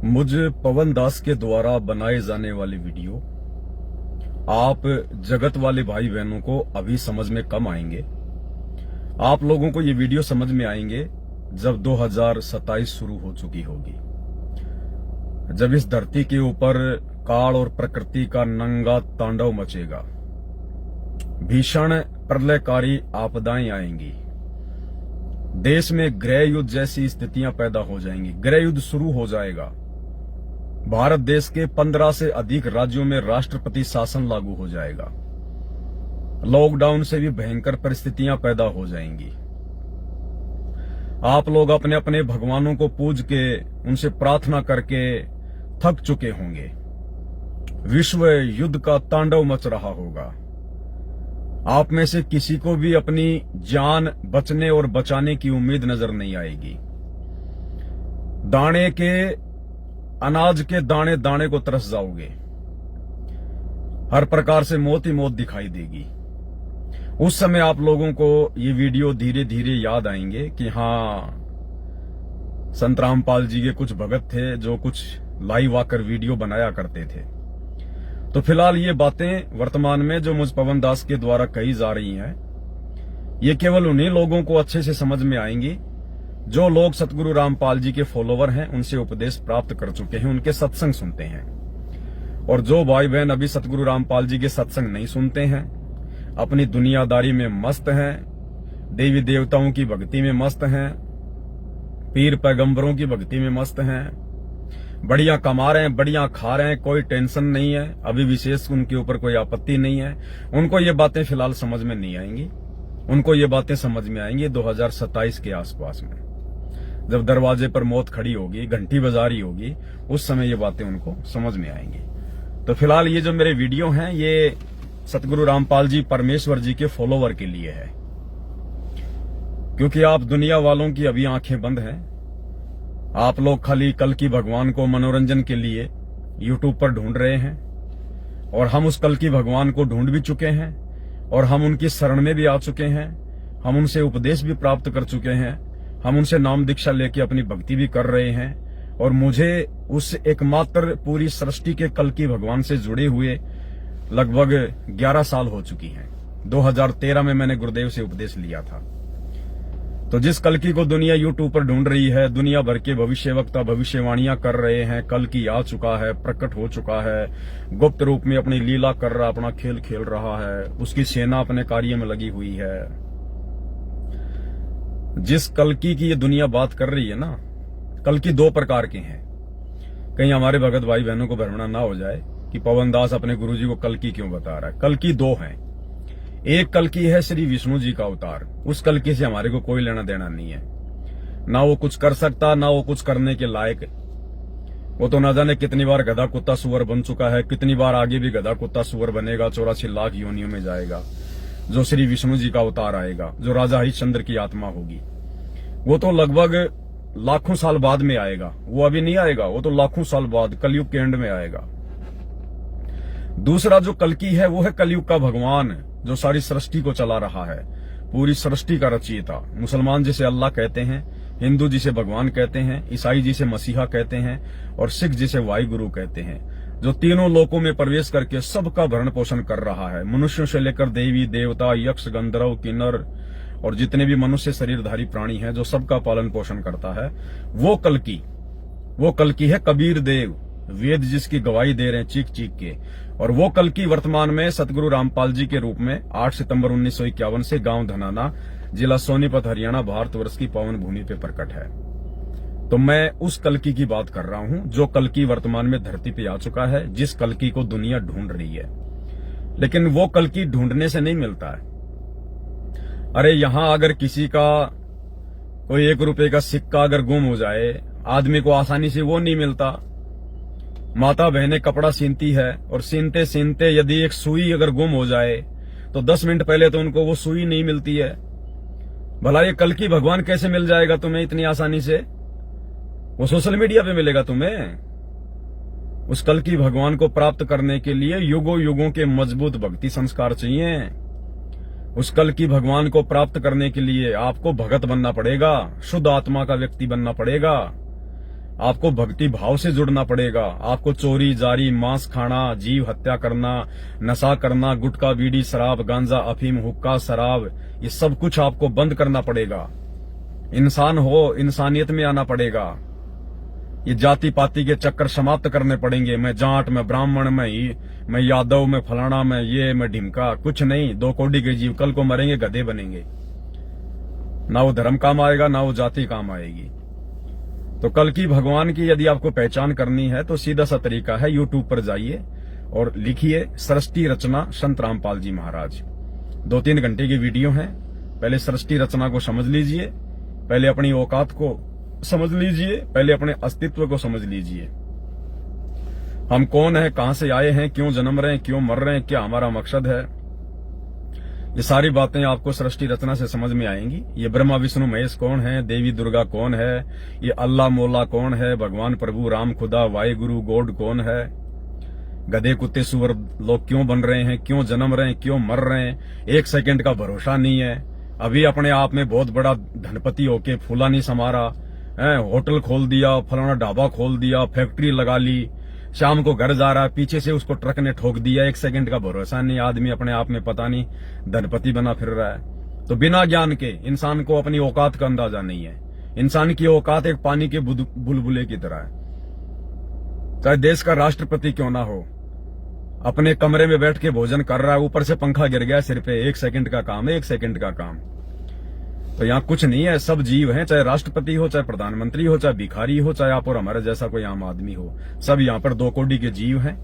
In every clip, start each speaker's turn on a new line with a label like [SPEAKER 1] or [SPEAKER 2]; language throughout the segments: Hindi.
[SPEAKER 1] मुझ पवन दास के द्वारा बनाए जाने वाली वीडियो आप जगत वाले भाई बहनों को अभी समझ में कम आएंगे। आप लोगों को ये वीडियो समझ में आएंगे जब 2027 शुरू हो चुकी होगी, जब इस धरती के ऊपर काल और प्रकृति का नंगा तांडव मचेगा, भीषण प्रलयकारी आपदाएं आएंगी, देश में गृह युद्ध जैसी स्थितियां पैदा हो जाएंगी, गृह युद्ध शुरू हो जाएगा। भारत देश के 15 से अधिक राज्यों में राष्ट्रपति शासन लागू हो जाएगा। लॉकडाउन से भी भयंकर परिस्थितियां पैदा हो जाएंगी। आप लोग अपने अपने भगवानों को पूज के उनसे प्रार्थना करके थक चुके होंगे। विश्व युद्ध का तांडव मच रहा होगा। आप में से किसी को भी अपनी जान बचने और बचाने की उम्मीद नजर नहीं आएगी। दाने के अनाज के दाने दाने को तरस जाओगे। हर प्रकार से मौत ही मौत दिखाई देगी। उस समय आप लोगों को ये वीडियो धीरे धीरे याद आएंगे कि हाँ, संत रामपाल जी के कुछ भगत थे जो कुछ लाइव आकर वीडियो बनाया करते थे। तो फिलहाल ये बातें वर्तमान में जो मुझ पवन दास के द्वारा कही जा रही हैं, ये केवल उन्हीं लोगों को अच्छे से समझ में आएंगी जो लोग सतगुरु रामपाल जी के फॉलोवर हैं, उनसे उपदेश प्राप्त कर चुके हैं, उनके सत्संग सुनते हैं। और जो भाई बहन अभी सतगुरु रामपाल जी के सत्संग नहीं सुनते हैं, अपनी दुनियादारी में मस्त हैं, देवी देवताओं की भक्ति में मस्त हैं, पीर पैगंबरों की भक्ति में मस्त हैं, बढ़िया कमा रहे हैं, बढ़िया खा रहे हैं, कोई टेंशन नहीं है, अभी विशेष उनके ऊपर कोई आपत्ति नहीं है, उनको ये बातें फिलहाल समझ में नहीं आएंगी। उनको ये बातें समझ में आएंगी 2027 के आसपास में, जब दरवाजे पर मौत खड़ी होगी, घंटी बजारी होगी, उस समय ये बातें उनको समझ में आएंगी। तो फिलहाल ये जो मेरे वीडियो हैं, ये सतगुरु रामपाल जी परमेश्वर जी के फॉलोवर के लिए है, क्योंकि आप दुनिया वालों की अभी आंखें बंद हैं। आप लोग खाली कल की भगवान को मनोरंजन के लिए यूट्यूब पर ढूंढ रहे हैं, और हम उस कल की भगवान को ढूंढ भी चुके हैं, और हम उनकी शरण में भी आ चुके हैं, हम उनसे उपदेश भी प्राप्त कर चुके हैं, हम उनसे नाम दीक्षा लेके अपनी भक्ति भी कर रहे हैं। और मुझे उस एकमात्र पूरी सृष्टि के कल की भगवान से जुड़े हुए लगभग 11 साल हो चुकी हैं। 2013 में मैंने गुरुदेव से उपदेश लिया था। तो जिस कल की को दुनिया यूट्यूब पर ढूंढ रही है, दुनिया भर के भविष्यवक्ता भविष्यवाणियां कर रहे हैं, कल की आ चुका है, प्रकट हो चुका है, गुप्त रूप में अपनी लीला कर रहा, अपना खेल खेल रहा है, उसकी सेना अपने कार्य में लगी हुई है। जिस कल्कि की ये दुनिया बात कर रही है ना, कल्कि 2 प्रकार के हैं। कहीं हमारे भगत भाई बहनों को भ्रमणा ना हो जाए कि पवन दास अपने गुरुजी को कल्कि क्यों बता रहा है। कल्कि 2 हैं। एक कल्कि है श्री विष्णु जी का अवतार। उस कल्कि से हमारे को कोई लेना देना नहीं है, ना वो कुछ कर सकता, ना वो कुछ करने के लायक। वो तो ना जाने कितनी बार गधा कुत्ता सुअर बन चुका है, कितनी बार आगे भी गधा कुत्ता सुअर बनेगा, 84 लाख योनियों में जाएगा। जो श्री विष्णु जी का अवतार आएगा, जो राजा हरिश्चंद्र की आत्मा होगी, वो तो लगभग लाखों साल बाद में आएगा। वो अभी नहीं आएगा, वो तो लाखों साल बाद कलयुग के एंड में आएगा। दूसरा जो कल्कि है, वो है कलयुग का भगवान, जो सारी सृष्टि को चला रहा है, पूरी सृष्टि का रचयिता। मुसलमान जिसे अल्लाह कहते हैं, हिंदू जिसे भगवान कहते हैं, ईसाई जिसे मसीहा कहते हैं, और सिख जिसे वाहिगुरु कहते हैं, जो तीनों लोकों में प्रवेश करके सबका भरण पोषण कर रहा है। मनुष्यों से लेकर देवी देवता, यक्ष, गंधर्व, किन्नर और जितने भी मनुष्य शरीरधारी प्राणी हैं, जो सबका पालन पोषण करता है, वो कल्कि है कबीर देव, वेद जिसकी गवाही दे रहे हैं चीख चीख के। और वो कल्कि वर्तमान में सतगुरु रामपाल जी के रूप में 8 सितंबर 1951 से गांव धनाना, जिला सोनीपत, हरियाणा, भारतवर्ष की पावन भूमि पे प्रकट है। तो मैं उस कल्कि की बात कर रहा हूं, जो कल्कि वर्तमान में धरती पे आ चुका है, जिस कल्कि को दुनिया ढूंढ रही है। लेकिन वो कल्कि ढूंढने से नहीं मिलता है। अरे यहां अगर किसी का कोई 1 रुपए का सिक्का अगर गुम हो जाए, आदमी को आसानी से वो नहीं मिलता। माता बहनें कपड़ा सीनती है, और सीनते सीनते यदि एक सुई अगर गुम हो जाए तो 10 मिनट पहले तो उनको वो सुई नहीं मिलती है। भला ये कल्कि भगवान कैसे मिल जाएगा तुम्हें इतनी आसानी से? वो सोशल मीडिया पे मिलेगा तुम्हें। उस कल्कि भगवान को प्राप्त करने के लिए युगों युगों के मजबूत भक्ति संस्कार चाहिए। उस कल्कि भगवान को प्राप्त करने के लिए आपको भगत बनना पड़ेगा, शुद्ध आत्मा का व्यक्ति बनना पड़ेगा। आपको भक्ति भाव से जुड़ना पड़ेगा। आपको चोरी जारी, मांस खाना, जीव हत्या करना, नशा करना, गुटखा बीड़ी शराब गांजा अफीम हुक्का शराब, ये सब कुछ आपको बंद करना पड़ेगा। इंसान हो, इंसानियत में आना पड़ेगा। ये जाति पाति के चक्कर समाप्त करने पड़ेंगे। मैं जाट, मैं ब्राह्मण, मैं यादव, मैं फलाना, मैं ये, मैं ढिमका, कुछ नहीं। 2 कौड़ी के जीव कल को मरेंगे, गधे बनेंगे। ना वो धर्म काम आएगा, ना वो जाति काम आएगी। तो कल की भगवान की यदि आपको पहचान करनी है तो सीधा सा तरीका है, यूट्यूब पर जाइए और लिखिए सृष्टि रचना संत रामपाल जी महाराज। 2-3 घंटे की वीडियो है। पहले सृष्टि रचना को समझ लीजिए, पहले अपनी औकात को समझ लीजिए, पहले अपने अस्तित्व को समझ लीजिए। हम कौन है, कहां से आए हैं, क्यों जन्म रहे हैं, क्यों मर रहे हैं, क्या हमारा मकसद है, ये सारी बातें आपको सृष्टि रचना से समझ में आएंगी। ये ब्रह्मा विष्णु महेश कौन है, देवी दुर्गा कौन है, ये अल्लाह मौला कौन है, भगवान प्रभु राम खुदा वाहिगुरु गॉड कौन है, गधे कुत्ते सुअर लोग क्यों बन रहे हैं, क्यों जन्म रहे हैं, क्यों मर रहे हैं, 1 सेकंड का भरोसा नहीं है। अभी अपने आप में बहुत बड़ा धनपति होके फूला नहीं समारा है, होटल खोल दिया, फलाना ढाबा खोल दिया, फैक्ट्री लगा ली, शाम को घर जा रहा है, पीछे से उसको ट्रक ने ठोक दिया, 1 सेकंड का भरोसा नहीं। आदमी अपने आप में पता नहीं धनपति बना फिर रहा है। तो बिना ज्ञान के इंसान को अपनी औकात का अंदाजा नहीं है। इंसान की औकात एक पानी के बुलबुले की तरह है। चाहे देश का राष्ट्रपति क्यों ना हो, अपने कमरे में बैठ के भोजन कर रहा है, ऊपर से पंखा गिर गया सिर पे, 1 सेकंड का काम है, 1 सेकंड का काम। तो यहाँ कुछ नहीं है, सब जीव हैं, चाहे राष्ट्रपति हो, चाहे प्रधानमंत्री हो, चाहे भिखारी हो, चाहे आप और हमारे जैसा कोई आम आदमी हो, सब यहाँ पर 2 कौड़ी के जीव हैं।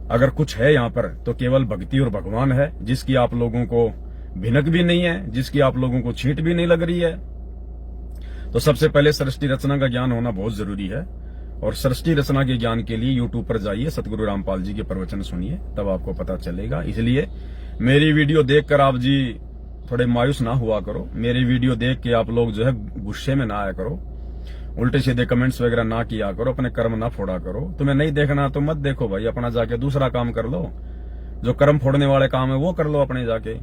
[SPEAKER 1] अगर कुछ है यहाँ पर तो केवल भक्ति और भगवान है, जिसकी आप लोगों को भिनक भी नहीं है, जिसकी आप लोगों को छींट भी नहीं लग रही है। तो सबसे पहले सृष्टि रचना का ज्ञान होना बहुत जरूरी है। और सृष्टि रचना के ज्ञान के लिए यूट्यूब पर जाइए, सतगुरु रामपाल जी के प्रवचन सुनिए, तब आपको पता चलेगा। इसलिए मेरी वीडियो देखकर आप जी थोड़े मायूस ना हुआ करो। मेरी वीडियो देख के आप लोग जो है गुस्से में ना आया करो, उल्टे सीधे कमेंट्स वगैरह ना किया करो, अपने कर्म ना फोड़ा करो। तुम्हें नहीं देखना तो मत देखो भाई, अपना जाके दूसरा काम कर लो। जो कर्म फोड़ने वाले काम है वो कर लो अपने जाके।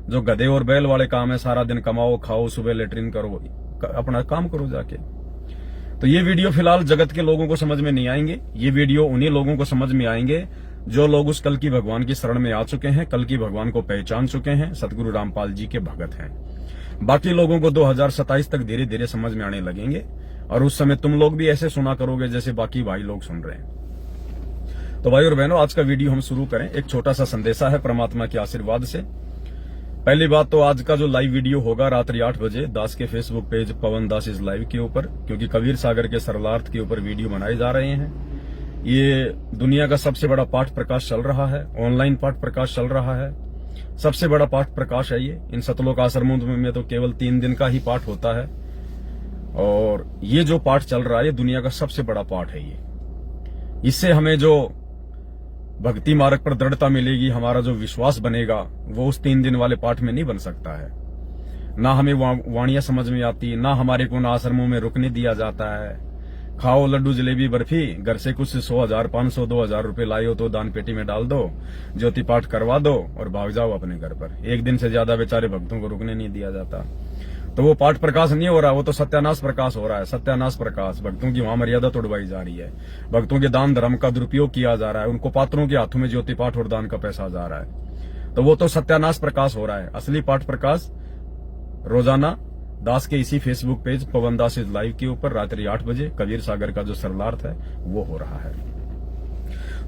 [SPEAKER 1] जो गधे और बैल वाले काम है, सारा दिन कमाओ खाओ, सुबह लेटरिन करो, अपना काम करो जाके। तो ये वीडियो फिलहाल जगत के लोगों को समझ में नहीं आएंगे। ये वीडियो उन्हीं लोगों को समझ में आएंगे जो लोग उस कल की भगवान की शरण में आ चुके हैं, कल की भगवान को पहचान चुके हैं, सतगुरु रामपाल जी के भगत हैं। बाकी लोगों को 2027 तक धीरे धीरे समझ में आने लगेंगे और उस समय तुम लोग भी ऐसे सुना करोगे जैसे बाकी भाई लोग सुन रहे हैं। तो भाई और बहनों, आज का वीडियो हम शुरू करें। एक छोटा सा संदेशा है परमात्मा के आशीर्वाद से। पहली बात तो आज का जो लाइव वीडियो होगा रात्रि 8 बजे दास के Facebook page Pawan Das is live के ऊपर, क्योंकि कबीर सागर के सरलार्थ के ऊपर वीडियो बनाए जा रहे हैं। ये दुनिया का सबसे बड़ा पाठ प्रकाश चल रहा है, ऑनलाइन पाठ प्रकाश चल रहा है, सबसे बड़ा पाठ प्रकाश है ये। इन सतलोक आश्रमों में तो केवल 3 दिन का ही पाठ होता है और ये जो पाठ चल रहा है ये दुनिया का सबसे बड़ा पाठ है ये। इससे हमें जो भक्ति मार्ग पर दृढ़ता मिलेगी, हमारा जो विश्वास बनेगा वो उस 3 दिन वाले पाठ में नहीं बन सकता है। ना हमें वाणियां समझ में आती, ना हमारे को आश्रमों में रुकने दिया जाता है। खाओ लड्डू जलेबी बर्फी, घर से कुछ 100,000 500 2,000 रुपए लाए हो तो दान पेटी में डाल दो, ज्योति पाठ करवा दो और भाग जाओ अपने घर पर। 1 दिन से ज्यादा बेचारे भक्तों को रुकने नहीं दिया जाता। तो वो पाठ प्रकाश नहीं हो रहा, वो तो सत्यानाश प्रकाश हो रहा है। सत्यानाश प्रकाश, भक्तों की वहां मर्यादा तोड़वाई जा रही है, भक्तों के दान धर्म का दुरुपयोग किया जा रहा है, उनको पात्रों के हाथों में ज्योति पाठ और दान का पैसा जा रहा है। तो वो तो सत्यानाश प्रकाश हो रहा है। असली पाठ प्रकाश रोजाना दास के इसी Facebook page Pawan Das is live के ऊपर रात्रि 8 बजे कबीर सागर का जो सरलार्थ है वो हो रहा है।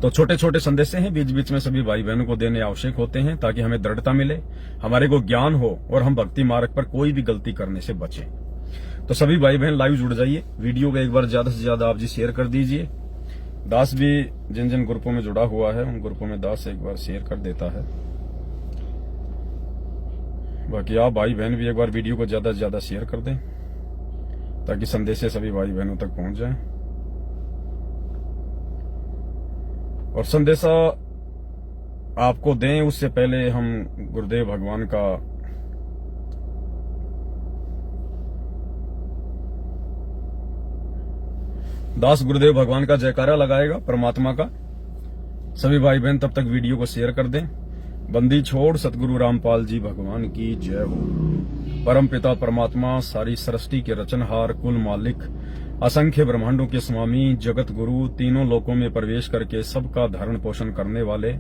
[SPEAKER 1] तो छोटे छोटे संदेश हैं, बीच बीच में सभी भाई बहनों को देने आवश्यक होते हैं ताकि हमें दृढ़ता मिले, हमारे को ज्ञान हो और हम भक्ति मार्ग पर कोई भी गलती करने से बचें। तो सभी भाई बहन लाइव जुड़ जाइए, वीडियो को एक बार ज्यादा से ज्यादा आप जी शेयर कर दीजिए। दास भी जिन जिन ग्रुपों में जुड़ा हुआ है उन ग्रुपों में दास एक बार शेयर कर देता है। बाकी आप भाई बहन भी एक बार वीडियो को ज्यादा से ज्यादा शेयर कर दें ताकि संदेश सभी भाई बहनों तक पहुंच जाए। और संदेशा आपको दें उससे पहले हम गुरुदेव भगवान का दास गुरुदेव भगवान का जयकारा लगाएगा परमात्मा का। सभी भाई बहन तब तक वीडियो को शेयर कर दें। बंदी छोड़ सतगुरु रामपाल जी भगवान की जय हो। परम पिता परमात्मा सारी सृष्टि के रचनहार, कुल मालिक, असंख्य ब्रह्मांडों के स्वामी, जगत गुरु, तीनों लोकों में प्रवेश करके सबका धारण पोषण करने वाले,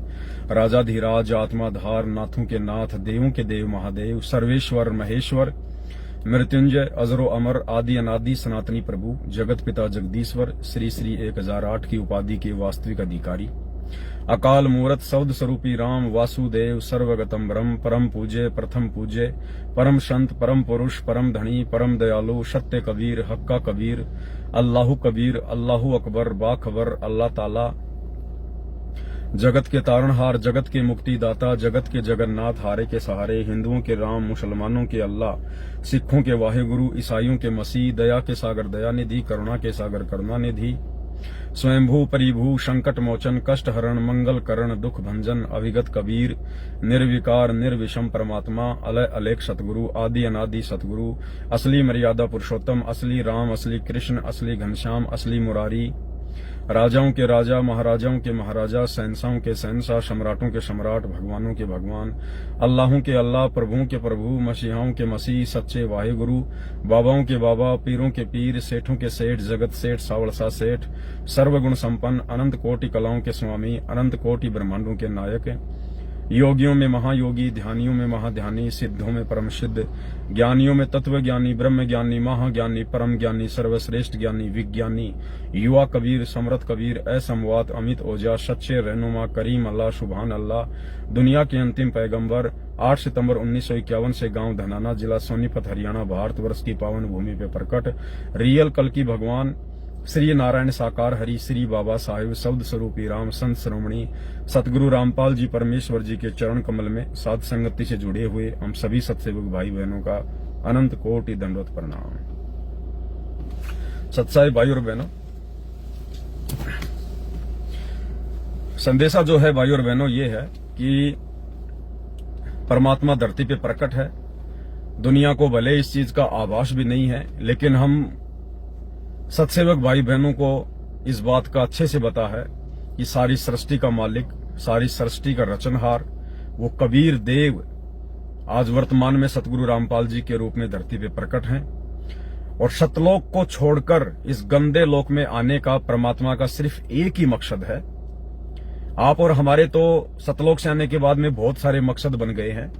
[SPEAKER 1] राजाधिराज, आत्माधार, नाथों के नाथ, देवों के देव महादेव, सर्वेश्वर महेश्वर, मृत्युंजय, अजरो अमर, आदि अनादि सनातनी प्रभु, जगत पिता जगदीश्वर, श्री श्री 1008 की उपाधि के वास्तविक अधिकारी, अकाल मूरत शब्द स्वरूपी राम, वासुदेव, सर्वगतम ब्रह्म, परम पूज्य, प्रथम पूज्य, परम संत, परम पुरुष, परम धनी, परम दयालु, सत्य कबीर, हक्का कबीर, अल्लाहु कबीर, अल्लाहु अकबर, बाखबर, अल्लाह ताला, जगत के तारणहार, जगत के मुक्तिदाता, जगत के जगन्नाथ, हारे के सहारे, हिंदुओं के राम, मुसलमानों के अल्लाह, सिखों के वाहेगुरु, ईसाइयों के मसीह, दया के सागर दयानिधि, करुणा के सागर करुणानिधि, स्वयंभू परिभू, संकट मोचन, कष्ट हरण, मंगल करण, दुख भंजन, अविगत कबीर, निर्विकार निर्विषम परमात्मा, अलय अलेख सतगुरु, आदि अनादि सतगुरु, असली मर्यादा पुरुषोत्तम, असली राम, असली कृष्ण, असली घनश्याम, असली मुरारी, राजाओं के राजा, महाराजाओं के महाराजा, शहंशाहों के शहंशाह, सम्राटों के सम्राट, भगवानों के भगवान, अल्लाहों के अल्लाह, प्रभुओं के प्रभु, मसीहाओं के मसीह, सच्चे वाहेगुरु, बाबाओं के बाबा, पीरों के पीर, सेठों के सेठ, जगत सेठ, सावड़सा सेठ, सर्वगुण संपन्न, अनंत कोटि कलाओं के स्वामी, अनंत कोटि ब्रह्मांडों के नायक, योगियों में महायोगी, ध्यानियों में महाध्यानी, सिद्धों में परम सिद्ध, ज्ञानियों में तत्व ज्ञानी, ब्रह्म ज्ञानी, महाज्ञानी, परम ज्ञानी, सर्वश्रेष्ठ ज्ञानी, विज्ञानी, युवा कबीर, समृत कबीर, असमवात, अमित ओजा, सच्चे रहनुमा, करीम अल्लाह, सुभान अल्लाह, दुनिया के अंतिम पैगंबर, 8 सितंबर 1951 से गांव धनाना, जिला सोनीपत, हरियाणा, भारतवर्ष की पावन भूमि पे प्रकट, रियल कल की भगवान, श्री नारायण साकार हरि, श्री बाबा साहिब, शब्द स्वरूपी राम, संत श्रोमणी सतगुरु रामपाल जी परमेश्वर जी के चरण कमल में साध संगति से जुड़े हुए हम सभी सत्सेवक भाई बहनों का अनंत कोटि दंडवत प्रणाम। सत्साई भाई और बहनों, संदेशा जो है भाई और बहनों ये है कि परमात्मा धरती पे प्रकट है। दुनिया को भले इस चीज का आभास भी नहीं है, लेकिन हम सत्सेवक भाई बहनों को इस बात का अच्छे से पता है कि सारी सृष्टि का मालिक, सारी सृष्टि का रचनहार वो कबीर देव आज वर्तमान में सतगुरु रामपाल जी के रूप में धरती पे प्रकट हैं। और सतलोक को छोड़कर इस गंदे लोक में आने का परमात्मा का सिर्फ एक ही मकसद है। आप और हमारे तो सतलोक से आने के बाद में बहुत सारे मकसद बन गए हैं।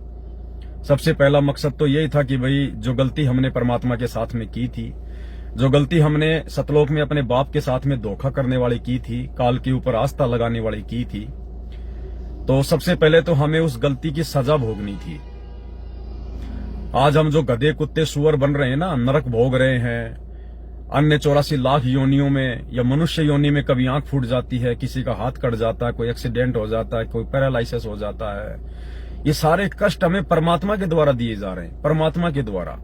[SPEAKER 1] सबसे पहला मकसद तो यही था कि भाई जो गलती हमने परमात्मा के साथ में की थी, जो गलती हमने सतलोक में अपने बाप के साथ में धोखा करने वाली की थी, काल के ऊपर आस्था लगाने वाली की थी, तो सबसे पहले तो हमें उस गलती की सजा भोगनी थी। आज हम जो गधे कुत्ते सुअर बन रहे हैं ना, नरक भोग रहे हैं, अन्य 84 लाख योनियों में या मनुष्य योनि में कभी आंख फूट जाती है, किसी का हाथ कट जाता है, कोई एक्सीडेंट हो जाता है, कोई पैरालाइसिस हो जाता है, ये सारे कष्ट हमें परमात्मा के द्वारा दिए जा रहे हैं। परमात्मा के द्वारा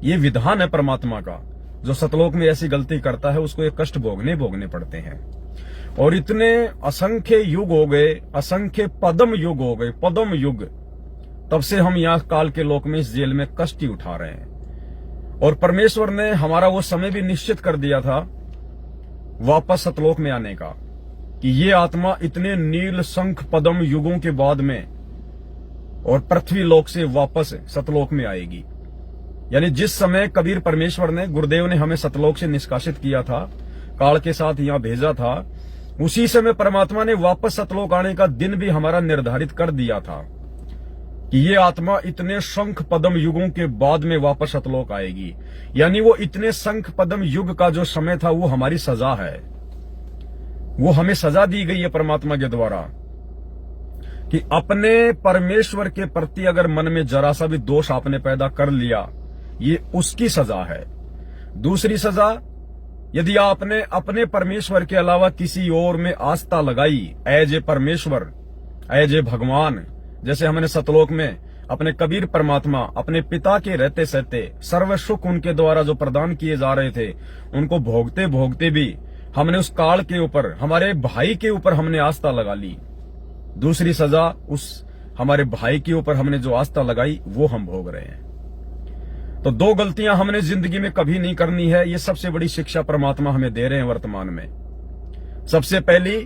[SPEAKER 1] ये विधान है परमात्मा का। जो सतलोक में ऐसी गलती करता है उसको ये कष्ट भोगने पड़ते हैं। और इतने असंख्य युग हो गए, असंख्य पदम युग हो गए, पदम युग, तब से हम यहाँ काल के लोक में इस जेल में कष्ट ही उठा रहे हैं। और परमेश्वर ने हमारा वो समय भी निश्चित कर दिया था वापस सतलोक में आने का, कि ये आत्मा इतने नील शंख पदम युगों के बाद में और पृथ्वी लोक से वापस सतलोक में आएगी। यानी जिस समय कबीर परमेश्वर ने, गुरुदेव ने हमें सतलोक से निष्कासित किया था, काल के साथ यहां भेजा था, उसी समय परमात्मा ने वापस सतलोक आने का दिन भी हमारा निर्धारित कर दिया था कि ये आत्मा इतने शंख पदम युगों के बाद में वापस सतलोक आएगी। यानी वो इतने शंख पदम युग का जो समय था वो हमारी सजा है, वो हमें सजा दी गई है परमात्मा के द्वारा कि अपने परमेश्वर के प्रति अगर मन में जरा सा भी दोष आपने पैदा कर लिया, ये उसकी सजा है। दूसरी सजा, यदि आपने अपने परमेश्वर के अलावा किसी और में आस्था लगाई, एज ए परमेश्वर, एज ए भगवान, जैसे हमने सतलोक में अपने कबीर परमात्मा अपने पिता के रहते सहते सर्व सुख उनके द्वारा जो प्रदान किए जा रहे थे, उनको भोगते भोगते भी हमने उस काल के ऊपर, हमारे भाई के ऊपर हमने आस्था लगा ली। दूसरी सजा, उस हमारे भाई के ऊपर हमने जो आस्था लगाई वो हम भोग रहे हैं। तो दो गलतियां हमने जिंदगी में कभी नहीं करनी है। ये सबसे बड़ी शिक्षा परमात्मा हमें दे रहे हैं वर्तमान में। सबसे पहली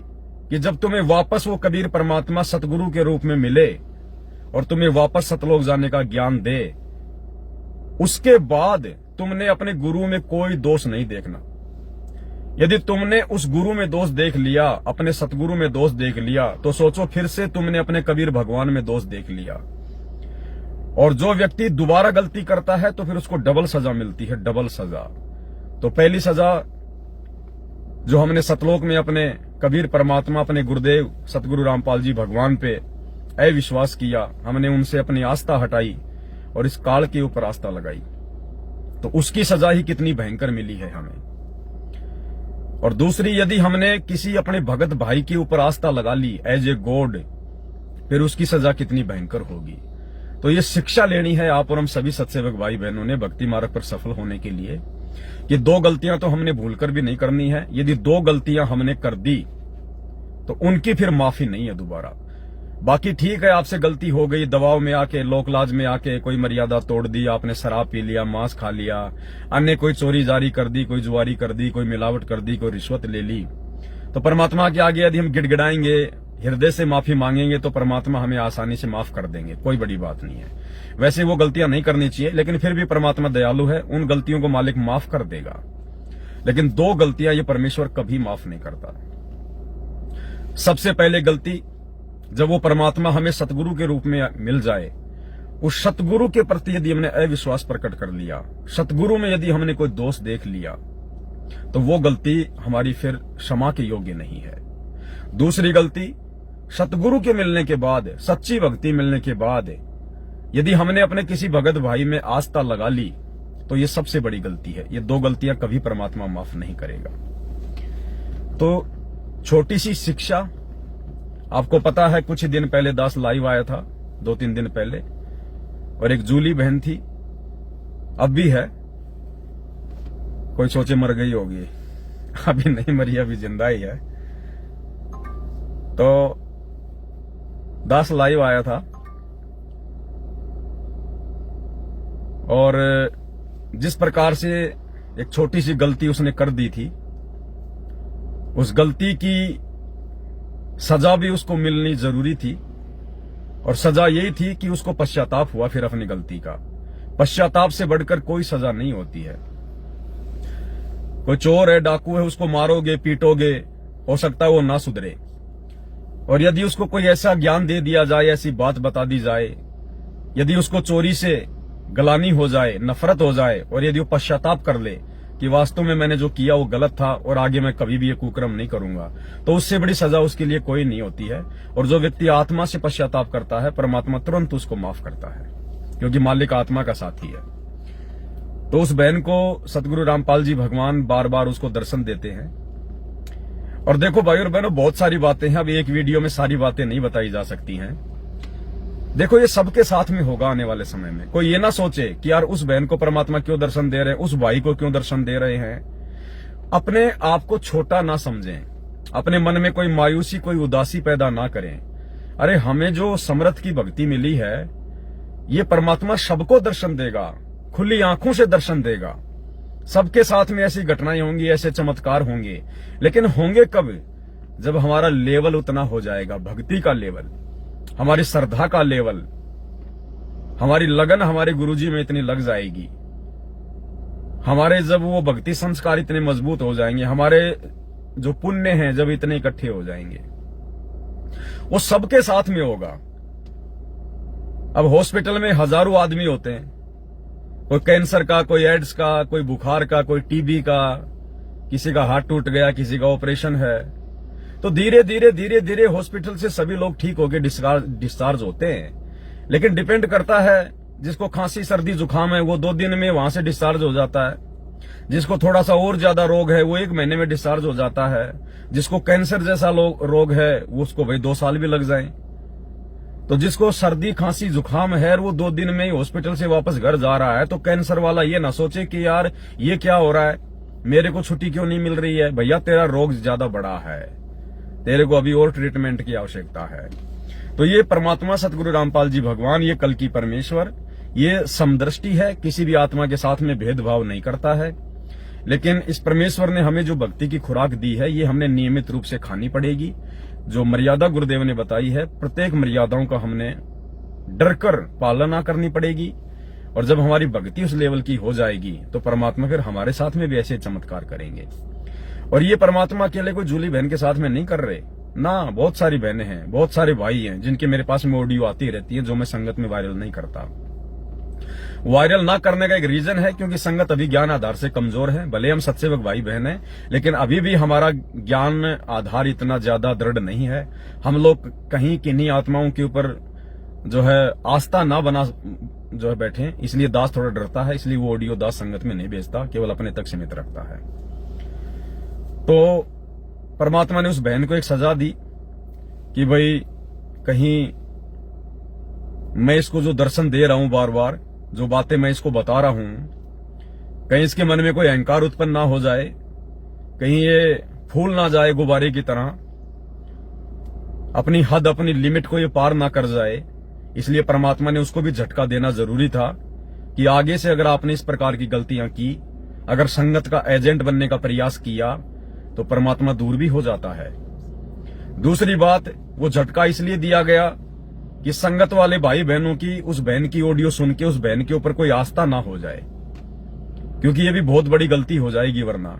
[SPEAKER 1] कि जब तुम्हें वापस वो कबीर परमात्मा सतगुरु के रूप में मिले और तुम्हें वापस सतलोक जाने का ज्ञान दे, उसके बाद तुमने अपने गुरु में कोई दोष नहीं देखना। यदि तुमने उस गुरु में दोष देख लिया, अपने सतगुरु में दोष देख लिया, तो सोचो फिर से तुमने अपने कबीर भगवान में दोष देख लिया। और जो व्यक्ति दोबारा गलती करता है तो फिर उसको डबल सजा मिलती है, डबल सजा। तो पहली सजा जो हमने सतलोक में अपने कबीर परमात्मा, अपने गुरुदेव सतगुरु रामपाल जी भगवान पे अविश्वास किया, हमने उनसे अपनी आस्था हटाई और इस काल के ऊपर आस्था लगाई, तो उसकी सजा ही कितनी भयंकर मिली है हमें। और दूसरी, यदि हमने किसी अपने भगत भाई के ऊपर आस्था लगा ली एज ए गॉड, फिर उसकी सजा कितनी भयंकर होगी। तो ये शिक्षा लेनी है आप और हम सभी सत्सेवक भाई बहनों ने भक्ति मार्ग पर सफल होने के लिए कि दो गलतियां तो हमने भूलकर भी नहीं करनी है। यदि दो गलतियां हमने कर दी तो उनकी फिर माफी नहीं है दोबारा। बाकी ठीक है, आपसे गलती हो गई, दबाव में आके, लोकलाज में आके कोई मर्यादा तोड़ दी, आपने शराब पी लिया, मांस खा लिया, अन्य कोई चोरी जारी कर दी, कोई जुआरी कर दी, कोई मिलावट कर दी, कोई रिश्वत ले ली, तो परमात्मा के आगे यदि हम गिड़गिड़ाएंगे, हृदय से माफी मांगेंगे तो परमात्मा हमें आसानी से माफ कर देंगे, कोई बड़ी बात नहीं है। वैसे वो गलतियां नहीं करनी चाहिए, लेकिन फिर भी परमात्मा दयालु है, उन गलतियों को मालिक माफ कर देगा। लेकिन दो गलतियां ये परमेश्वर कभी माफ नहीं करता। सबसे पहले गलती, जब वो परमात्मा हमें सतगुरु के रूप में मिल जाए, उस सतगुरु के प्रति यदि हमने अविश्वास प्रकट कर लिया, सतगुरु में यदि हमने कोई दोष देख लिया, तो वो गलती हमारी फिर क्षमा के योग्य नहीं है। दूसरी गलती, सतगुरु के मिलने के बाद, सच्ची भक्ति मिलने के बाद यदि हमने अपने किसी भगत भाई में आस्था लगा ली, तो ये सबसे बड़ी गलती है। ये दो गलतियां कभी परमात्मा माफ नहीं करेगा। तो छोटी सी शिक्षा, आपको पता है कुछ दिन पहले दास लाइव आया था, 2-3 दिन पहले, और एक जूली बहन थी, अब भी है, कोई सोचे मर गई होगी, अभी नहीं मरी, अभी जिंदा ही है। तो दास लाइव आया था और जिस प्रकार से एक छोटी सी गलती उसने कर दी थी, उस गलती की सजा भी उसको मिलनी जरूरी थी। और सजा यही थी कि उसको पश्चाताप हुआ फिर अपनी गलती का। पश्चाताप से बढ़कर कोई सजा नहीं होती है। कोई चोर है, डाकू है, उसको मारोगे, पीटोगे, हो सकता है वो ना सुधरे। और यदि उसको कोई ऐसा ज्ञान दे दिया जाए, ऐसी बात बता दी जाए, यदि उसको चोरी से गलानी हो जाए, नफरत हो जाए, और यदि वो पश्चाताप कर ले कि वास्तव में मैंने जो किया वो गलत था और आगे मैं कभी भी ये कुकर्म नहीं करूंगा, तो उससे बड़ी सजा उसके लिए कोई नहीं होती है। और जो व्यक्ति आत्मा से पश्चाताप करता है, परमात्मा तुरंत उसको माफ करता है, क्योंकि मालिक आत्मा का साथी है। तो उस बहन को सतगुरु रामपाल जी भगवान बार बार उसको दर्शन देते हैं। और देखो भाई और बहनों, बहुत सारी बातें हैं, अब एक वीडियो में सारी बातें नहीं बताई जा सकती हैं। देखो, ये सबके साथ में होगा आने वाले समय में। कोई ये ना सोचे कि यार उस बहन को परमात्मा क्यों दर्शन दे रहे हैं, उस भाई को क्यों दर्शन दे रहे हैं। अपने आप को छोटा ना समझें, अपने मन में कोई मायूसी, कोई उदासी पैदा ना करें। अरे हमें जो समर्थ की भक्ति मिली है, ये परमात्मा सबको दर्शन देगा, खुली आंखों से दर्शन देगा। सबके साथ में ऐसी घटनाएं होंगी, ऐसे चमत्कार होंगे, लेकिन होंगे कब? जब हमारा लेवल उतना हो जाएगा, भक्ति का लेवल, हमारी श्रद्धा का लेवल, हमारी लगन हमारे गुरुजी में इतनी लग जाएगी, हमारे जब वो भक्ति संस्कार इतने मजबूत हो जाएंगे, हमारे जो पुण्य हैं जब इतने इकट्ठे हो जाएंगे, वो सबके साथ में होगा। अब हॉस्पिटल में हजारों आदमी होते हैं, कोई कैंसर का, कोई एड्स का, कोई बुखार का, कोई टीबी का, किसी का हाथ टूट गया, किसी का ऑपरेशन है। तो धीरे धीरे धीरे धीरे हॉस्पिटल से सभी लोग ठीक होकर डिस्चार्ज होते हैं। लेकिन डिपेंड करता है, जिसको खांसी सर्दी जुकाम है वो 2 दिन में वहां से डिस्चार्ज हो जाता है, जिसको थोड़ा सा और ज्यादा रोग है वो 1 महीने में डिस्चार्ज हो जाता है, जिसको कैंसर जैसा रोग है वो उसको भाई 2 साल भी लग जाए। तो जिसको सर्दी खांसी जुकाम है वो 2 दिन में ही हॉस्पिटल से वापस घर जा रहा है, तो कैंसर वाला ये ना सोचे कि यार ये क्या हो रहा है, मेरे को छुट्टी क्यों नहीं मिल रही है। भैया तेरा रोग ज्यादा बड़ा है, तेरे को अभी और ट्रीटमेंट की आवश्यकता है। तो ये परमात्मा सतगुरु रामपाल जी भगवान, ये कल की परमेश्वर, ये समदृष्टि है, किसी भी आत्मा के साथ में भेदभाव नहीं करता है। लेकिन इस परमेश्वर ने हमें जो भक्ति की खुराक दी है, ये हमने नियमित रूप से खानी पड़ेगी। जो मर्यादा गुरुदेव ने बताई है, प्रत्येक मर्यादाओं का हमने डरकर पालना करनी पड़ेगी। और जब हमारी भक्ति उस लेवल की हो जाएगी, तो परमात्मा फिर हमारे साथ में भी ऐसे चमत्कार करेंगे। और ये परमात्मा अकेले कोई जूली बहन के साथ में नहीं कर रहे ना, बहुत सारी बहनें हैं, बहुत सारे भाई हैं जिनके मेरे पास में ऑडियो आती रहती है जो मैं संगत में वायरल नहीं करता। वायरल ना करने का एक रीजन है क्योंकि संगत अभी ज्ञान आधार से कमजोर है। भले हम सत्सेवक भाई बहन हैं, लेकिन अभी भी हमारा ज्ञान आधार इतना ज्यादा दृढ़ नहीं है। हम लोग कहीं किन्हीं आत्माओं के ऊपर जो है आस्था ना बना जो है बैठे, इसलिए दास थोड़ा डरता है, इसलिए वो ऑडियो दास संगत में नहीं भेजता, केवल अपने तक सीमित रखता है। तो परमात्मा ने उस बहन को एक सजा दी कि भाई कहीं मैं इसको जो दर्शन दे रहा हूं, बार बार जो बातें मैं इसको बता रहा हूं, कहीं इसके मन में कोई अहंकार उत्पन्न ना हो जाए, कहीं ये फूल ना जाए गुब्बारे की तरह, अपनी हद अपनी लिमिट को ये पार ना कर जाए। इसलिए परमात्मा ने उसको भी झटका देना जरूरी था कि आगे से अगर आपने इस प्रकार की गलतियां की, अगर संगत का एजेंट बनने का प्रयास किया तो परमात्मा दूर भी हो जाता है। दूसरी बात, वो झटका इसलिए दिया गया कि संगत वाले भाई बहनों की उस बहन की ऑडियो सुन के उस बहन के ऊपर कोई आस्था ना हो जाए, क्योंकि ये भी बहुत बड़ी गलती हो जाएगी। वरना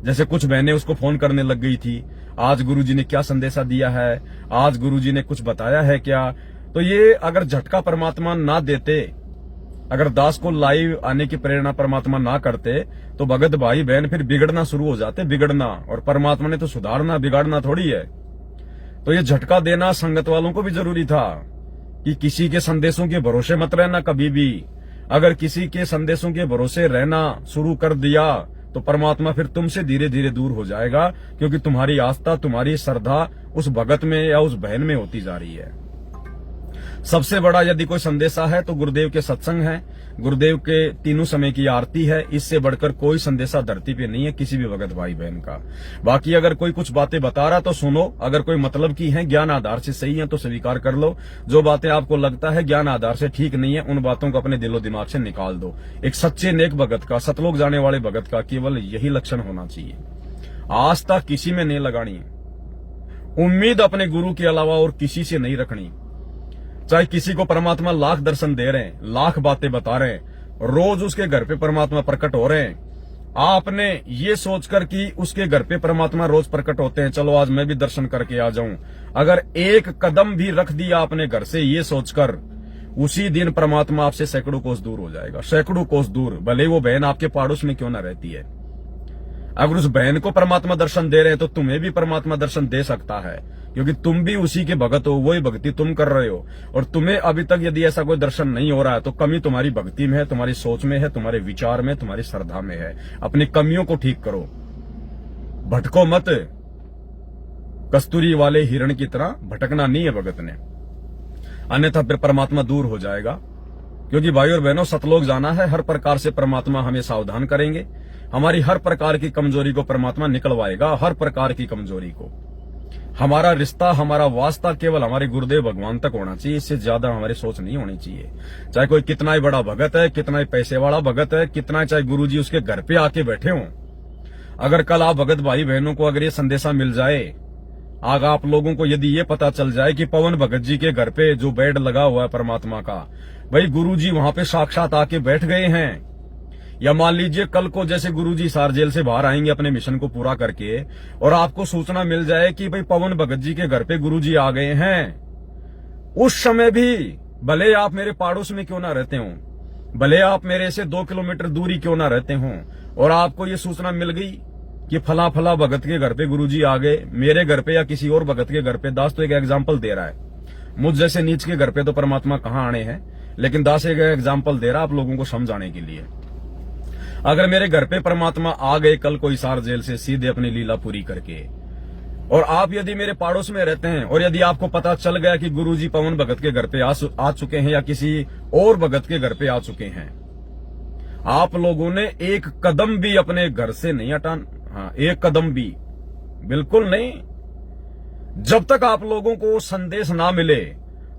[SPEAKER 1] जैसे कुछ बहनें उसको फोन करने लग गई थी, आज गुरुजी ने क्या संदेशा दिया है, आज गुरुजी ने कुछ बताया है क्या। तो ये अगर झटका परमात्मा ना देते, अगर दास को लाइव आने की प्रेरणा परमात्मा ना करते, तो भगत भाई बहन फिर बिगड़ना शुरू हो जाते, बिगड़ना। और परमात्मा ने तो सुधारना बिगाड़ना थोड़ी है। तो ये झटका देना संगत वालों को भी जरूरी था कि किसी के संदेशों के भरोसे मत रहना कभी भी। अगर किसी के संदेशों के भरोसे रहना शुरू कर दिया तो परमात्मा फिर तुमसे धीरे धीरे दूर हो जाएगा, क्योंकि तुम्हारी आस्था, तुम्हारी श्रद्धा उस भगत में या उस बहन में होती जा रही है। सबसे बड़ा यदि कोई संदेशा है तो गुरुदेव के सत्संग है, गुरुदेव के तीनों समय की आरती है। इससे बढ़कर कोई संदेशा धरती पे नहीं है किसी भी भगत भाई बहन का। बाकी अगर कोई कुछ बातें बता रहा तो सुनो, अगर कोई मतलब की है, ज्ञान आधार से सही है तो स्वीकार कर लो। जो बातें आपको लगता है ज्ञान आधार से ठीक नहीं है, उन बातों को अपने दिलो दिमाग से निकाल दो। एक सच्चे नेक भगत का, सतलोक जाने वाले भगत का केवल यही लक्षण होना चाहिए। आस्था किसी में नहीं लगानी, उम्मीद अपने गुरु के अलावा और किसी से नहीं रखनी। चाहे किसी को परमात्मा लाख दर्शन दे रहे हैं, लाख बातें बता रहे हैं, रोज उसके घर पे परमात्मा प्रकट हो रहे हैं, आपने ये सोचकर कि उसके घर पे परमात्मा रोज प्रकट होते हैं, चलो आज मैं भी दर्शन करके आ जाऊं, अगर एक कदम भी रख दिया अपने घर से ये सोचकर, उसी दिन परमात्मा आपसे सैकड़ों कोस दूर हो जाएगा, सैकड़ों कोस दूर। भले वो बहन आपके पड़ोस में क्यों ना रहती है। अगर उस बहन को परमात्मा दर्शन दे रहे हैं तो तुम्हें भी परमात्मा दर्शन दे सकता है, क्योंकि तुम भी उसी के भगत हो, वही भक्ति तुम कर रहे हो। और तुम्हें अभी तक यदि ऐसा कोई दर्शन नहीं हो रहा है तो कमी तुम्हारी भक्ति में है, तुम्हारी सोच में है, तुम्हारे विचार में, तुम्हारी श्रद्धा में है। अपनी कमियों को ठीक करो, भटको मत। कस्तूरी वाले हिरण की तरह भटकना नहीं है भगत ने, अन्यथा फिर परमात्मा दूर हो जाएगा। क्योंकि भाई और बहनों, सतलोक जाना है, हर प्रकार से परमात्मा हमें सावधान करेंगे। हमारी हर प्रकार की कमजोरी को परमात्मा निकलवाएगा, हर प्रकार की कमजोरी को। हमारा रिश्ता, हमारा वास्ता केवल हमारे गुरुदेव भगवान तक होना चाहिए, इससे ज्यादा हमारी सोच नहीं होनी चाहिए। चाहे कोई कितना ही बड़ा भगत है, कितना ही पैसे वाला भगत है, कितना चाहे गुरुजी उसके घर पे आके बैठे हों, अगर कल आप भगत भाई बहनों को अगर ये संदेशा मिल जाए, आग आप लोगों को यदि ये पता चल जाए कि पवन भगत जी के घर पे जो बेड लगा हुआ है परमात्मा का, भाई गुरुजी वहां पे साक्षात आके बैठ गए हैं, या मान लीजिए कल को जैसे गुरुजी सार जेल से बाहर आएंगे अपने मिशन को पूरा करके और आपको सूचना मिल जाए कि भाई पवन भगत जी के घर पे गुरुजी आ गए हैं, उस समय भी भले आप मेरे पड़ोस में क्यों ना रहते हो, भले आप मेरे से 2 किलोमीटर दूरी क्यों ना रहते हो, और आपको ये सूचना मिल गई कि फला फला भगत के घर पे गुरुजी आ गए, मेरे घर पे या किसी और भगत के घर पे, दास तो एक एग्जाम्पल दे रहा है, मुझ जैसे नीच के घर पे तो परमात्मा कहाँ आने हैं, लेकिन दास एक एग्जाम्पल दे रहा आप लोगों को समझाने के लिए। अगर मेरे घर पे परमात्मा आ गए कल कोई सार जेल से सीधे अपनी लीला पूरी करके, और आप यदि मेरे पड़ोस में रहते हैं और यदि आपको पता चल गया कि गुरुजी पवन भगत के घर पे आ चुके हैं या किसी और भगत के घर पे आ चुके हैं, आप लोगों ने एक कदम भी अपने घर से नहीं हटाना। हाँ, एक कदम भी, बिल्कुल नहीं। जब तक आप लोगों को संदेश ना मिले,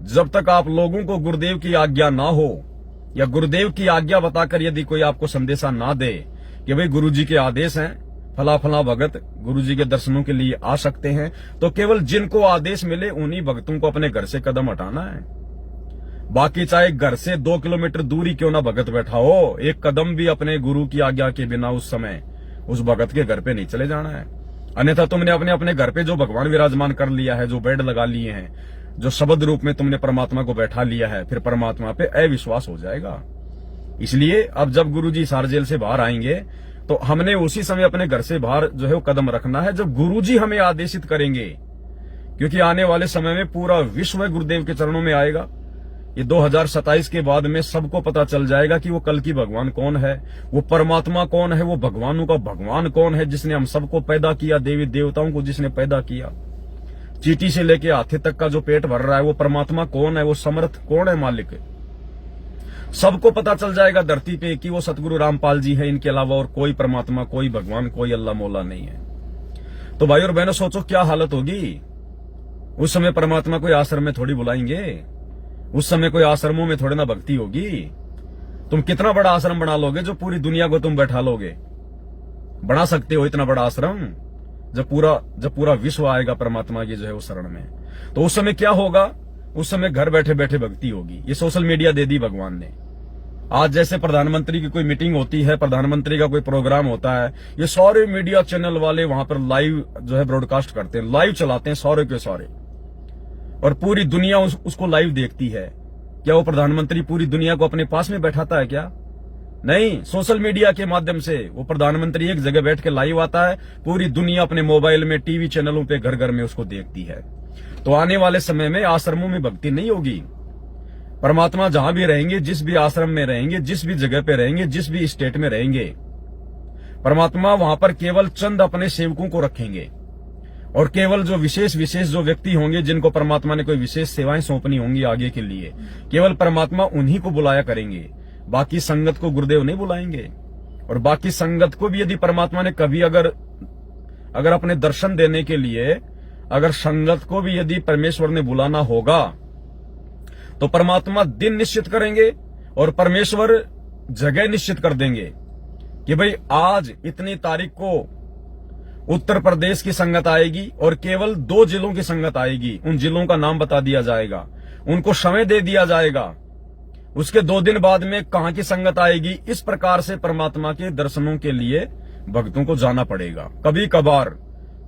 [SPEAKER 1] जब तक आप लोगों को गुरुदेव की आज्ञा ना हो, या गुरुदेव की आज्ञा बताकर यदि कोई आपको संदेशा ना दे कि भाई गुरुजी के आदेश हैं, फला फला भगत गुरुजी के दर्शनों के लिए आ सकते हैं, तो केवल जिनको आदेश मिले उन्हीं भक्तों को अपने घर से कदम हटाना है। बाकी चाहे घर से 2 किलोमीटर दूरी क्यों ना भगत बैठा हो, एक कदम भी अपने गुरु की आज्ञा के बिना उस समय उस भगत के घर पे नहीं चले जाना है। अन्यथा तुमने अपने अपने घर पे जो भगवान विराजमान कर लिया है, जो बेड लगा लिए हैं, जो शब्द रूप में तुमने परमात्मा को बैठा लिया है, फिर परमात्मा पे अविश्वास हो जाएगा। इसलिए अब जब गुरुजी हिसार जेल से बाहर आएंगे तो हमने उसी समय अपने घर से बाहर जो है वो कदम रखना है जब गुरुजी हमें आदेशित करेंगे, क्योंकि आने वाले समय में पूरा विश्व गुरुदेव के चरणों में आएगा। ये 2027 के बाद में सबको पता चल जाएगा कि वो कल की भगवान कौन है, वो परमात्मा कौन है, वो भगवानों का भगवान कौन है, जिसने हम सबको पैदा किया, देवी देवताओं को जिसने पैदा किया, चींटी से लेके हाथी तक का जो पेट भर रहा है, वो परमात्मा कौन है, वो समर्थ कौन है, मालिक। सबको पता चल जाएगा धरती पे कि वो सतगुरु रामपाल जी है, इनके अलावा और कोई परमात्मा, कोई भगवान, कोई अल्लाह मौला नहीं है। तो भाई और बहनों, सोचो क्या हालत होगी उस समय। परमात्मा कोई आश्रम में थोड़ी बुलाएंगे, उस समय कोई आश्रमों में थोड़ी ना भक्ति होगी। तुम कितना बड़ा आश्रम बना लोगे जो पूरी दुनिया को तुम बैठा लोगे? बना सकते हो इतना बड़ा आश्रम जब पूरा विश्व आएगा परमात्मा की जो है उस शरण में। तो उस समय क्या होगा? उस समय घर बैठे बैठे भक्ति होगी। ये सोशल मीडिया दे दी भगवान ने। आज जैसे प्रधानमंत्री की कोई मीटिंग होती है, प्रधानमंत्री का कोई प्रोग्राम होता है, ये सारे मीडिया चैनल वाले वहां पर लाइव जो है ब्रॉडकास्ट करते हैं, लाइव चलाते हैं सारे के सारे, और पूरी दुनिया उसको लाइव देखती है। क्या वो प्रधानमंत्री पूरी दुनिया को अपने पास में बैठाता है क्या? नहीं, सोशल मीडिया के माध्यम से वो प्रधानमंत्री एक जगह बैठ के लाइव आता है, पूरी दुनिया अपने मोबाइल में, टीवी चैनलों पे घर घर में उसको देखती है। तो आने वाले समय में आश्रमों में भक्ति नहीं होगी। परमात्मा जहां भी रहेंगे, जिस भी आश्रम में रहेंगे, जिस भी जगह पे रहेंगे, जिस भी स्टेट में रहेंगे, परमात्मा वहां पर केवल चंद अपने सेवकों को रखेंगे, और केवल जो विशेष जो व्यक्ति होंगे, जिनको परमात्मा ने कोई विशेष सेवाएं सौंपनी होंगी आगे के लिए, केवल परमात्मा उन्हीं को बुलाया करेंगे। बाकी संगत को गुरुदेव नहीं बुलाएंगे। और बाकी संगत को भी यदि परमात्मा ने कभी अगर अपने दर्शन देने के लिए अगर संगत को भी यदि परमेश्वर ने बुलाना होगा तो परमात्मा दिन निश्चित करेंगे और परमेश्वर जगह निश्चित कर देंगे कि भाई आज इतनी तारीख को उत्तर प्रदेश की संगत आएगी और केवल 2 जिलों की संगत आएगी। उन जिलों का नाम बता दिया जाएगा, उनको समय दे दिया जाएगा। उसके 2 दिन बाद में कहां की संगत आएगी। इस प्रकार से परमात्मा के दर्शनों के लिए भक्तों को जाना पड़ेगा। कभी कभार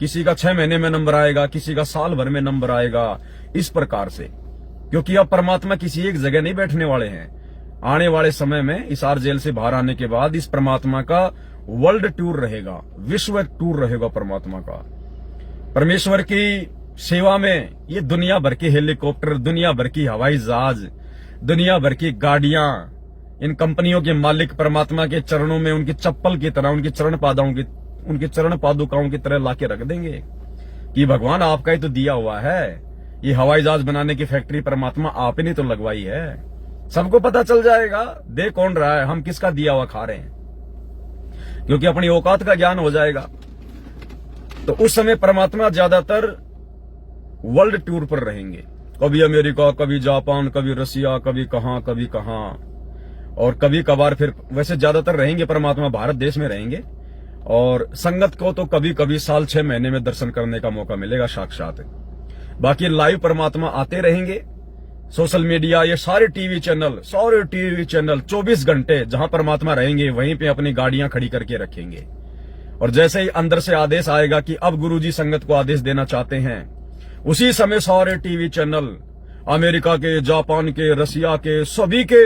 [SPEAKER 1] किसी का 6 महीने में नंबर आएगा, किसी का साल भर में नंबर आएगा, इस प्रकार से, क्योंकि अब परमात्मा किसी एक जगह नहीं बैठने वाले हैं। आने वाले समय में हिसार जेल से बाहर आने के बाद इस परमात्मा का वर्ल्ड टूर रहेगा, विश्व टूर रहेगा परमात्मा का। परमेश्वर की सेवा में ये दुनिया भर के हेलीकॉप्टर, दुनिया भर की हवाई जहाज, दुनिया भर की गाड़ियां, इन कंपनियों के मालिक परमात्मा के चरणों में उनकी चप्पल की तरह, उनके चरण पादुकाओं की तरह लाके रख देंगे कि भगवान आपका ही तो दिया हुआ है। ये हवाई जहाज बनाने की फैक्ट्री परमात्मा आप ही ने तो लगवाई है। सबको पता चल जाएगा, दे कौन रहा है, हम किसका दिया हुआ खा रहे हैं, क्योंकि अपनी औकात का ज्ञान हो जाएगा। तो उस समय परमात्मा ज्यादातर वर्ल्ड टूर पर रहेंगे, कभी अमेरिका, कभी जापान, कभी रसिया, कभी कहां, और कभी कभार फिर वैसे ज्यादातर रहेंगे परमात्मा भारत देश में रहेंगे। और संगत को तो कभी कभी साल 6 महीने में दर्शन करने का मौका मिलेगा साक्षात। बाकी लाइव परमात्मा आते रहेंगे। सोशल मीडिया, ये सारे टीवी चैनल 24 घंटे जहां परमात्मा रहेंगे वहीं पे अपनी गाड़ियां खड़ी करके रखेंगे। और जैसे ही अंदर से आदेश आएगा कि अब गुरुजी संगत को आदेश देना चाहते हैं, उसी समय सारे टीवी चैनल अमेरिका के, जापान के, रसिया के, सभी के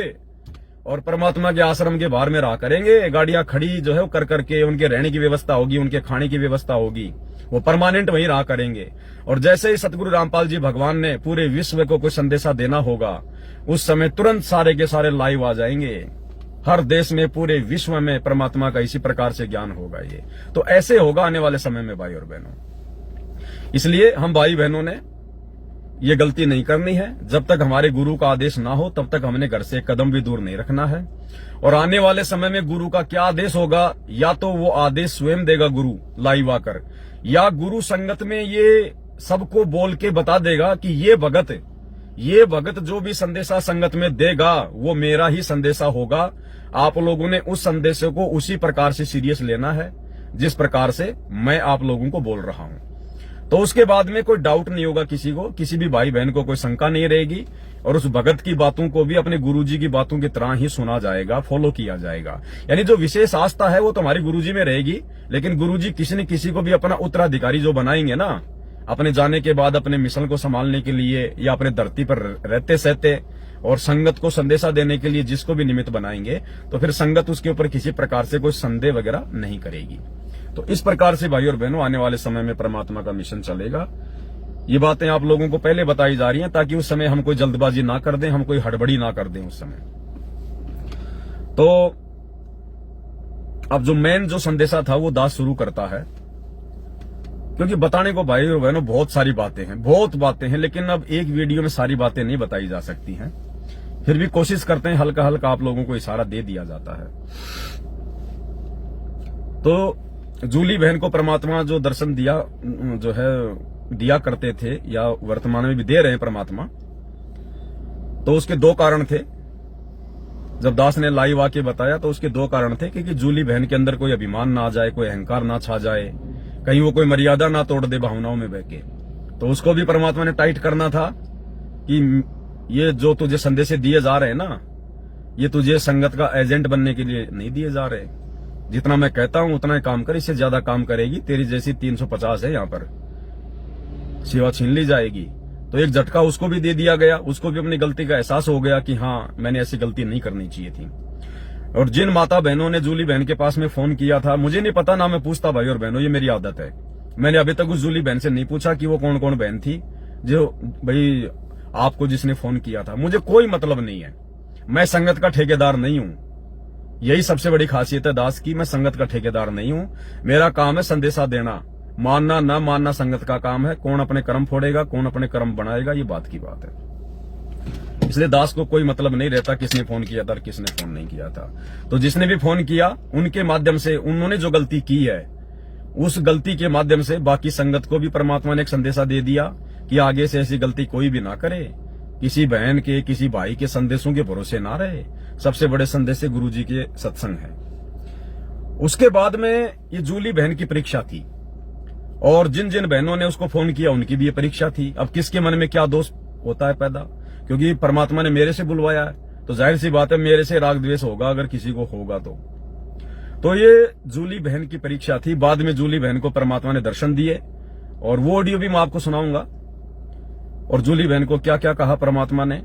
[SPEAKER 1] और परमात्मा के आश्रम के बाहर में रहा करेंगे। गाड़ियां खड़ी जो है वो कर करके, उनके रहने की व्यवस्था होगी, उनके खाने की व्यवस्था होगी, वो परमानेंट वहीं रहा करेंगे। और जैसे ही सतगुरु रामपाल जी भगवान ने पूरे विश्व को कोई संदेशा देना होगा, उस समय तुरंत सारे के सारे लाइव आ जाएंगे। हर देश में, पूरे विश्व में परमात्मा का इसी प्रकार से ज्ञान होगा। ये तो ऐसे होगा आने वाले समय में भाई और बहनों। इसलिए हम भाई बहनों ने ये गलती नहीं करनी है। जब तक हमारे गुरु का आदेश ना हो तब तक हमने घर से एक कदम भी दूर नहीं रखना है। और आने वाले समय में गुरु का क्या आदेश होगा, या तो वो आदेश स्वयं देगा गुरु लाइव आकर, या गुरु संगत में ये सबको बोल के बता देगा कि ये भगत जो भी संदेशा संगत में देगा वो मेरा ही संदेशा होगा। आप लोगों ने उस संदेश को उसी प्रकार से सीरियस लेना है जिस प्रकार से मैं आप लोगों को बोल रहा हूं। तो उसके बाद में कोई डाउट नहीं होगा किसी को, किसी भी भाई बहन को कोई शंका नहीं रहेगी, और उस भगत की बातों को भी अपने गुरुजी की बातों की तरह ही सुना जाएगा, फॉलो किया जाएगा। यानी जो विशेष आस्था है वो तुम्हारी गुरुजी में रहेगी, लेकिन गुरुजी किसी न किसी को भी अपना उत्तराधिकारी जो बनाएंगे ना, अपने जाने के बाद अपने मिशन को संभालने के लिए या अपने धरती पर रहते सहते और संगत को संदेशा देने के लिए जिसको भी निमित्त बनाएंगे, तो फिर संगत उसके ऊपर किसी प्रकार से कोई संदेह वगैरह नहीं करेगी। तो इस प्रकार से भाई और बहनों आने वाले समय में परमात्मा का मिशन चलेगा। ये बातें आप लोगों को पहले बताई जा रही हैं ताकि उस समय हम कोई जल्दबाजी ना कर दें, हम कोई हड़बड़ी ना कर दें उस समय। तो अब जो मेन जो संदेशा था वो दास शुरू करता है, क्योंकि बताने को भाई और बहनों बहुत सारी बातें हैं, बहुत बातें हैं, लेकिन अब एक वीडियो में सारी बातें नहीं बताई जा सकती हैं। फिर भी कोशिश करते हैं, हल्का हल्का आप लोगों को इशारा दे दिया जाता है। तो जूली बहन को परमात्मा जो दर्शन दिया, जो है दिया करते थे या वर्तमान में भी दे रहे हैं परमात्मा, तो उसके दो कारण थे। जब दास ने लाइव आके बताया तो उसके दो कारण थे कि जूली बहन के अंदर कोई अभिमान ना आ जाए, कोई अहंकार ना छा जाए, कहीं वो कोई मर्यादा ना तोड़ दे भावनाओं में बह के। तो उसको भी परमात्मा ने टाइट करना था कि ये जो तुझे संदेश दिए जा रहे हैं ना, ये तुझे संगत का एजेंट बनने के लिए नहीं दिए जा रहे। जितना मैं कहता हूं उतना ही काम कर, इससे ज्यादा काम करेगी तेरी जैसी 350 है यहाँ पर, सेवा छीन ली जाएगी। तो एक झटका उसको भी दे दिया गया, उसको भी अपनी गलती का एहसास हो गया कि हाँ मैंने ऐसी गलती नहीं करनी चाहिए थी। और जिन माता बहनों ने जूली बहन के पास में फोन किया था, मुझे नहीं पता ना मैं पूछता भाई और बहनों, ये मेरी आदत है। मैंने अभी तक उस जूली बहन से नहीं पूछा कि वो कौन कौन बहन थी जो भाई आपको जिसने फोन किया था। मुझे कोई मतलब नहीं है, मैं संगत का ठेकेदार नहीं हूं। यही सबसे बड़ी खासियत है दास की, मैं संगत का ठेकेदार नहीं हूं। मेरा काम है संदेशा देना, मानना ना मानना संगत का काम है। कौन अपने कर्म फोड़ेगा, कौन अपने कर्म बनाएगा, ये बात की बात है। इसलिए दास को कोई मतलब नहीं रहता किसने फोन किया था और किसने फोन नहीं किया था। तो जिसने भी फोन किया उनके माध्यम से उन्होंने जो गलती की है, उस गलती के माध्यम से बाकी संगत को भी परमात्मा ने एक संदेशा दे दिया कि आगे से ऐसी गलती कोई भी ना करे, किसी बहन के किसी भाई के संदेशों के भरोसे ना रहे। सबसे बड़े संदेश गुरु जी के सत्संग है। उसके बाद में ये जूली बहन की परीक्षा थी, और जिन जिन बहनों ने उसको फोन किया उनकी भी ये परीक्षा थी। अब किसके मन में क्या दोष होता है पैदा, क्योंकि परमात्मा ने मेरे से बुलवाया है तो जाहिर सी बात है मेरे से राग द्वेष होगा अगर किसी को होगा तो ये जूली बहन की परीक्षा थी। बाद में जूली बहन को परमात्मा ने दर्शन दिए, और वो ऑडियो भी मैं आपको सुनाऊंगा। और जूली बहन को क्या क्या कहा परमात्मा ने,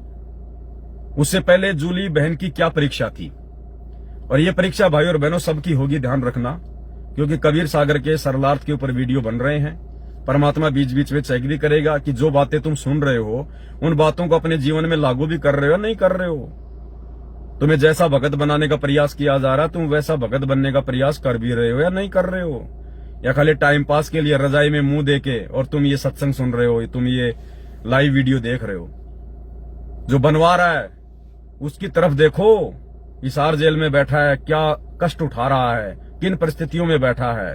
[SPEAKER 1] उससे पहले जूली बहन की क्या परीक्षा थी। और ये परीक्षा भाई और बहनों सबकी होगी, ध्यान रखना, क्योंकि कबीर सागर के सरलार्थ के ऊपर वीडियो बन रहे हैं। परमात्मा बीच बीच में चेक भी करेगा कि जो बातें तुम सुन रहे हो उन बातों को अपने जीवन में लागू भी कर रहे हो नहीं कर रहे हो। तुम्हें जैसा भगत बनाने का प्रयास किया जा रहा, तुम वैसा भगत बनने का प्रयास कर भी रहे हो या नहीं कर रहे हो, या खाली टाइम पास के लिए रजाई में मुंह देके और तुम ये सत्संग सुन रहे हो, तुम ये लाइव वीडियो देख रहे हो। जो बनवा रहा है उसकी तरफ देखो, हिसार जेल में बैठा है, क्या कष्ट उठा रहा है, किन परिस्थितियों में बैठा है,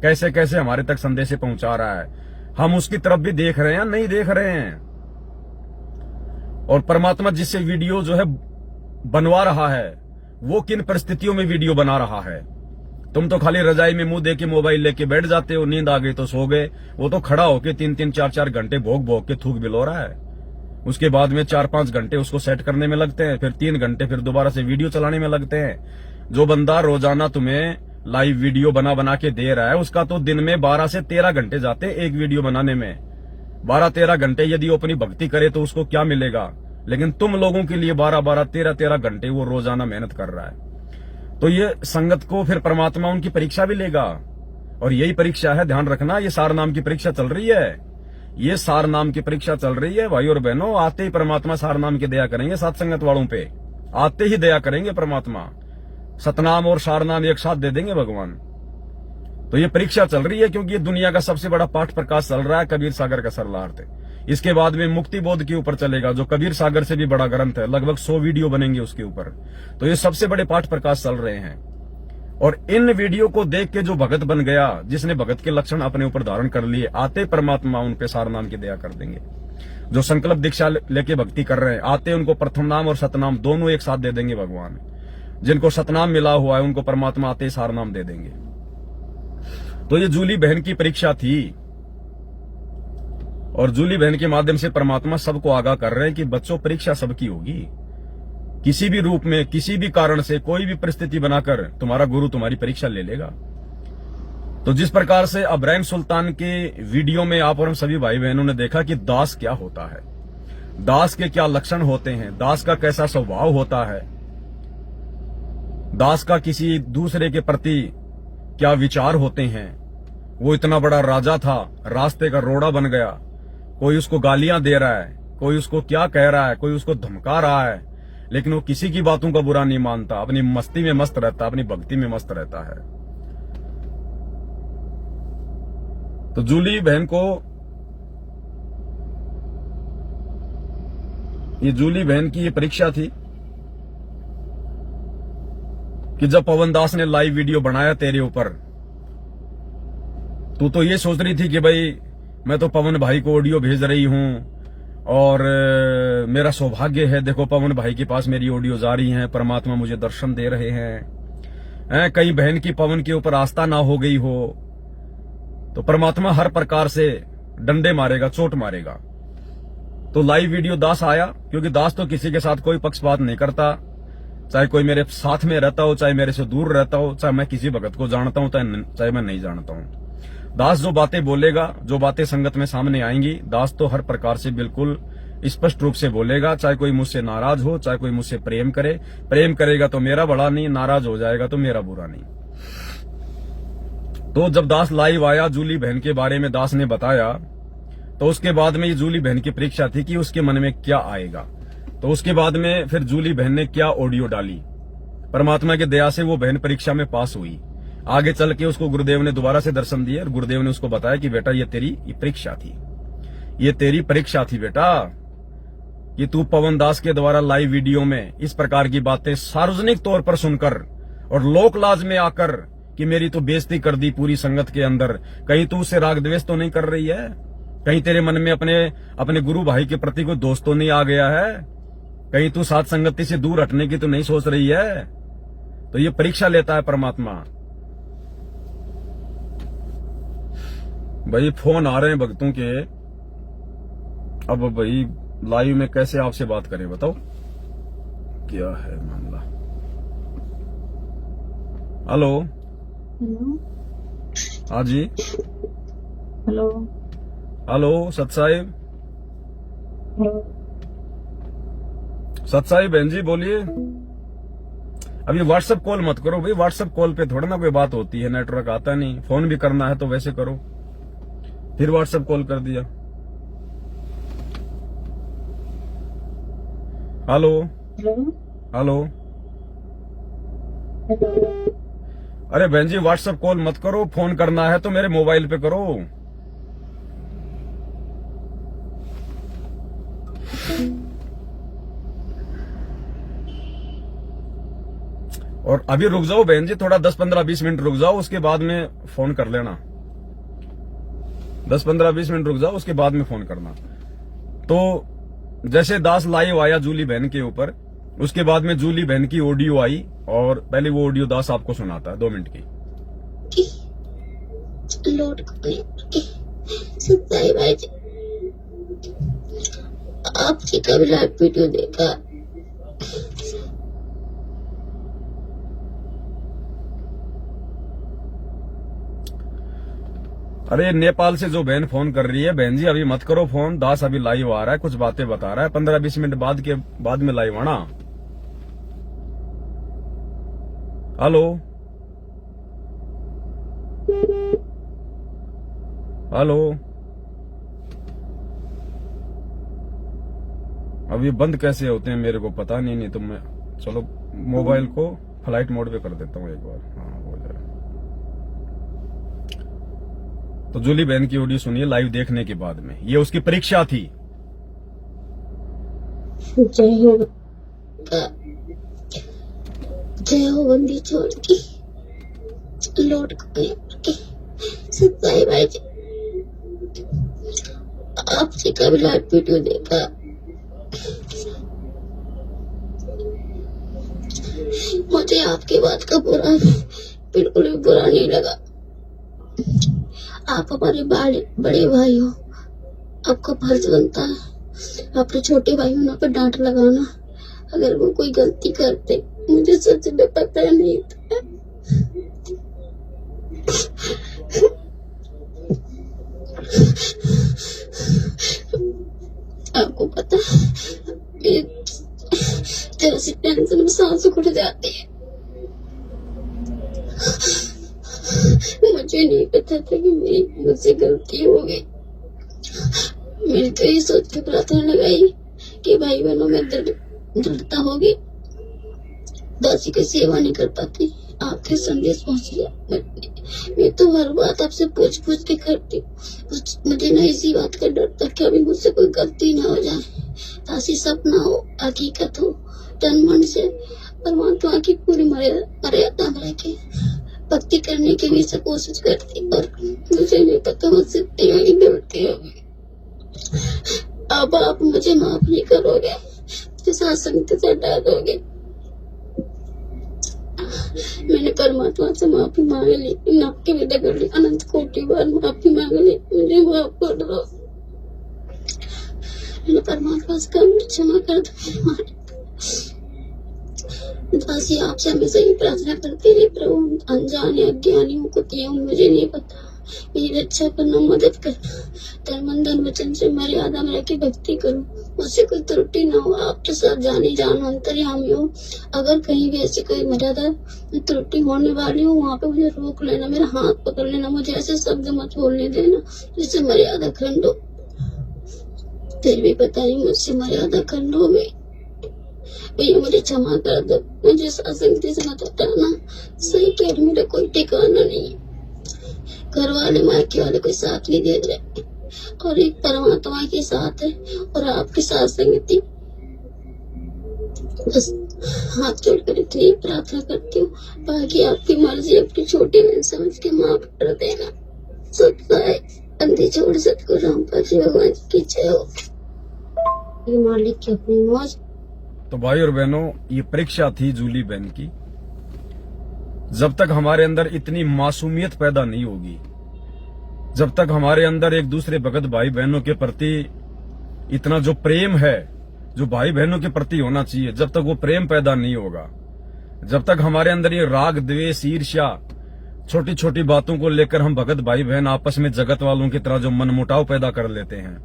[SPEAKER 1] कैसे कैसे हमारे तक संदेश पहुंचा रहा है। हम उसकी तरफ भी देख रहे हैं या नहीं देख रहे हैं। और परमात्मा जिससे वीडियो जो है बनवा रहा है वो किन परिस्थितियों में वीडियो बना रहा है। तुम तो खाली रजाई में मुंह देके मोबाइल लेके बैठ जाते हो, नींद आ गई तो सो गए। वो तो खड़ा होके 3-3 4-4 घंटे भोग भोग के थूक बिलो रहा है। उसके बाद में 4-5 घंटे उसको सेट करने में लगते हैं, फिर 3 घंटे फिर दोबारा से वीडियो चलाने में लगते हैं। जो बंदा रोजाना तुम्हें लाइव वीडियो बना बना के दे रहा है, उसका तो दिन में 12 से 13 घंटे जाते हैं एक वीडियो बनाने में। 12-13 घंटे यदि वो अपनी भक्ति करे तो उसको क्या मिलेगा, लेकिन तुम लोगों के लिए 12-12 13-13 घंटे वो रोजाना मेहनत कर रहा है। तो ये संगत को फिर परमात्मा उनकी परीक्षा भी लेगा, और यही परीक्षा है, ध्यान रखना। ये सार नाम की परीक्षा चल रही है, ये सार नाम की परीक्षा चल रही है भाई और बहनों। आते ही परमात्मा सार नाम की दया करेंगे सात संगत वालों पे, आते ही दया करेंगे परमात्मा। सतनाम और सार नाम एक साथ दे देंगे भगवान। तो ये परीक्षा चल रही है, क्योंकि ये दुनिया का सबसे बड़ा पाठ प्रकाश चल रहा है कबीर सागर का सरलार्थ। इसके बाद में मुक्ति बोध के ऊपर चलेगा, जो कबीर सागर से भी बड़ा ग्रंथ है, लगभग 100 वीडियो बनेंगे उसके ऊपर। तो ये सबसे बड़े पाठ प्रकाश चल रहे हैं। और इन वीडियो को देख के जो भगत बन गया, जिसने भगत के लक्षण अपने ऊपर धारण कर लिए, आते परमात्मा उन पे सार नाम की दया कर देंगे। जो संकल्प दीक्षा लेके भक्ति कर रहे हैं, आते उनको प्रथम नाम और सतनाम दोनों एक साथ दे देंगे भगवान। जिनको सतनाम मिला हुआ है उनको परमात्मा आते ही सार नाम दे देंगे। तो ये जूली बहन की परीक्षा थी। और जूली बहन के माध्यम से परमात्मा सबको आगाह कर रहे हैं कि बच्चों, परीक्षा सबकी होगी। किसी भी रूप में, किसी भी कारण से, कोई भी परिस्थिति बनाकर तुम्हारा गुरु तुम्हारी परीक्षा ले लेगा। तो जिस प्रकार से अब्राहिम सुल्तान के वीडियो में आप और हम सभी भाई बहनों ने देखा कि दास क्या होता है, दास के क्या लक्षण होते हैं, दास का कैसा स्वभाव होता है, दास का किसी दूसरे के प्रति क्या विचार होते हैं। वो इतना बड़ा राजा था, रास्ते का रोड़ा बन गया, कोई उसको गालियां दे रहा है, कोई उसको क्या कह रहा है, कोई उसको धमका रहा है, लेकिन वो किसी की बातों का बुरा नहीं मानता, अपनी मस्ती में मस्त रहता, अपनी भक्ति में मस्त रहता है। तो जूली बहन को, ये जूली बहन की ये परीक्षा थी कि जब पवन दास ने लाइव वीडियो बनाया तेरे ऊपर, तू तो ये सोच रही थी कि भाई मैं तो पवन भाई को ऑडियो भेज रही हूं और मेरा सौभाग्य है, देखो पवन भाई के पास मेरी ऑडियो जा रही है, परमात्मा मुझे दर्शन दे रहे हैं। कई बहन की पवन के ऊपर आस्था ना हो गई हो तो परमात्मा हर प्रकार से डंडे मारेगा, चोट मारेगा। तो लाइव वीडियो दास आया, क्योंकि दास तो किसी के साथ कोई पक्षपात नहीं करता, चाहे कोई मेरे साथ में रहता हो, चाहे मेरे से दूर रहता हो, चाहे मैं किसी भगत को जानता हूं, चाहे मैं नहीं जानता हूं। दास जो बातें बोलेगा, जो बातें संगत में सामने आएंगी, दास तो हर प्रकार से बिल्कुल स्पष्ट रूप से बोलेगा। चाहे कोई मुझसे नाराज हो, चाहे कोई मुझसे प्रेम करे, प्रेम करेगा तो मेरा बड़ा नहीं, नाराज हो जाएगा तो मेरा बुरा नहीं। तो जब दास लाइव आया, जूली बहन के बारे में दास ने बताया, तो उसके बाद में ये जूली बहन की परीक्षा थी कि उसके मन में क्या आएगा। तो उसके बाद में फिर जूली बहन ने क्या ऑडियो डाली, परमात्मा की दया से वो बहन परीक्षा में पास हुई। आगे चल के उसको गुरुदेव ने दोबारा से दर्शन दिए और गुरुदेव ने उसको बताया कि बेटा ये तेरी परीक्षा थी, ये तेरी परीक्षा थी बेटा, कि तू पवन दास के द्वारा लाइव वीडियो में इस प्रकार की बातें सार्वजनिक तौर पर सुनकर और लोक लाज में आकर कि मेरी तो बेइज्जती कर दी पूरी संगत के अंदर, कहीं तू उससे राग द्वेष तो नहीं कर रही है, कहीं तेरे मन में अपने गुरु भाई के प्रति कोई दोस्त तो नहीं आ गया है, कहीं तू साथ संगति से दूर हटने की तो नहीं सोच रही है। तो ये परीक्षा लेता है परमात्मा। भाई फोन आ रहे हैं भक्तों के, अब भाई लाइव में कैसे आपसे बात करें, बताओ क्या है मामला। Hello
[SPEAKER 2] hello.
[SPEAKER 1] हाँ जी,
[SPEAKER 2] हेलो।
[SPEAKER 1] हेलो सतसाहिब,
[SPEAKER 2] हेलो।
[SPEAKER 1] सतसाहिब बहन जी बोलिए। अभी व्हाट्सएप कॉल मत करो भाई, व्हाट्सएप कॉल पे थोड़ा ना कोई बात होती है, नेटवर्क आता नहीं। फोन भी करना है तो वैसे करो, फिर व्हाट्सएप कॉल कर दिया। Hello
[SPEAKER 2] hello.
[SPEAKER 1] Hello,
[SPEAKER 2] hello.
[SPEAKER 1] अरे बहन जी व्हाट्सएप कॉल मत करो, फोन करना है तो मेरे मोबाइल पे करो। और अभी रुक जाओ बहन जी, थोड़ा 10-15-20 मिनट रुक जाओ, उसके बाद में फोन कर लेना। 10-15-20 मिनट रुक जाओ, उसके बाद में फोन करना। तो जैसे दास लाइव आया जूली बहन के ऊपर, उसके बाद में जूली बहन की ऑडियो आई और पहले वो ऑडियो दास आपको सुनाता है 2 मिनट की।
[SPEAKER 2] लोड सत्ताई भाई जी, आपकी कभी लाइव वीडियो देखा,
[SPEAKER 1] अरे नेपाल से जो बहन फोन कर रही है, बहन जी अभी मत करो फोन, दास अभी लाइव आ रहा है, कुछ बातें बता रहा है, 15-20 मिनट बाद में लाइव आना। हेलो हेलो, अब ये बंद कैसे होते हैं मेरे को पता नहीं तो मैं चलो मोबाइल को फ्लाइट मोड पे कर देता हूँ एक बार, हाँ हो जाए। तो जूली बहन की ऑडियो सुनिए लाइव देखने के बाद में, ये उसकी परीक्षा थी।
[SPEAKER 2] जय हो बंदी छोड़ की लौट के सत्ताई भाई जी, आपसे कभी लाइव वीडियो देखा, मुझे आपकी बात का बिल्कुल भी बुरा नहीं लगा। आप हमारे बड़े भाई हो, आपका फर्ज बनता है अपने छोटे भाई बहनों पर डांट लगाना। अगर वो कोई गलती करते, मुझे सच में पता नहीं था। आपको पता है जरा सी टेंशन में सांस उखड़ जाती है। मुझे नहीं पता था कि मेरी मुझसे गलती हो गई। मैंने तो ये सोच के प्रार्थना लगाई कि भाई बहनों में दृढ़ता होगी, दासी की सेवा नहीं कर पाती। आपके संदेश पहुंच गया। मैं तो हर बात आपसे पूछ पूछ के करती। मुझे ना इसी बात का डर था कि अभी मुझसे कोई गलती ना हो जाए। दासी सपना हो, हकीकत हो, तन मन से परमात्मा की पूरी मर्यादा में रह के भक्ति करने की भी कोशिश करती, पर मुझे नहीं पता मुझसे इतनी गलती होगी। अब आप मुझे माफ नहीं करोगे, मुझे सत्संग से हटा दोगे। मैंने परमात्मा से माफी मांग ली, आपके विदा कर ली, अनंत कोटि बार माफी मांग ली, मुझे माफ कर दो। मैंने परमात्मा से कहा मुझे क्षमा कर दो। दासी आपसे हमेशा ही प्रार्थना करती रही, प्रभु अनजाने अज्ञानियों को दिया मुझे नहीं पता, मेरी रक्षा करना, मदद करना, तन मन धन वचन से मर्यादा में रह के भक्ति करूं, मुझसे कोई त्रुटि ना हो। आप तो सब जानी जान अंतर्यामी हो। अगर कहीं भी ऐसी कोई मर्यादा में त्रुटि होने वाली हो, वहाँ पे मुझे रोक लेना, मेरा हाथ पकड़ लेना, मुझे ऐसे शब्द मत बोलने देना जिससे मर्यादा खंड हो। फिर भी पता नहीं मुझसे मर्यादा खंड हो गई। भैया मुझे क्षमा कर दो, मुझे सत्संग से मत हटाना। सही कह रही, मेरा कोई ठिकाना नहीं है। घर वाले मायके वाले कोई साथ नहीं दे रहे, और एक परमात्मा के साथ है और आपके साथ संगति। बस हाथ जोड़कर इतनी प्रार्थना करती हूँ, बाकी आपकी मर्जी, अपनी छोटी बहन समझ के माफ कर देना। सत्य अंधी छोड़ सतगुरु रामपाल जी भगवान की जय हो। मालिक की अपनी मौज।
[SPEAKER 1] तो भाई और बहनों, ये परीक्षा थी जूली बहन की। जब तक हमारे अंदर इतनी मासूमियत पैदा नहीं होगी, जब तक हमारे अंदर एक दूसरे भगत भाई बहनों के प्रति इतना जो प्रेम है, जो भाई बहनों के प्रति होना चाहिए, जब तक वो प्रेम पैदा नहीं होगा, जब तक हमारे अंदर ये राग द्वेष ईर्ष्या, छोटी छोटी बातों को लेकर हम भगत भाई बहन आपस में जगत वालों की तरह जो मनमुटाव पैदा कर लेते हैं,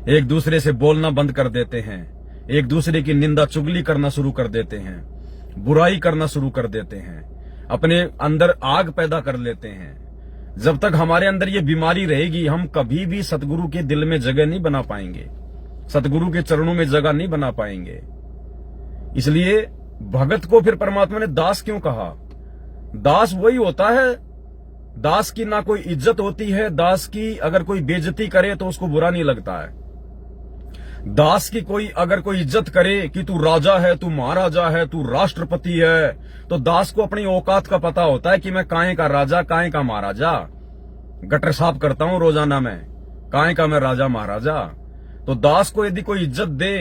[SPEAKER 1] एक दूसरे से बोलना बंद कर देते हैं, एक दूसरे की निंदा चुगली करना शुरू कर देते हैं, बुराई करना शुरू कर देते हैं, अपने अंदर आग पैदा कर लेते हैं, जब तक हमारे अंदर ये बीमारी रहेगी, हम कभी भी सतगुरु के दिल में जगह नहीं बना पाएंगे, सतगुरु के चरणों में जगह नहीं बना पाएंगे। इसलिए भगत को फिर परमात्मा ने दास क्यों कहा? दास वही होता है, दास की ना कोई इज्जत होती है, दास की अगर कोई बेइज्जती करे तो उसको बुरा नहीं लगता है। दास की कोई अगर कोई इज्जत करे कि तू राजा है, तू महाराजा है, तू राष्ट्रपति है, तो दास को अपनी औकात का पता होता है कि मैं काहे का राजा, काहे का महाराजा। गटर साफ करता हूं रोजाना में, काहे का मैं राजा महाराजा। तो दास को यदि कोई इज्जत दे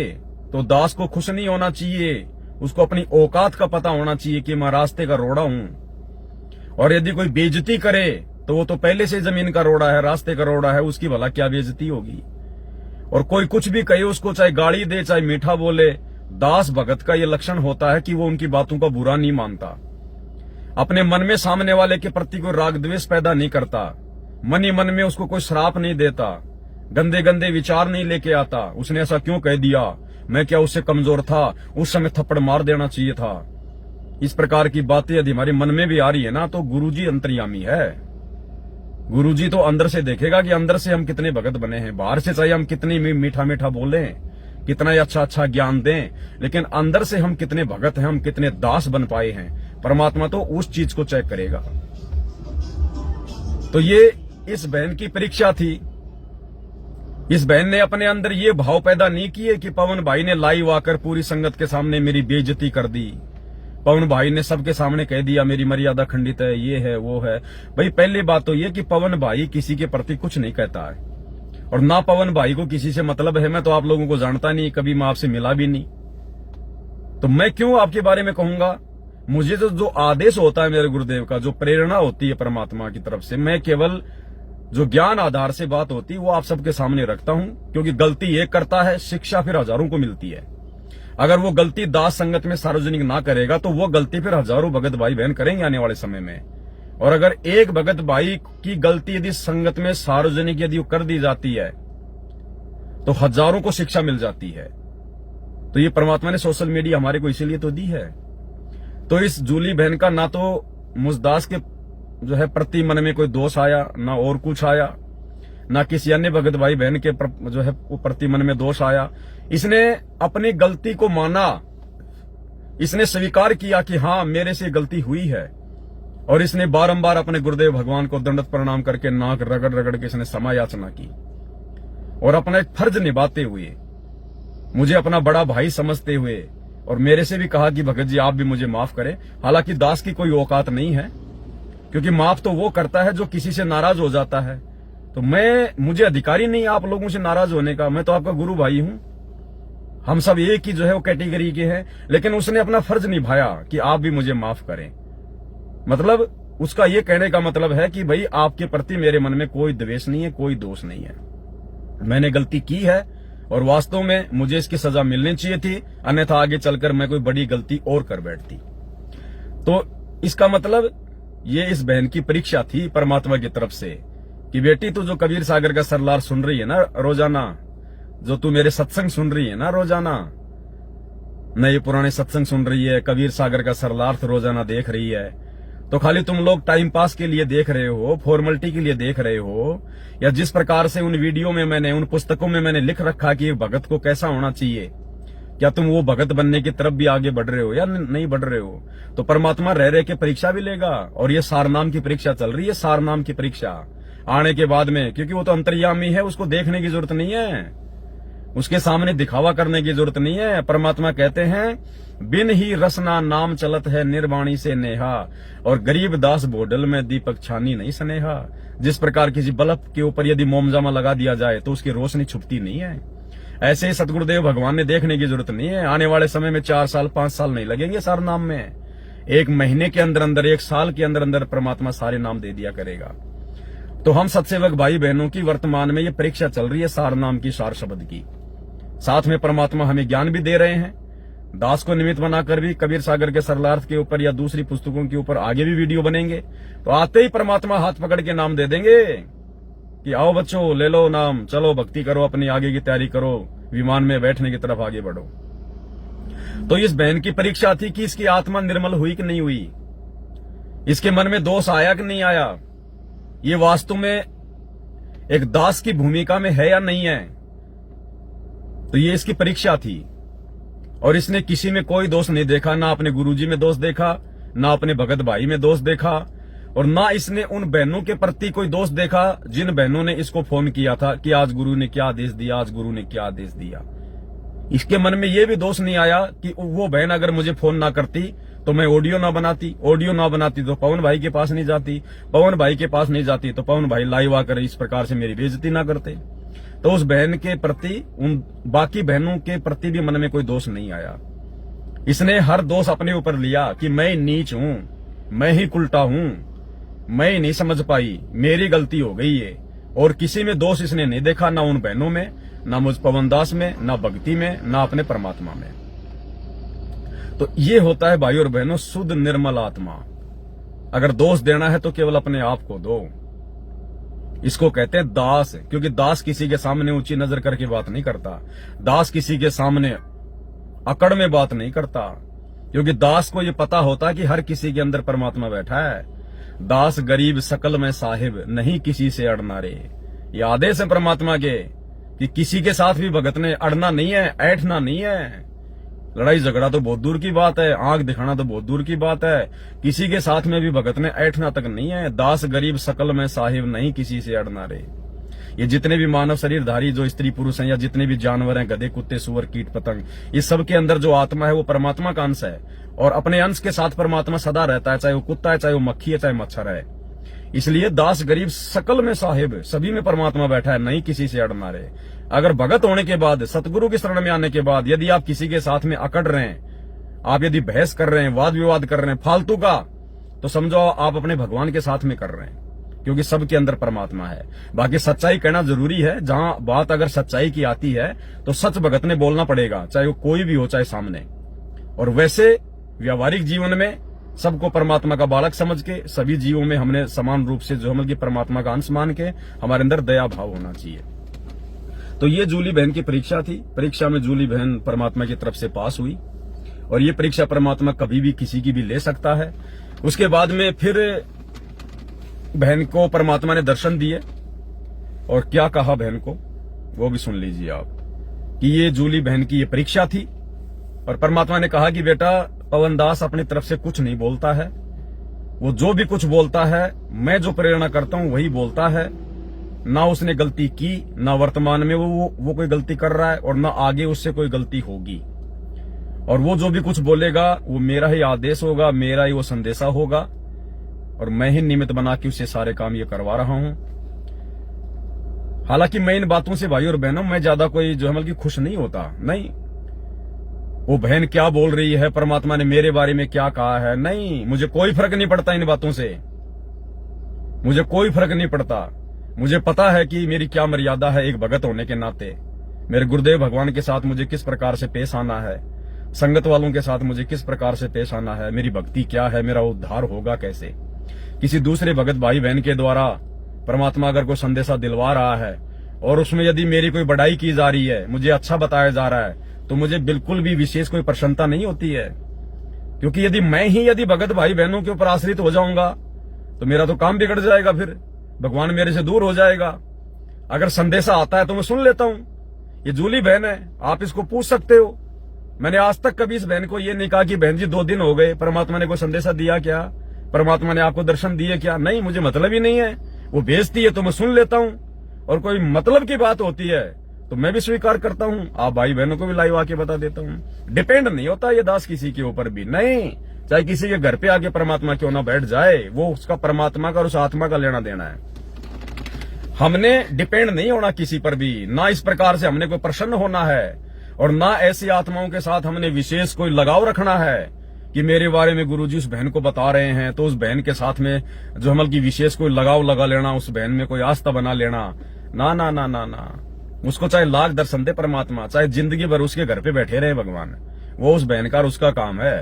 [SPEAKER 1] तो दास को खुश नहीं होना चाहिए, उसको अपनी औकात का पता होना चाहिए कि मैं रास्ते का रोड़ा हूं। और यदि कोई बेइज्जती करे तो वो तो पहले से जमीन का रोड़ा है, रास्ते का रोड़ा है, उसकी भला क्या बेइज्जती होगी। और कोई कुछ भी कहे उसको, चाहे गाली दे चाहे मीठा बोले, दास भगत का ये लक्षण होता है कि वो उनकी बातों का बुरा नहीं मानता, अपने मन में सामने वाले के प्रति कोई राग द्वेष पैदा नहीं करता, मन ही मन में उसको कोई श्राप नहीं देता, गंदे गंदे विचार नहीं लेके आता, उसने ऐसा क्यों कह दिया, मैं क्या उससे कमजोर था, उस समय थप्पड़ मार देना चाहिए था। इस प्रकार की बातें यदि हमारे मन में भी आ रही है ना, तो गुरुजी अंतर्यामी है। गुरुजी तो अंदर से देखेगा कि अंदर से हम कितने भगत बने हैं। बाहर से चाहे हम कितनी मीठा मीठा बोले, कितना अच्छा अच्छा ज्ञान दें, लेकिन अंदर से हम कितने भगत हैं, हम कितने दास बन पाए हैं, परमात्मा तो उस चीज को चेक करेगा। तो ये इस बहन की परीक्षा थी। इस बहन ने अपने अंदर ये भाव पैदा नहीं किए कि पवन भाई ने लाइव आकर पूरी संगत के सामने मेरी बेइज्जती कर दी, पवन भाई ने सबके सामने कह दिया मेरी मर्यादा खंडित है, ये है वो है। भाई पहली बात तो ये कि पवन भाई किसी के प्रति कुछ नहीं कहता है, और ना पवन भाई को किसी से मतलब है। मैं तो आप लोगों को जानता नहीं, कभी मैं आपसे मिला भी नहीं, तो मैं क्यों आपके बारे में कहूंगा। मुझे तो जो आदेश होता है मेरे गुरुदेव का, जो प्रेरणा होती है परमात्मा की तरफ से, मैं केवल जो ज्ञान आधार से बात होती है वो आप सबके सामने रखता हूं, क्योंकि गलती एक करता है, शिक्षा फिर हजारों को मिलती है। अगर वो गलती दास संगत में सार्वजनिक ना करेगा तो वो गलती फिर हजारों भगत भाई बहन करेंगे आने वाले समय में। और अगर एक भगत भाई की गलती यदि संगत में सार्वजनिक यदि कर दी जाती है तो हजारों को शिक्षा मिल जाती है। तो ये परमात्मा ने सोशल मीडिया हमारे को इसीलिए तो दी है। तो इस जूली बहन का ना तो मुझदास के जो है प्रति मन में कोई दोष आया, ना और कुछ आया, ना किसी अन्य भगत भाई बहन के जो है प्रति मन में दोष आया। इसने अपनी गलती को माना, इसने स्वीकार किया कि हाँ मेरे से गलती हुई है, और इसने बारंबार अपने गुरुदेव भगवान को दंडवत प्रणाम करके नाक रगड़ रगड़ के इसने क्षमा याचना की, और अपना एक फर्ज निभाते हुए, मुझे अपना बड़ा भाई समझते हुए, और मेरे से भी कहा कि भगत जी आप भी मुझे माफ करें। हालांकि दास की कोई औकात नहीं है, क्योंकि माफ तो वो करता है जो किसी से नाराज हो जाता है। तो मुझे अधिकारी नहीं आप लोगों से नाराज होने का, मैं तो आपका गुरु भाई हूं, हम सब एक ही जो है वो कैटेगरी के हैं। लेकिन उसने अपना फर्ज निभाया कि आप भी मुझे माफ करें। मतलब उसका ये कहने का मतलब है कि भाई आपके प्रति मेरे मन में कोई द्वेष नहीं है, कोई दोष नहीं है, मैंने गलती की है और वास्तव में मुझे इसकी सजा मिलनी चाहिए थी, अन्यथा आगे चलकर मैं कोई बड़ी गलती और कर बैठती। तो इसका मतलब ये इस बहन की परीक्षा थी परमात्मा की तरफ से कि बेटी तू जो कबीर सागर का सरलार सुन रही है ना रोजाना, जो तू मेरे सत्संग सुन रही है ना रोजाना, नए पुराने सत्संग सुन रही है, कबीर सागर का सरलार्थ रोजाना देख रही है, तो खाली तुम लोग टाइम पास के लिए देख रहे हो, फॉर्मेलिटी के लिए देख रहे हो, या जिस प्रकार से उन वीडियो में मैंने, उन पुस्तकों में मैंने लिख रखा कि भगत को कैसा होना चाहिए, क्या तुम वो भगत बनने की तरफ भी आगे बढ़ रहे हो या नहीं बढ़ रहे हो? तो परमात्मा रह रहे के परीक्षा भी लेगा। और ये सारनाम की परीक्षा चल रही है, सारनाम की परीक्षा आने के बाद में, क्योंकि वो तो अंतर्यामी है, उसको देखने की जरूरत नहीं है, उसके सामने दिखावा करने की जरूरत नहीं है। परमात्मा कहते हैं बिन ही रसना नाम चलत है निर्वाणी से नेहा, और गरीब दास बोडल में दीपक छानी नहीं स्नेहा। जिस प्रकार किसी बल्ब के ऊपर यदि मोमजामा लगा दिया जाए तो उसकी रोशनी छुपती नहीं है, ऐसे ही सतगुरुदेव भगवान ने देखने की जरूरत नहीं है। आने वाले समय में 4 साल 5 साल नहीं लगेंगे सारे नाम में, 1 महीने के अंदर अंदर, 1 साल के अंदर अंदर परमात्मा सारे नाम दे दिया करेगा। तो हम सत्सेवक भाई बहनों की वर्तमान में ये परीक्षा चल रही है सार नाम की, सार शब्द की। साथ में परमात्मा हमें ज्ञान भी दे रहे हैं, दास को निमित्त बनाकर भी कबीर सागर के सरलार्थ के ऊपर या दूसरी पुस्तकों के ऊपर आगे भी वीडियो बनेंगे। तो आते ही परमात्मा हाथ पकड़ के नाम दे देंगे कि आओ बच्चों ले लो नाम, चलो भक्ति करो, अपनी आगे की तैयारी करो, विमान में बैठने की तरफ आगे बढ़ो। तो इस बहन की परीक्षा थी कि इसकी आत्मा निर्मल हुई कि नहीं हुई, इसके मन में दोष आया कि नहीं आया, ये वास्तव में एक दास की भूमिका में है या नहीं है। तो ये इसकी परीक्षा थी, और इसने किसी में कोई दोष नहीं देखा, ना अपने गुरुजी में दोष देखा, ना अपने भगत भाई में दोष देखा, और ना इसने उन बहनों के प्रति कोई दोष देखा जिन बहनों ने इसको फोन किया था कि आज गुरु ने क्या आदेश दिया, आज गुरु ने क्या आदेश दिया। इसके मन में यह भी दोष नहीं आया कि वो बहन अगर मुझे फोन ना करती तो मैं ऑडियो ना बनाती, ऑडियो ना बनाती तो पवन भाई के पास नहीं जाती, पवन भाई के पास नहीं जाती तो पवन भाई लाइव आकर इस प्रकार से मेरी बेइज्जती ना करते। तो उस बहन के प्रति, उन बाकी बहनों के प्रति भी मन में कोई दोष नहीं आया। इसने हर दोष अपने ऊपर लिया कि मैं नीच हूं, मैं ही उल्टा हूं, मैं ही नहीं समझ पाई, मेरी गलती हो गई है। और किसी में दोष इसने नहीं देखा, ना उन बहनों में, ना मुझ पवनदास में, ना भक्ति में, ना अपने परमात्मा में। तो ये होता है भाई और बहनों शुद्ध निर्मल आत्मा। अगर दोष देना है तो केवल अपने आप को दो। इसको कहते हैं दास, क्योंकि दास किसी के सामने ऊंची नजर करके बात नहीं करता, दास किसी के सामने अकड़ में बात नहीं करता, क्योंकि दास को ये पता होता है कि हर किसी के अंदर परमात्मा बैठा है। दास गरीब सकल में साहिब, नहीं किसी से अड़ना रे। ये आदेश है परमात्मा के कि किसी के साथ भी भगत ने अड़ना नहीं है, ऐठना नहीं है। लड़ाई झगड़ा तो बहुत दूर की बात है, आंख दिखाना तो बहुत दूर की बात है, किसी के साथ में भी भगत ने ऐठना तक नहीं है। दास गरीब सकल में साहिब, नहीं किसी से अड़ना रे। ये जितने भी मानव शरीरधारी जो स्त्री पुरुष हैं, या जितने भी जानवर हैं, गधे कुत्ते सुअर कीट पतंग, इस सब के अंदर जो आत्मा है वो परमात्मा का अंश है, और अपने अंश के साथ परमात्मा सदा रहता है, चाहे वो कुत्ता है, चाहे वो मक्खी है, चाहे मच्छर है। इसलिए दास गरीब सकल में साहिब, सभी में परमात्मा बैठा है, नहीं किसी से अड़ना रे। अगर भगत होने के बाद, सतगुरु की शरण में आने के बाद यदि आप किसी के साथ में अकड़ रहे हैं, आप यदि बहस कर रहे हैं, वाद विवाद कर रहे हैं फालतू का, तो समझो आप अपने भगवान के साथ में कर रहे हैं, क्योंकि सबके अंदर परमात्मा है। बाकी सच्चाई कहना जरूरी है, जहां बात अगर सच्चाई की आती है तो सच भगत ने बोलना पड़ेगा, चाहे वो कोई भी हो, चाहे सामने। और वैसे व्यावहारिक जीवन में सबको परमात्मा का बालक समझ के सभी जीवों में हमने समान रूप से जो हम परमात्मा का अंश मान के हमारे अंदर दया भाव होना चाहिए। तो ये जूली बहन की परीक्षा थी। परीक्षा में जूली बहन परमात्मा की तरफ से पास हुई, और ये परीक्षा परमात्मा कभी भी किसी की भी ले सकता है। उसके बाद में फिर बहन को परमात्मा ने दर्शन दिए, और क्या कहा बहन को वो भी सुन लीजिए आप, कि ये जूली बहन की ये परीक्षा थी। और परमात्मा ने कहा कि बेटा, पवन दास अपनी तरफ से कुछ नहीं बोलता है, वो जो भी कुछ बोलता है मैं जो प्रेरणा करता हूं वही बोलता है। ना उसने गलती की, ना वर्तमान में वो कोई गलती कर रहा है, और ना आगे उससे कोई गलती होगी। और वो जो भी कुछ बोलेगा वो मेरा ही आदेश होगा, मेरा ही वो संदेशा होगा, और मैं ही निमित्त बना के उससे सारे काम ये करवा रहा हूं। हालांकि मैं इन बातों से भाई और बहनों मैं ज्यादा कोई जो है खुश नहीं होता, नहीं। वो बहन क्या बोल रही है, परमात्मा ने मेरे बारे में क्या कहा है, नहीं, मुझे कोई फर्क नहीं पड़ता इन बातों से, मुझे कोई फर्क नहीं पड़ता। मुझे पता है कि मेरी क्या मर्यादा है एक भगत होने के नाते, मेरे गुरुदेव भगवान के साथ मुझे किस प्रकार से पेश आना है, संगत वालों के साथ मुझे किस प्रकार से पेश आना है, मेरी भक्ति क्या है, मेरा उद्धार होगा कैसे। किसी दूसरे भगत भाई बहन के द्वारा परमात्मा अगर कोई संदेशा दिलवा रहा है और उसमें यदि मेरी कोई बढ़ाई की जा रही है, मुझे अच्छा बताया जा रहा है, तो मुझे बिल्कुल भी विशेष कोई प्रसन्नता नहीं होती है। क्योंकि यदि भगत भाई बहनों के ऊपर आश्रित हो जाऊंगा तो मेरा तो काम बिगड़ जाएगा, फिर भगवान मेरे से दूर हो जाएगा। अगर संदेशा आता है तो मैं सुन लेता हूं। ये जूली बहन है, आप इसको पूछ सकते हो। मैंने आज तक कभी इस बहन को ये नहीं कहा कि बहन जी 2 दिन हो गए, परमात्मा ने कोई संदेशा दिया क्या, परमात्मा ने आपको दर्शन दिए क्या, नहीं, मुझे मतलब ही नहीं है। वो भेजती है तो मैं सुन लेता हूं, और कोई मतलब की बात होती है तो मैं भी स्वीकार करता हूं। आप भाई बहनों को भी लाइव आके बता देता हूं। डिपेंड नहीं होता ये दास किसी के ऊपर भी, नहीं। चाहे किसी के घर पे आके परमात्मा क्यों ना बैठ जाए, वो उसका परमात्मा का और उस आत्मा का लेना देना है। हमने डिपेंड नहीं होना किसी पर भी, ना इस प्रकार से हमने कोई प्रसन्न होना है, और ना ऐसी आत्माओं के साथ हमने विशेष कोई लगाव रखना है कि मेरे बारे में गुरुजी उस बहन को बता रहे हैं तो उस बहन के साथ में जो हमल की विशेष कोई लगाव लगा लेना, उस बहन में कोई आस्था बना लेना, ना ना ना ना ना। उसको चाहे लाख दर्शन दे परमात्मा, चाहे जिंदगी भर उसके घर पे बैठे रहे भगवान, वो उस बहन का उसका काम है।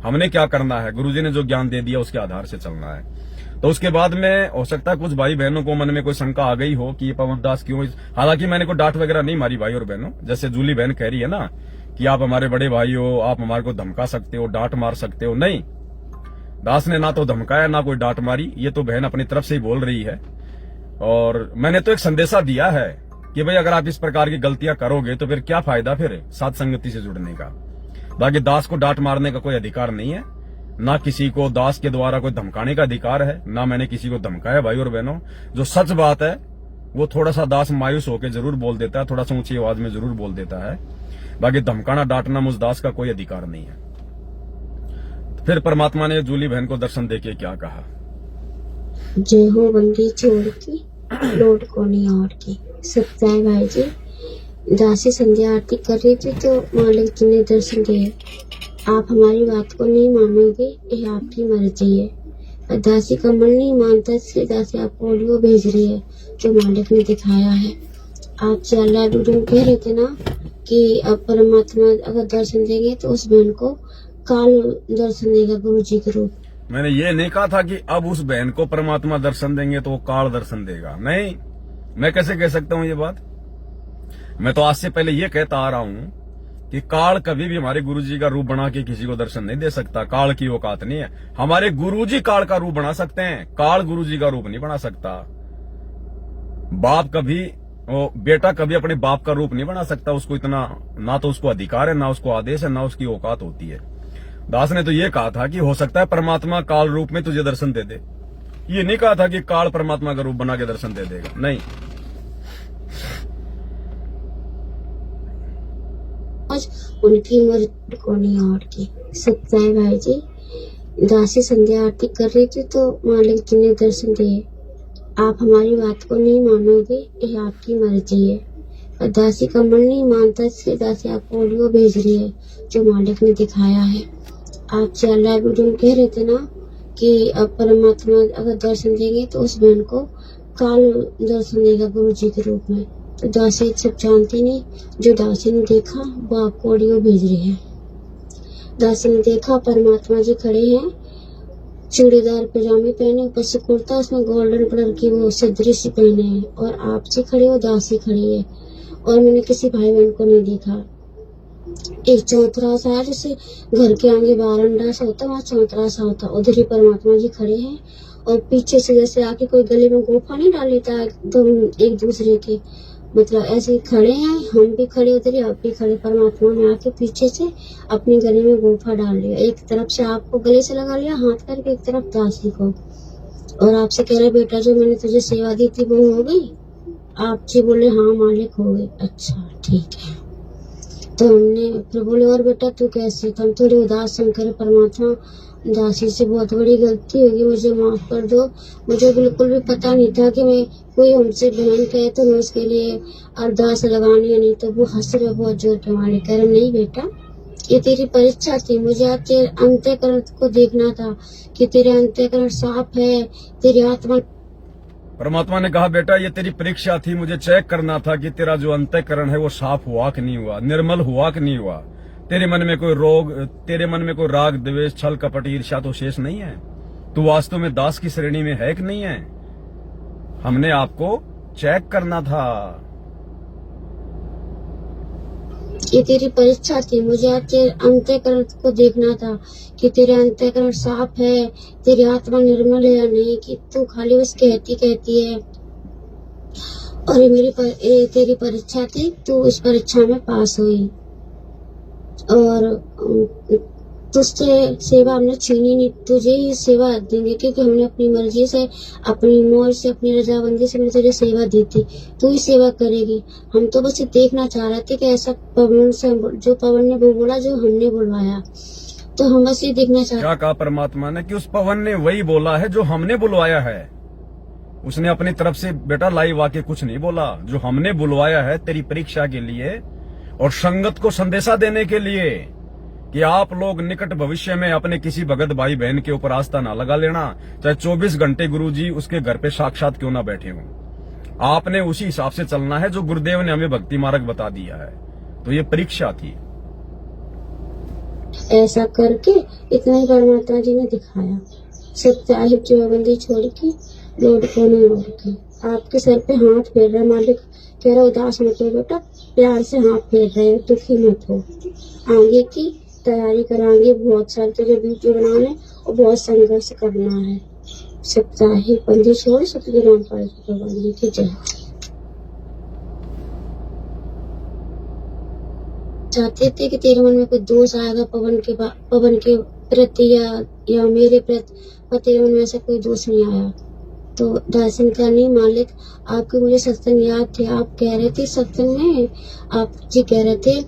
[SPEAKER 1] हमने क्या करना है, गुरुजी ने जो ज्ञान दे दिया उसके आधार से चलना है। तो उसके बाद में हो सकता है कुछ भाई बहनों को मन में कोई शंका आ गई हो कि ये पवन दास क्यों, हालांकि मैंने कोई डांट वगैरह नहीं मारी भाई और बहनों। जैसे जूली बहन कह रही है ना कि आप हमारे बड़े भाई हो, आप हमारे को धमका सकते हो, डांट मार सकते हो, नहीं। दास ने ना तो धमकाया ना कोई डांट मारी, ये तो बहन अपनी तरफ से ही बोल रही है। और मैंने तो एक संदेशा दिया है कि भाई अगर आप इस प्रकार की गलतियां करोगे तो फिर क्या फायदा फिर साथ संगति से जुड़ने का। बाकी दास को डांट मारने का कोई अधिकार नहीं है, ना किसी को दास के द्वारा कोई धमकाने का अधिकार है, ना मैंने किसी को धमकाया भाई और बहनों। जो सच बात है वो थोड़ा सा दास मायूस होकर जरूर बोल देता है, थोड़ा सा ऊंची आवाज में जरूर बोल देता है। बाकी धमकाना डांटना मुझ दास का कोई अधिकार नहीं है। फिर परमात्मा ने जूली बहन को दर्शन देके क्या कहा,
[SPEAKER 2] जय हो बंदी छोड़ की लौट को नहीं और की। सत्याय भाई जी, दासी संध्या आरती कर रही थी तो मालिक जी ने दर्शन दिए। आप हमारी बात को नहीं मानोगे, ये आपकी मर्जी है। दासी का मन नहीं मानता, इसलिए दासी आपको ऑडियो भेज रही है जो मालिक ने दिखाया है। आप चाला डूडूम कह रहे थे ना कि अब परमात्मा अगर दर्शन देंगे तो उस बहन को काल दर्शन देगा गुरु जी के रूप।
[SPEAKER 1] मैंने ये नहीं कहा था कि अब उस बहन को परमात्मा दर्शन देंगे तो वो काल दर्शन देगा, नहीं। मैं कैसे कह सकता हूं ये बात। मैं तो आज से पहले ये कहता आ रहा हूं कि काल कभी भी हमारे गुरुजी का रूप बना के किसी को दर्शन नहीं दे सकता। काल की औकात नहीं है। हमारे गुरुजी काल का रूप बना सकते हैं, काल गुरुजी का रूप नहीं बना सकता। बाप कभी, बेटा कभी अपने बाप का रूप नहीं बना सकता। उसको इतना ना तो उसको अधिकार है, ना उसको आदेश है, ना उसकी औकात होती है। दास ने तो ये कहा था कि हो सकता है परमात्मा काल रूप में तुझे दर्शन दे दे। ये नहीं कहा था कि काल परमात्मा का रूप बना के दर्शन दे देगा, नहीं।
[SPEAKER 2] उनकी मर्जी को नहीं और की। सत्याय भाई जी, दासी संध्या आरती कर रही थी तो मालिक जी ने दर्शन दिए। आप हमारी बात को नहीं मानोगे, ये आपकी मर्जी है। दासी का मन नहीं मानता, इसलिए दासी आपको ऑडियो भेज रही है जो मालिक ने दिखाया है। आप चाला डूडूम कह रहे थे ना कि अब परमात्मा अगर दर्शन देंगे तो उस बहन को काल दर्शन देगा गुरु जी के रूप में। तो दासी सब जानती नहीं, जो दासी ने देखा वो आपको ऑडियो भेज रही है। दासी ने देखा परमात्मा जी खड़े हैं, चूड़ीदार पजामे पहने, ऊपर से कुर्ता, उसमें गोल्डन कलर की वो सिद्धरी सी पहने हैं, और आप जी खड़े हो, दासी खड़ी है, और मैंने किसी भाई बहन को नहीं देखा। एक चौतरा सा है, जैसे घर के आगे बारंडा सा होता है, वहाँ चौतरा सा होता, उधर ही परमात्मा जी खड़े हैं, और पीछे से जैसे आके कोई गले में गुफा नहीं डाल लेता एकदम एक दूसरे के, मतलब ऐसे खड़े हैं, हम भी खड़े उधर ही, आप भी खड़े, परमात्मा ने आके पीछे से अपने गले में गुफा डाल लिया, एक तरफ से आपको गले से लगा लिया हाथ करके, एक तरफ दासी को, और आपसे कह रहे बेटा जो मैंने तुझे सेवा दी थी वो हो गई? आप जी बोले हाँ मालिक हो गई। अच्छा ठीक है। तो हमने फिर बोले और बेटा तू कैसे? तो हम थोड़ी उदास करे, परमात्मा दासी से बहुत बड़ी गलती होगी, मुझे माफ कर दो, मुझे बिल्कुल भी पता नहीं था कि मैं कोई हमसे बहन कहे तो मैं उसके लिए अरदास लगानी है, नहीं तो वो हंस रहे बहुत जोर के मारे, कह रहे नहीं बेटा ये तेरी परीक्षा थी, मुझे आज तेरे अंतःकरण को देखना था कि तेरे अंतःकरण साफ है, तेरी आत्मा।
[SPEAKER 1] परमात्मा ने कहा बेटा ये तेरी परीक्षा थी, मुझे चेक करना था कि तेरा जो अंतःकरण है वो साफ हुआ कि नहीं हुआ, निर्मल हुआ कि नहीं हुआ, तेरे मन में कोई रोग, तेरे मन में कोई राग द्वेष छल कपट ईर्ष्या तो शेष नहीं है, तू वास्तव में दास की श्रेणी में है कि नहीं है, हमने आपको चेक करना था।
[SPEAKER 2] ये तेरी परीक्षा थी, मुझे आज तेरे अंतःकरण को देखना था कि तेरे अंतःकरण साफ है, तेरी आत्मा निर्मल है या नहीं, कि तू खाली बस कहती है। और ये तेरी परीक्षा थी, तू इस परीक्षा में पास हुई, और तुझसे सेवा हमने छीनी नहीं, तुझे ही सेवा देंगे, क्योंकि हमने अपनी मर्जी से, अपनी मौज से, अपनी रजाबंदी से हमने तुझे सेवा दी थी, तू ही सेवा करेगी। हम तो बस ये देखना चाह रहे थे कि ऐसा पवन से, जो पवन ने वो बोला जो हमने बुलवाया, तो हम बस ये देखना चाह।
[SPEAKER 1] क्या कहा परमात्मा ने कि उस पवन ने वही बोला है जो हमने बुलवाया है, उसने अपनी तरफ से बेटा लाइव आके कुछ नहीं बोला, जो हमने बुलवाया है तेरी परीक्षा के लिए और संगत को संदेशा देने के लिए कि आप लोग निकट भविष्य में अपने किसी भगत भाई बहन के ऊपर आस्था ना लगा लेना, चाहे 24 घंटे गुरुजी उसके घर पे साक्षात क्यों ना बैठे हों, आपने उसी हिसाब से चलना है जो गुरुदेव ने हमें भक्ति मार्ग बता दिया है। तो ये परीक्षा थी।
[SPEAKER 2] ऐसा करके इतना ही परमात्मा जी ने दिखाया, सब चाहे चौबंदी छोड़ के लोड को नहीं मोड़ के, आपके सर पे हाथ फेर रहा मालिक, कह रहा उदास मत हो बेटा, प्यार से हाथ फेर रहे हो, दुखी मत हो, आगे की तैयारी कराएंगे, बहुत सारे तुझे वीडियो बनाने और बहुत संघर्ष करना है। सप्ताही बंदी छोड़ सतगुरु रामपाल जी की जय। चाहते थे कि तेरे मन में कोई दोष आएगा पवन के प्रति या मेरे प्रति, पर तेरे मन में ऐसा कोई दोष नहीं आया। तो दर्शन करनी मालिक, आपके मुझे सत्संग याद थे, आप कह रहे थे सत्संग में, आप जी कह रहे थे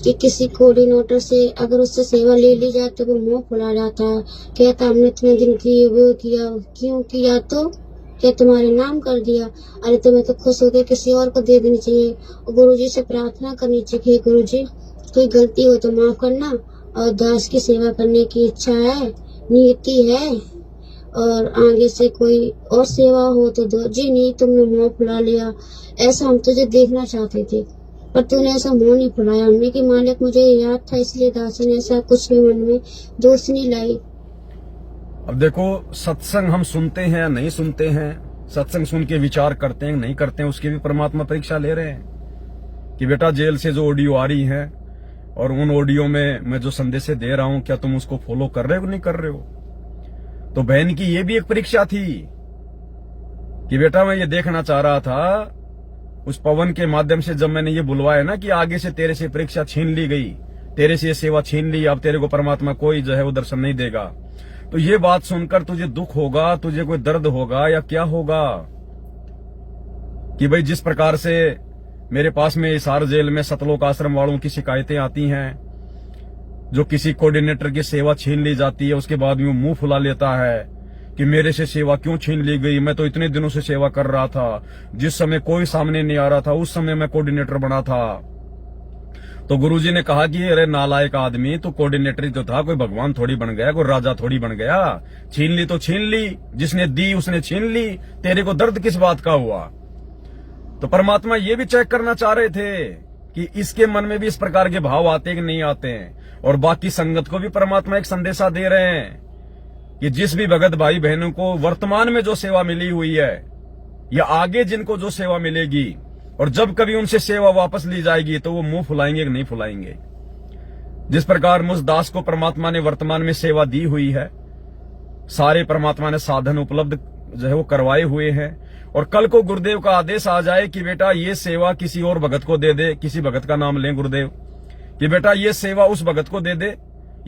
[SPEAKER 2] कि किसी कोऑर्डिनेटर से अगर उससे सेवा ले ली जाए तो वो मुंह फुला जाता है, कहता हमने इतने दिन किए वो किया, क्यों किया, तो क्या तुम्हारे नाम कर दिया, अरे तुम्हें तो खुश होकर किसी और को दे देनी चाहिए, और गुरु जी से प्रार्थना करनी चाहिए, गुरु जी कोई गलती हो तो माफ करना, और दास की सेवा करने की इच्छा है, नीति है, और आगे से कोई और सेवा हो तो दो जी, नहीं तुमने मुंह फुला लिया, ऐसा हम तुझे देखना चाहते थे पर तूने ऐसा मुंह नहीं फुलाया। हमने कि मालिक मुझे याद था, इसलिए दासी ने ऐसा कुछ भी मन में दोष नहीं लाई।
[SPEAKER 1] अब देखो सत्संग हम सुनते हैं या नहीं सुनते हैं, सत्संग सुन के विचार करते हैं नहीं करते हैं, उसकी भी परमात्मा परीक्षा ले रहे हैं कि बेटा जेल से जो ऑडियो आ रही है और उन ऑडियो में मैं जो संदेश दे रहा हूं क्या तुम उसको फॉलो कर रहे हो नहीं कर रहे हो। तो बहन की ये भी एक परीक्षा थी कि बेटा मैं ये देखना चाह रहा था उस पवन के माध्यम से, जब मैंने ये बुलवाया ना कि आगे से तेरे से परीक्षा छीन ली गई, तेरे से ये सेवा छीन ली, अब तेरे को परमात्मा कोई जो है वो दर्शन नहीं देगा, तो ये बात सुनकर तुझे दुख होगा, तुझे कोई दर्द होगा या क्या होगा कि भाई जिस प्रकार से मेरे पास में हिसार जेल में सतलोक आश्रम वालों की शिकायतें आती हैं, जो किसी कोऑर्डिनेटर की सेवा छीन ली जाती है उसके बाद भी वो मुंह फुला लेता है कि मेरे से सेवा क्यों छीन ली गई, मैं तो इतने दिनों से सेवा कर रहा था, जिस समय कोई सामने नहीं आ रहा था उस समय मैं कोऑर्डिनेटर बना था, तो गुरुजी ने कहा कि अरे नालायक आदमी, तो कोऑर्डिनेटर तो था, कोई भगवान थोड़ी बन गया, कोई राजा थोड़ी बन गया। छीन ली तो छीन ली, जिसने दी उसने छीन ली, तेरे को दर्द किस बात का हुआ? तो परमात्मा ये भी चेक करना चाह रहे थे कि इसके मन में भी इस प्रकार के भाव आते हैं कि नहीं आते हैं। और बाकी संगत को भी परमात्मा एक संदेशा दे रहे हैं कि जिस भी भगत भाई बहनों को वर्तमान में जो सेवा मिली हुई है या आगे जिनको जो सेवा मिलेगी, और जब कभी उनसे सेवा वापस ली जाएगी तो वो मुंह फुलाएंगे कि नहीं फुलाएंगे। जिस प्रकार मुझ दास को परमात्मा ने वर्तमान में सेवा दी हुई है, सारे परमात्मा ने साधन उपलब्ध जो है वो करवाए हुए हैं, और कल को गुरुदेव का आदेश आ जाए कि बेटा ये सेवा किसी और भगत को दे दे, किसी भगत का नाम लें गुरुदेव, कि बेटा ये सेवा उस भगत को दे दे,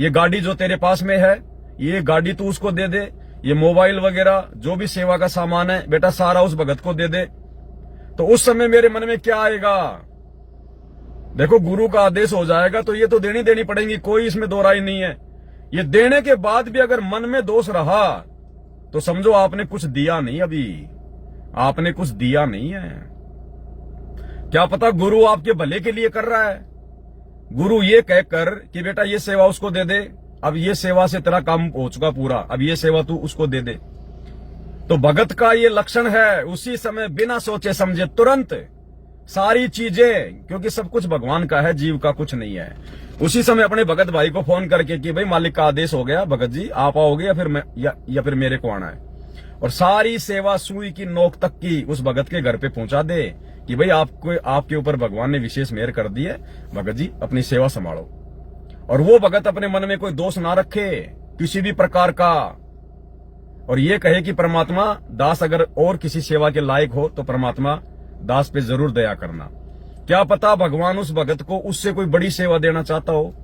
[SPEAKER 1] ये गाड़ी जो तेरे पास में है ये गाड़ी तू उसको दे दे, ये मोबाइल वगैरह जो भी सेवा का सामान है बेटा सारा उस भगत को दे दे, तो उस समय मेरे मन में क्या आएगा? देखो गुरु का आदेश हो जाएगा तो ये तो देनी पड़ेगी, कोई इसमें दो राय नहीं है। ये देने के बाद भी अगर मन में दोष रहा तो समझो आपने कुछ दिया नहीं, अभी आपने कुछ दिया नहीं है। क्या पता गुरु आपके भले के लिए कर रहा है, गुरु ये कहकर कि बेटा ये सेवा उसको दे दे, अब ये सेवा से तेरा काम हो चुका पूरा, अब ये सेवा तू उसको दे दे। तो भगत का ये लक्षण है, उसी समय बिना सोचे समझे तुरंत सारी चीजें, क्योंकि सब कुछ भगवान का है, जीव का कुछ नहीं है, उसी समय अपने भगत भाई को फोन करके कि भाई मालिक का आदेश हो गया, भगत जी आप आओगे या फिर मैं या फिर मेरे को आना है, और सारी सेवा सुई की नोक तक की उस भगत के घर पे पहुंचा दे कि भाई आपको आपके ऊपर भगवान ने विशेष मेहर कर दी है, भगत जी अपनी सेवा संभालो। और वो भगत अपने मन में कोई दोष ना रखे किसी भी प्रकार का, और ये कहे कि परमात्मा दास अगर और किसी सेवा के लायक हो तो परमात्मा दास पे जरूर दया करना। क्या पता भगवान उस भगत को उससे कोई बड़ी सेवा देना चाहता हो,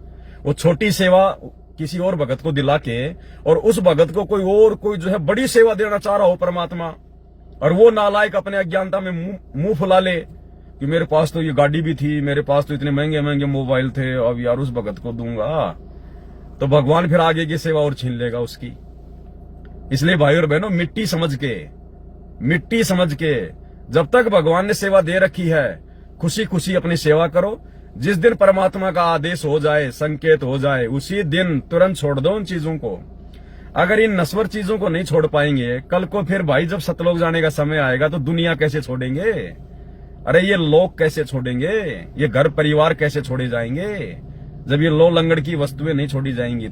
[SPEAKER 1] वो छोटी सेवा किसी और भगत को दिला के और उस भगत को कोई जो है बड़ी सेवा देना चाह रहा हो परमात्मा, और वो नालायक अपने अज्ञानता में मुंह फुला ले कि मेरे पास तो ये गाड़ी भी थी, मेरे पास तो इतने महंगे महंगे मोबाइल थे, अब यार उस भगत को दूंगा, तो भगवान फिर आगे की सेवा और छीन लेगा उसकी। इसलिए भाई और बहनों मिट्टी समझ के जब तक भगवान ने सेवा दे रखी है खुशी खुशी अपनी सेवा करो। जिस दिन परमात्मा का आदेश हो जाए, संकेत हो जाए, उसी दिन तुरंत छोड़ दो उन चीजों को। अगर इन नश्वर चीजों को नहीं छोड़ पाएंगे, कल को फिर भाई जब सतलोक जाने का समय आएगा तो दुनिया कैसे छोड़ेंगे? अरे ये लोग कैसे छोड़ेंगे? ये घर परिवार कैसे छोड़े जाएंगे जब ये लो लंगड़ की वस्तुएं नहीं छोड़ी जाएंगी?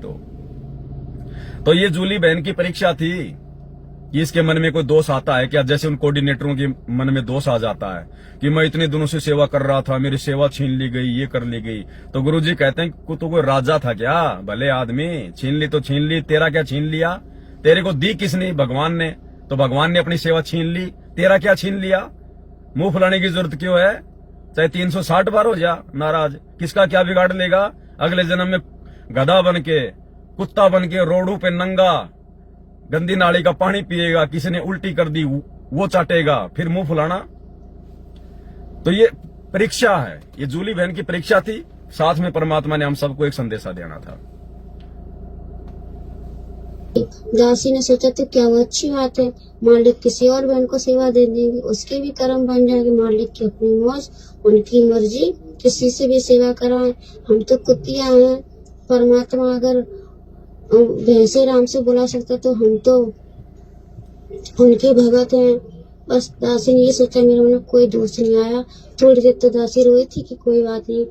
[SPEAKER 1] तो ये जूली बहन की परीक्षा थी कि इसके मन में कोई दोष आता है क्या? जैसे उन कोऑर्डिनेटरों के मन में दोष आ जाता है कि मैं इतने दिनों से सेवा कर रहा था, मेरी सेवा छीन ली गई, ये कर ली गई। तो गुरुजी कहते हैं तो कोई राजा था क्या? भले आदमी, छीन ली तो छीन ली, तेरा क्या छीन लिया? तेरे को दी किसने? भगवान ने। तो भगवान ने अपनी सेवा छीन ली, तेरा क्या छीन लिया? मुंह फुलाने की जरूरत क्यों है? चाहे 360 बार हो जा नाराज, किसका क्या बिगाड़ लेगा? अगले जन्म में गधा बन के, कुत्ता बन के रोडों पे नंगा गंदी नाली का पानी पिएगा, किसी ने उल्टी कर दी वो चाटेगा, फिर मुंह फुलाना। तो ये परीक्षा है, ये जूली बहन की परीक्षा थी। साथ में परमात्मा ने हम सबको एक संदेशा देना था।
[SPEAKER 2] दासी ने सोचा तो क्या वो अच्छी बात है, मालिक किसी और बहन को सेवा दे देंगे, उसके भी कर्म बन जाएंगे, मालिक की अपनी मौज, उनकी मर्जी, किसी से भी सेवा कराएं। हम तो कुतिया हैं, परमात्मा अगर भैंसे राम से बुला सकता तो हम तो उनके भगत हैं। बस दासी ने ये सोचा, मेरे मन में कोई दोष नहीं आया। थोड़ी देर तो दासी रोई थी कि कोई बात नहीं,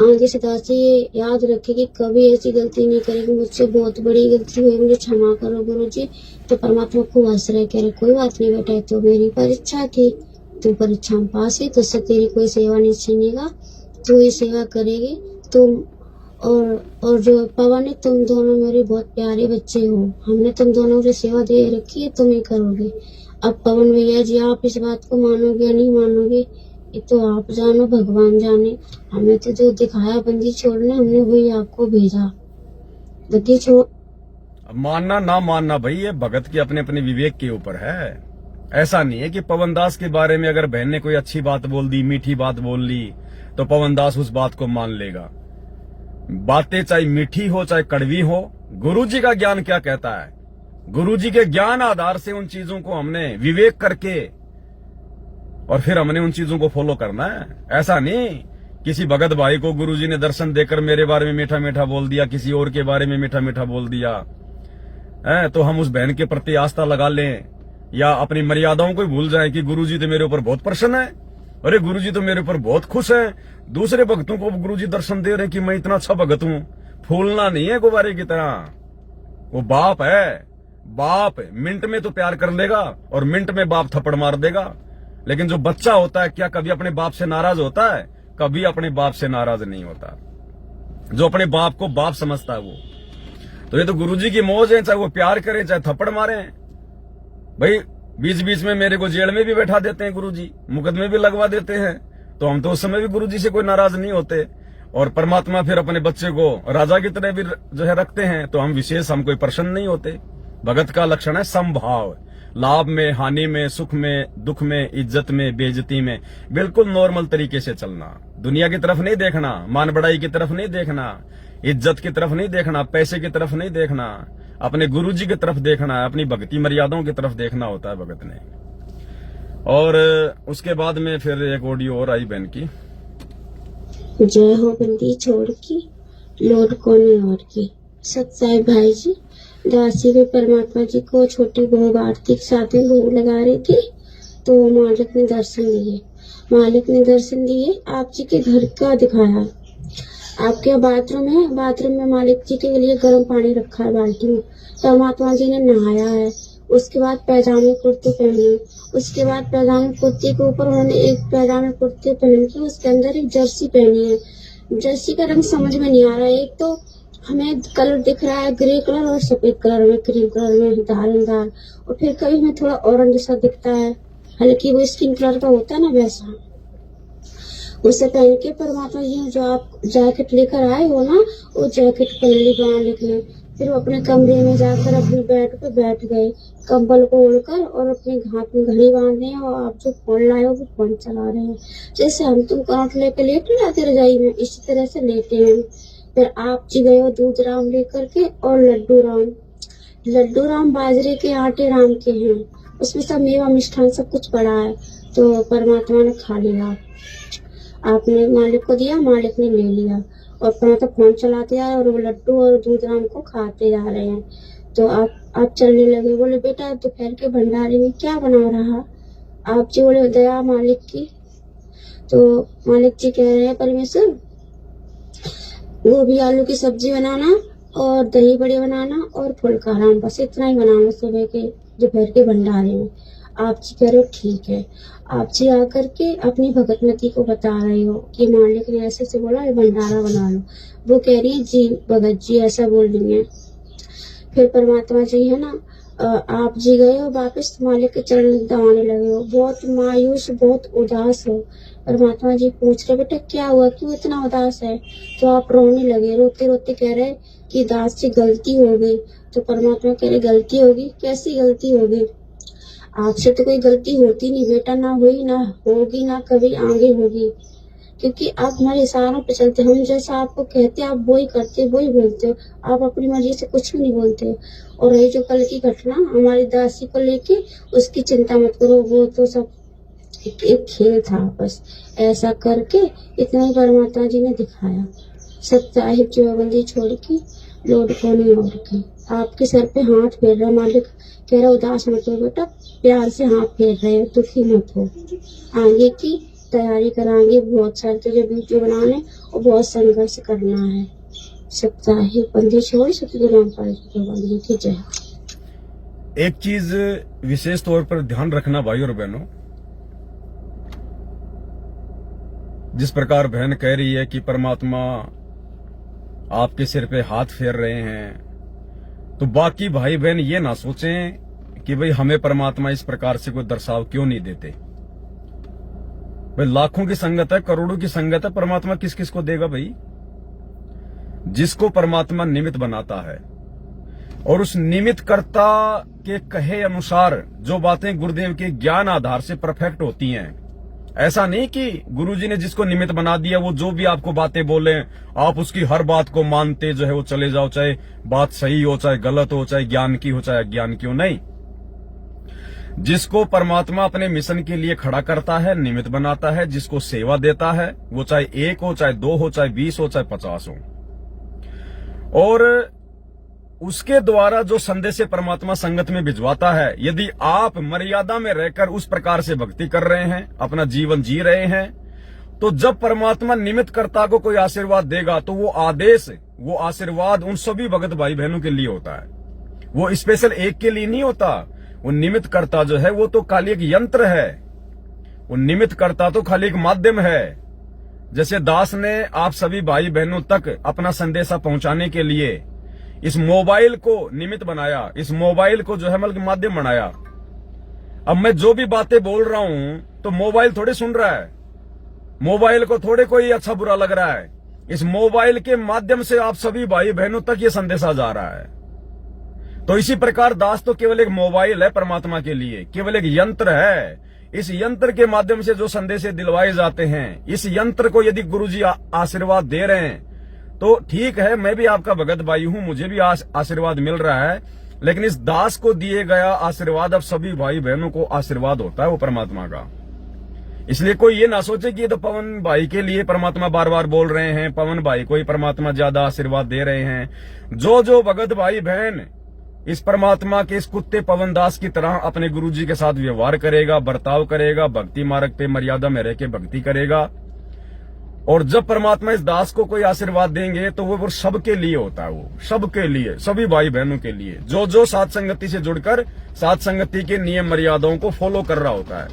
[SPEAKER 2] आगे से दासी ये याद रखे कि कभी ऐसी गलती नहीं करेगी, मुझसे बहुत बड़ी गलती हुई, मुझे क्षमा करो गुरुजी। तो परमात्मा को हंस रहे, कह रहे कोई बात नहीं बेटा, तो मेरी परीक्षा थी, तू परीक्षा में पास है तो उससे तेरी कोई सेवा नहीं छीनेगा, तू ये सेवा करेगी। तुम और जो पवन है, तुम दोनों मेरे बहुत प्यारे बच्चे हो, हमने तुम दोनों को सेवा दे रखी है, तुम ही करोगे। अब पवन भैया जी आप इस बात को मानोगे या नहीं मानोगे ये तो आप जानो, भगवान जाने। हमें तो जो दिखाया बंदी छोड़ने, हमने वही आपको भेजा, बंदी छोड़।
[SPEAKER 1] मानना ना मानना भाई ये भगत के अपने अपने विवेक के ऊपर है। ऐसा नहीं है कि पवन दास के बारे में अगर बहन ने कोई अच्छी बात बोल दी, मीठी बात बोल ली, तो पवन दास उस बात को मान लेगा। बातें चाहे मीठी हो चाहे कड़वी हो, गुरुजी का ज्ञान क्या कहता है, गुरुजी के ज्ञान आधार से उन चीजों को हमने विवेक करके और फिर हमने उन चीजों को फॉलो करना है। ऐसा नहीं किसी भगत भाई को गुरुजी ने दर्शन देकर मेरे बारे में मीठा मीठा बोल दिया, किसी और के बारे में मीठा मीठा बोल दिया है, तो हम उस बहन के प्रति आस्था लगा लें या अपनी मर्यादाओं को ही भूल जाएं कि गुरुजी तो मेरे ऊपर बहुत प्रसन्न है, अरे गुरुजी तो मेरे ऊपर बहुत खुश है। दूसरे भक्तों को गुरुजी दर्शन दे रहे हैं कि मैं इतना अच्छा भगत हूं। फूलना नहीं है गुब्बारे की तरह। वो बाप है, बाप मिनट में तो प्यार कर लेगा और मिनट में बाप थप्पड़ मार देगा, लेकिन जो बच्चा होता है क्या कभी अपने बाप से नाराज होता है? कभी अपने बाप से नाराज नहीं होता। जो अपने बाप को बाप समझता है वो। तो ये तो गुरुजी की मौज है, चाहे वो प्यार करें चाहे थप्पड़ मारे। भाई बीच बीच में मेरे को जेल में भी बैठा देते हैं गुरुजी, मुकदमे भी लगवा देते हैं, तो हम तो उस समय भी गुरुजी से कोई नाराज नहीं होते। और परमात्मा फिर अपने बच्चे को राजा की तरह भी जो है रखते हैं, तो हम विशेष हम कोई प्रसन्न नहीं होते। भगत का लक्षण है समभाव, लाभ में, हानि में, सुख में, दुख में, इज्जत में, बेइज्जती में बिल्कुल नॉर्मल तरीके से चलना। दुनिया की तरफ नहीं देखना, मान बढ़ाई की तरफ नहीं देखना, इज्जत की तरफ नहीं देखना, पैसे की तरफ नहीं देखना, अपने गुरुजी की तरफ देखना है, अपनी भक्ति मर्यादाओं की तरफ देखना होता है भगत ने। और उसके बाद में फिर एक ऑडियो और आई बहन की।
[SPEAKER 2] जय हो बंदी छोड़ की, लोड कोने और की। सत्साई भाई जी, दासी भी परमात्मा जी को छोटी बहू आरती के साथ में भोग लगा रही थी, तो मालिक ने दर्शन दिए। मालिक ने दर्शन दिए, आप जी के घर का दिखाया। आपके बाथरूम है, बाथरूम में मालिक जी के लिए गर्म पानी रखा है बाल्टी में, परमात्मा जी ने नहाया है। उसके बाद पैजामे कुर्ते पहने, उसके बाद पैजामे कुर्ते के ऊपर उन्होंने एक पैजामे कुर्ते पहन के उसके अंदर एक जर्सी पहनी है। जर्सी का रंग समझ में नहीं आ रहा है, एक तो हमें कलर दिख रहा है ग्रे कलर और सफेद कलर में, क्रीम कलर में धारदार, और फिर कभी हमें थोड़ा ऑरेंज सा दिखता है, हल्की वो स्किन कलर का होता है ना वैसा। उसे पहन के परमात्मा जी ने जो आप जैकेट लेकर आए हो ना, वो जैकेट पहन मालिक ने। फिर वो अपने कमरे में जाकर अपने बेड पे बैठ गए, कंबल को ओढ़कर, और अपने हाथ में घड़ी बांधे हैं, और आप जो फोन लाए हो वो फोन चला रहे हैं। जैसे हम तुम करंट लेके लेट नहीं जाते रजाई में, इसी तरह से लेटे हैं। फिर आप जी गए हो दूध राम लेकर के और लड्डू राम। लड्डू राम बाजरे के आटे राम के हैं, उसमें सब मेवा मिष्ठान सब कुछ पड़ा है। तो परमात्मा ने खा लिया, आपने मालिक को दिया, मालिक ने ले लिया, और परमात्मा फोन चलाते जा रहे और वो लड्डू और दूध राम को खाते जा रहे हैं। तो आप चलने लगे, बोले बेटा दोपहर के भंडारे में क्या बना रहा? आप जी बोले दया मालिक की। तो मालिक जी कह रहे हैं परमेश्वर गोभी आलू की सब्जी बनाना और दही बड़े बनाना और फुल्का राम, बस इतना ही बनाना सुबह के दोपहर के भंडारे में। आप जी कह रहे हो ठीक है। आप जी आकर के अपनी भगतमती को बता रहे हो कि मालिक ने ऐसे से बोला भंडारा बना लो। वो कह रही है जी भगत जी ऐसा बोल रही है। फिर परमात्मा जी है ना, आप जी गए हो वापस मालिक के चरण दबाने लगे हो, बहुत मायूस बहुत उदास हो। परमात्मा जी पूछ रहे बेटा क्या हुआ, क्यों इतना उदास है? तो आप रोने लगे, रोते रोते कह रहे कि दास से गलती हो गई। तो परमात्मा कह रहे गलती होगी? कैसी गलती होगी? आपसे तो कोई गलती होती नहीं बेटा, ना हुई ना होगी ना कभी आगे होगी, क्योंकि आप हमारे इशारों पे चलते, हम जैसा आपको कहते आप वो ही करते वो ही बोलते हो, आप अपनी मर्जी से कुछ भी नहीं बोलते। और ये जो कल की घटना हमारी दासी को लेके, उसकी चिंता मत करो, वो तो सब एक खेल था बस। ऐसा करके इतना ही परमात्मा जी ने दिखाया। सत्साहिब जीवाबंदी छोड़ के लोड कोने और के, आपके सर पे हाथ फेर रहा मालिक, कह रहा उदास मत हो बेटा, प्यार से हाथ फेर रहे हो, दुखी मत हो, आगे की तैयारी कराएंगे, बहुत सारे तुझे वीडियो बनाने और बहुत संघर्ष करना है। सप्ताहिक बंदी छोड़ सतगुरु रामपाल जी बंदी की जय।
[SPEAKER 1] एक चीज विशेष तौर पर ध्यान रखना भाई और बहनों, जिस प्रकार बहन कह रही है कि परमात्मा आपके सिर पे हाथ फेर रहे हैं, तो बाकी भाई बहन ये ना सोचें कि भाई हमें परमात्मा इस प्रकार से कोई दर्शाव क्यों नहीं देते। भाई लाखों की संगत है, करोड़ों की संगत है, परमात्मा किस किस को देगा भाई? जिसको परमात्मा निमित्त बनाता है, और उस निमित्त कर्ता के कहे अनुसार जो बातें गुरुदेव के ज्ञान आधार से परफेक्ट होती हैं। ऐसा नहीं कि गुरुजी ने जिसको निमित्त बना दिया वो जो भी आपको बातें बोले आप उसकी हर बात को मानते जो है वो चले जाओ, चाहे बात सही हो चाहे गलत हो, चाहे ज्ञान की हो चाहे अज्ञान की हो। नहीं, जिसको परमात्मा अपने मिशन के लिए खड़ा करता है, निमित्त बनाता है, जिसको सेवा देता है, वो चाहे 1 हो, चाहे 2 हो, चाहे 20 हो, चाहे 50 हो, और उसके द्वारा जो संदेश परमात्मा संगत में भिजवाता है, यदि आप मर्यादा में रहकर उस प्रकार से भक्ति कर रहे हैं, अपना जीवन जी रहे हैं, तो जब परमात्मा निमित्त कर्ता को कोई आशीर्वाद देगा तो वो आदेश, वो आशीर्वाद उन सभी भगत भाई बहनों के लिए होता है। वो स्पेशल एक के लिए नहीं होता। वो निमित्त कर्ता जो है वो तो खाली एक यंत्र है, वो निमित्त कर्ता तो खाली एक माध्यम है। जैसे दास ने आप सभी भाई बहनों तक अपना संदेशा पहुंचाने के लिए इस मोबाइल को निमित्त बनाया, इस मोबाइल को जो है मतलब माध्यम बनाया। अब मैं जो भी बातें बोल रहा हूं तो मोबाइल थोड़े सुन रहा है, मोबाइल को थोड़े कोई अच्छा बुरा लग रहा है। इस मोबाइल के माध्यम से आप सभी भाई बहनों तक ये संदेशा जा रहा है। तो इसी प्रकार दास तो केवल एक मोबाइल है परमात्मा के लिए, केवल एक यंत्र है। इस यंत्र के माध्यम से जो संदेश दिलवाए जाते हैं, इस यंत्र को यदि गुरुजी आशीर्वाद दे रहे हैं तो ठीक है, मैं भी आपका भगत भाई हूं, मुझे भी आशीर्वाद मिल रहा है। लेकिन इस दास को दिए गया आशीर्वाद अब सभी भाई बहनों को आशीर्वाद होता है, वो परमात्मा का। इसलिए कोई ये ना सोचे कि ये तो पवन भाई के लिए परमात्मा बार बार बोल रहे हैं, पवन भाई को ही परमात्मा ज्यादा आशीर्वाद दे रहे हैं। जो जो भगत भाई बहन इस परमात्मा के इस कुत्ते पवन दास की तरह अपने गुरुजी के साथ व्यवहार करेगा, बर्ताव करेगा, भक्ति मार्ग पे मर्यादा में रह के भक्ति करेगा, और जब परमात्मा इस दास को कोई आशीर्वाद देंगे तो वो सबके लिए होता है, वो सबके लिए, सभी भाई बहनों के लिए, जो जो साथ संगति से जुड़कर साथ संगति के नियम मर्यादाओं को फॉलो कर रहा होता है,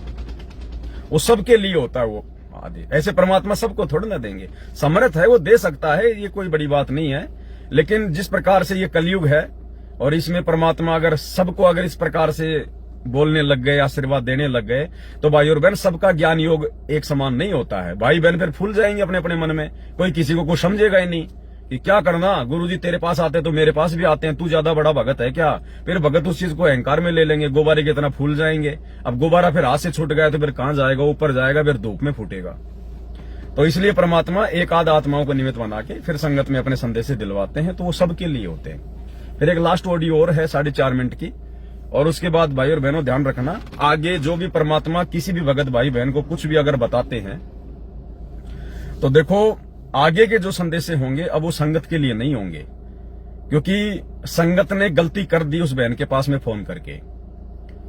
[SPEAKER 1] वो सबके लिए होता है। वो आदि ऐसे परमात्मा सबको थोड़ा ना देंगे, समर्थ है, वो दे सकता है, ये कोई बड़ी बात नहीं है। लेकिन जिस प्रकार से ये कलयुग है और इसमें परमात्मा अगर सबको अगर इस प्रकार से बोलने लग गए, आशीर्वाद देने लग गए, तो भाई और बहन सबका ज्ञान योग एक समान नहीं होता है। भाई बहन फिर फूल जाएंगे अपने अपने मन में, कोई किसी को कुछ समझेगा ही नहीं कि क्या करना, गुरुजी तेरे पास आते तो मेरे पास भी आते हैं, तू ज्यादा बड़ा भगत है क्या। फिर भगत उस चीज को अहंकार में ले लेंगे, गुब्बारे की तरह फूल जाएंगे। अब गुब्बारा फिर हाथ से छूट गया तो फिर कहां जाएगा, ऊपर जाएगा, फिर धूप में फूटेगा। तो इसलिए परमात्मा एक आध आत्माओं को निमित्त बना के फिर संगत में अपने संदेश दिलवाते हैं, तो वो सबके लिए होते हैं। फिर एक लास्ट ऑडियो और है 4.5 मिनट की, और उसके बाद भाई और बहनों ध्यान रखना, आगे जो भी परमात्मा किसी भी भगत भाई बहन को कुछ भी अगर बताते हैं तो देखो आगे के जो संदेश होंगे अब वो संगत के लिए नहीं होंगे, क्योंकि संगत ने गलती कर दी उस बहन के पास में फोन करके,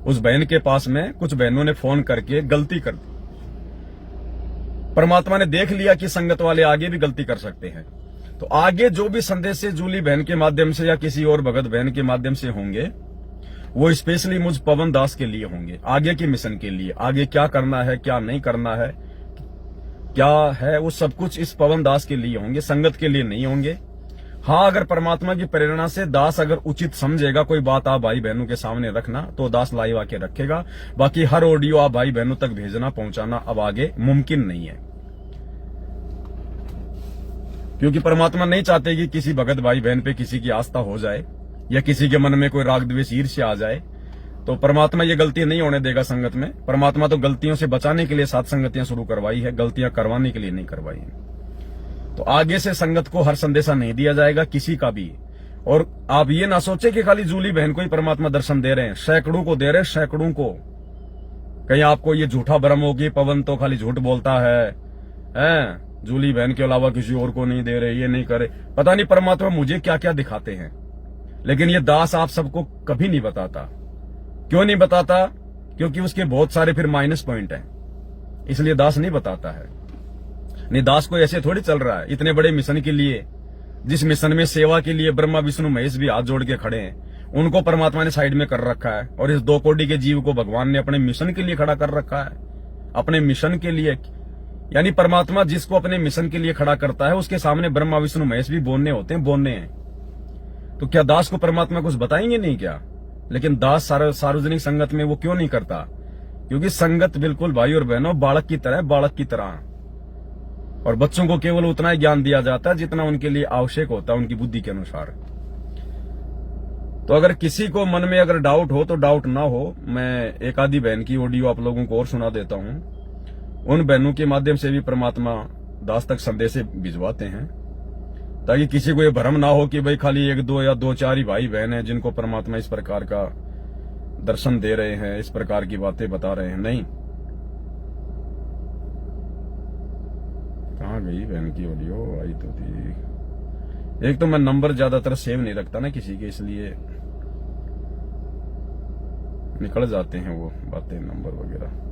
[SPEAKER 1] उस बहन के पास में कुछ बहनों ने फोन करके गलती कर दी। परमात्मा ने देख लिया कि संगत वाले आगे भी गलती कर सकते हैं, तो आगे जो भी संदेश से जूली बहन के माध्यम से या किसी और भगत बहन के माध्यम से होंगे वो स्पेशली मुझ पवन दास के लिए होंगे, आगे के मिशन के लिए। आगे क्या करना है, क्या नहीं करना है, क्या है, वो सब कुछ इस पवन दास के लिए होंगे, संगत के लिए नहीं होंगे। हाँ, अगर परमात्मा की प्रेरणा से दास अगर उचित समझेगा कोई बात आप भाई बहनों के सामने रखना, तो दास लाइव आके रखेगा। बाकी हर ऑडियो आप भाई बहनों तक भेजना, पहुंचाना अब आगे मुमकिन नहीं है, क्योंकि परमात्मा नहीं चाहते कि किसी भगत भाई बहन पे किसी की आस्था हो जाए या किसी के मन में कोई राग द्वेष ईर्ष्या आ जाए। तो परमात्मा ये गलती नहीं होने देगा संगत में। परमात्मा तो गलतियों से बचाने के लिए साथ संगतियां शुरू करवाई है, गलतियां करवाने के लिए नहीं करवाई है। तो आगे से संगत को हर संदेशा नहीं दिया जाएगा किसी का भी। और आप ये ना सोचे कि खाली जूली बहन को ही परमात्मा दर्शन दे रहे हैं, सैकड़ों को दे रहे हैं, सैकड़ों को। कहीं आपको ये झूठा भ्रम हो कि पवन तो खाली झूठ बोलता है, जूली बहन के अलावा किसी और को नहीं दे रहे, ये नहीं करे। पता नहीं परमात्मा मुझे क्या क्या दिखाते हैं, लेकिन ये दास आप सबको कभी नहीं बताता। क्यों नहीं बताता? क्योंकि उसके बहुत सारे फिर माइनस पॉइंट हैं, इसलिए दास नहीं बताता है। नहीं, दास को ऐसे थोड़ी चल रहा है। इतने बड़े मिशन के लिए, जिस मिशन में सेवा के लिए ब्रह्मा विष्णु महेश भी हाथ जोड़ के खड़े हैं, उनको परमात्मा ने साइड में कर रखा है, और इस 2 कोटि के जीव को भगवान ने अपने मिशन के लिए खड़ा कर रखा है, अपने मिशन के लिए। यानी परमात्मा जिसको अपने मिशन के लिए खड़ा करता है उसके सामने ब्रह्मा विष्णु महेश भी बोलने होते हैं, बोलने हैं। तो क्या दास को परमात्मा कुछ बताएंगे नहीं क्या? लेकिन दास सार्वजनिक संगत में वो क्यों नहीं करता? क्योंकि संगत बिल्कुल भाई और बहनों बालक की तरह, बालक की तरह, और बच्चों को केवल उतना ही ज्ञान दिया जाता है जितना उनके लिए आवश्यक होता है, उनकी बुद्धि के अनुसार। तो अगर किसी को मन में अगर डाउट हो तो डाउट ना हो, मैं एक आधी बहन की ऑडियो आप लोगों को और सुना देता हूं। उन बहनों के माध्यम से भी परमात्मा दास तक संदेश भिजवाते हैं, ताकि किसी को ये भ्रम ना हो कि भाई खाली 1 2 या 2 4 ही भाई बहन है जिनको परमात्मा इस प्रकार का दर्शन दे रहे हैं, इस प्रकार की बातें बता रहे हैं। नहीं, कहाँ गई बहन की ऑडियो? आई तो थी। एक तो मैं नंबर ज्यादातर सेव नहीं रखता ना किसी के, इसलिए निकल जाते हैं वो बातें, नंबर वगैरह।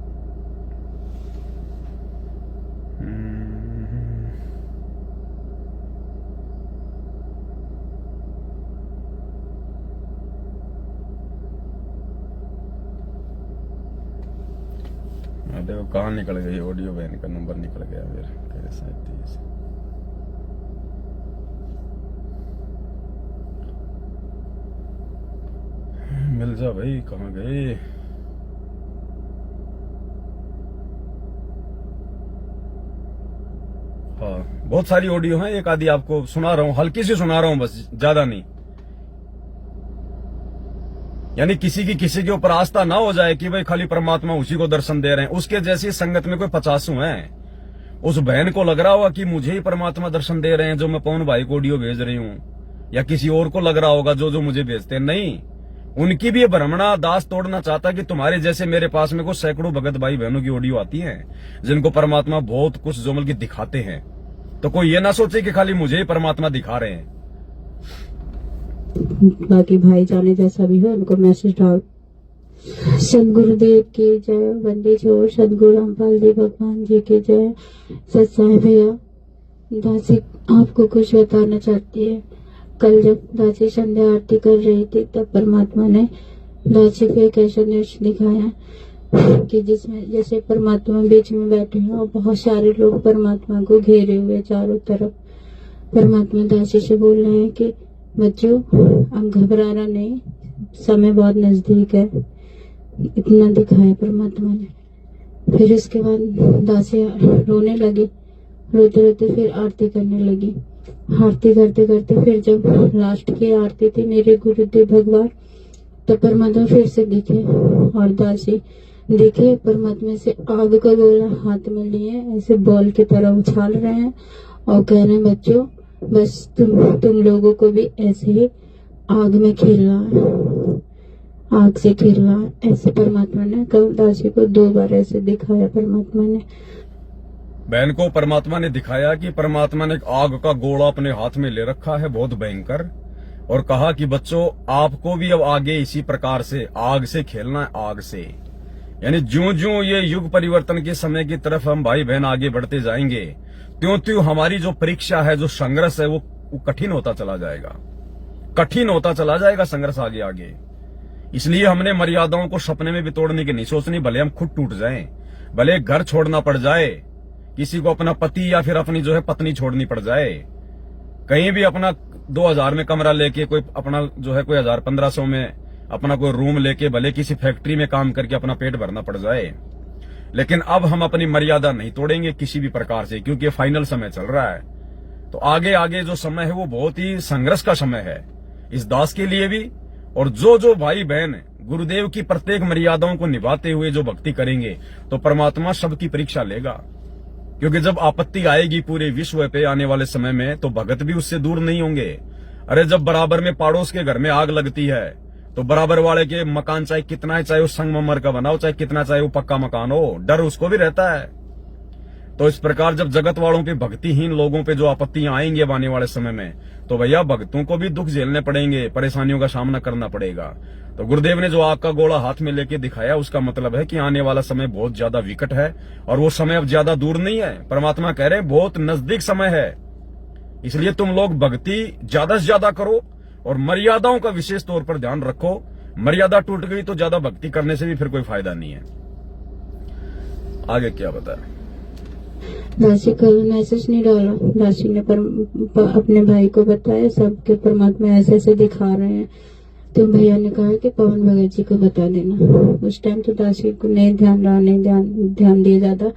[SPEAKER 1] देखो कहाँ निकल गई ऑडियो, बहन का नंबर निकल गया फिर। कैसा है मिल जा भाई, कहाँ गए? हाँ, बहुत सारी ऑडियो हैं, एक आधी आपको सुना रहा हूं, हल्की सी सुना रहा हूं बस, ज्यादा नहीं। यानी किसी के ऊपर आस्था ना हो जाए कि भाई खाली परमात्मा उसी को दर्शन दे रहे हैं। उसके जैसी संगत में कोई 50 हैं। उस बहन को लग रहा होगा कि मुझे ही परमात्मा दर्शन दे रहे हैं जो मैं पवन भाई को ऑडियो भेज रही हूं, या किसी और को लग रहा होगा जो मुझे भेजते हैं। नहीं, उनकी भी भ्रमणा दास तोड़ना चाहता कि तुम्हारे जैसे मेरे पास में को सैकड़ों भगत भाई बहनों की ऑडियो आती है जिनको परमात्मा बहुत कुछ जोमल की दिखाते हैं। तो कोई ये ना सोचे कि खाली मुझे ही परमात्मा दिखा रहे हैं।
[SPEAKER 2] बाकी भाई जाने जैसा भी हो उनको मैसेज डाल। सदगुरुदेव की जय, वंदे छोड़ सदगुरु रामपाल जी भगवान जी की जय। सत्साई भैया, दासी आपको कुछ बताना चाहती है। कल जब दासी संध्या आरती कर रही थी तब परमात्मा ने दासी को एक ऐसा दृश्य दिखाया कि जिसमें जैसे परमात्मा बीच में बैठे हैं और बहुत सारे लोग परमात्मा को घेरे हुए चारों तरफ। परमात्मा दासी से बोल रहे हैं कि बच्चों अब घबराना नहीं, समय बहुत नजदीक है। इतना दिखाया परमात्मा ने। फिर उसके बाद दासी रोने लगी, रोते रोते फिर आरती करने लगी। आरती करते करते फिर जब लास्ट की आरती थी मेरे गुरुदेव भगवान, तो परमात्मा फिर से दिखे और दासी देखे परमात्मा से आग का गोला हाथ में लिए ऐसे बॉल की तरह उछाल रहे हैं और कह रहे हैं बच्चों बस तुम लोगों को भी ऐसे ही आग में खेलना है, आग से खेलना है। ऐसे परमात्मा ने कल दासी को 2 बार ऐसे दिखाया। परमात्मा ने
[SPEAKER 1] बहन को परमात्मा ने दिखाया कि परमात्मा ने एक आग का गोला अपने हाथ में ले रखा है बहुत भयंकर, और कहा कि बच्चों आपको भी अब आगे इसी प्रकार से आग से खेलना है, आग से। यानी ज्यों ज्यों ये युग परिवर्तन के समय की तरफ हम भाई बहन आगे बढ़ते जाएंगे त्यों त्यों हमारी जो परीक्षा है, जो संघर्ष है वो कठिन होता चला जाएगा, कठिन होता चला जाएगा संघर्ष आगे आगे। इसलिए हमने मर्यादाओं को सपने में भी तोड़ने की नहीं सोचनी, भले हम खुद टूट जाएं, भले घर छोड़ना पड़ जाए, किसी को अपना पति या फिर अपनी जो है पत्नी छोड़नी पड़ जाए, कहीं भी अपना 2000 में कमरा लेके कोई अपना जो है कोई 1000-1500 में अपना कोई रूम लेके भले किसी फैक्ट्री में काम करके अपना पेट भरना पड़ जाए, लेकिन अब हम अपनी मर्यादा नहीं तोड़ेंगे किसी भी प्रकार से, क्योंकि फाइनल समय चल रहा है। तो आगे आगे जो समय है वो बहुत ही संघर्ष का समय है इस दास के लिए भी। और जो भाई बहन गुरुदेव की प्रत्येक मर्यादाओं को निभाते हुए जो भक्ति करेंगे तो परमात्मा सबकी परीक्षा लेगा, क्योंकि जब आपत्ति आएगी पूरे विश्व पे आने वाले समय में तो भगत भी उससे दूर नहीं होंगे। अरे जब बराबर में पड़ोस के घर में आग लगती है तो बराबर वाले के मकान चाहे कितना है, चाहे वो संगमरमर का बना हो, चाहे कितना चाहे वो पक्का मकान हो, डर उसको भी रहता है। तो इस प्रकार जब जगत वालों पे, भक्तिहीन लोगों पे जो आपत्तियां आएंगी अब आने वाले समय में, तो भैया भक्तों को भी दुख झेलने पड़ेंगे, परेशानियों का सामना करना पड़ेगा। तो गुरुदेव ने जो आग का गोला हाथ में लेके दिखाया उसका मतलब है कि आने वाला समय बहुत ज्यादा विकट है और वो समय अब ज्यादा दूर नहीं है। परमात्मा कह रहे हैं बहुत नजदीक समय है, इसलिए तुम लोग भक्ति ज्यादा से ज्यादा करो और मर्यादाओं का विशेष तौर पर ध्यान रखो। मर्यादा टूट गई तो ज्यादा भक्ति करने से भी फिर कोई फायदा नहीं है। आगे क्या बता रहे?
[SPEAKER 2] दासी कल मैसेज नहीं डाला, दासी ने अपने भाई को बताया सबके परमात्मा ऐसे ऐसे दिखा रहे हैं। तो भैया ने कहा कि पवन भगत जी को बता देना। उस टाइम तो दासी को नहीं ध्यान रहा, नहीं ध्यान दिया ज्यादा।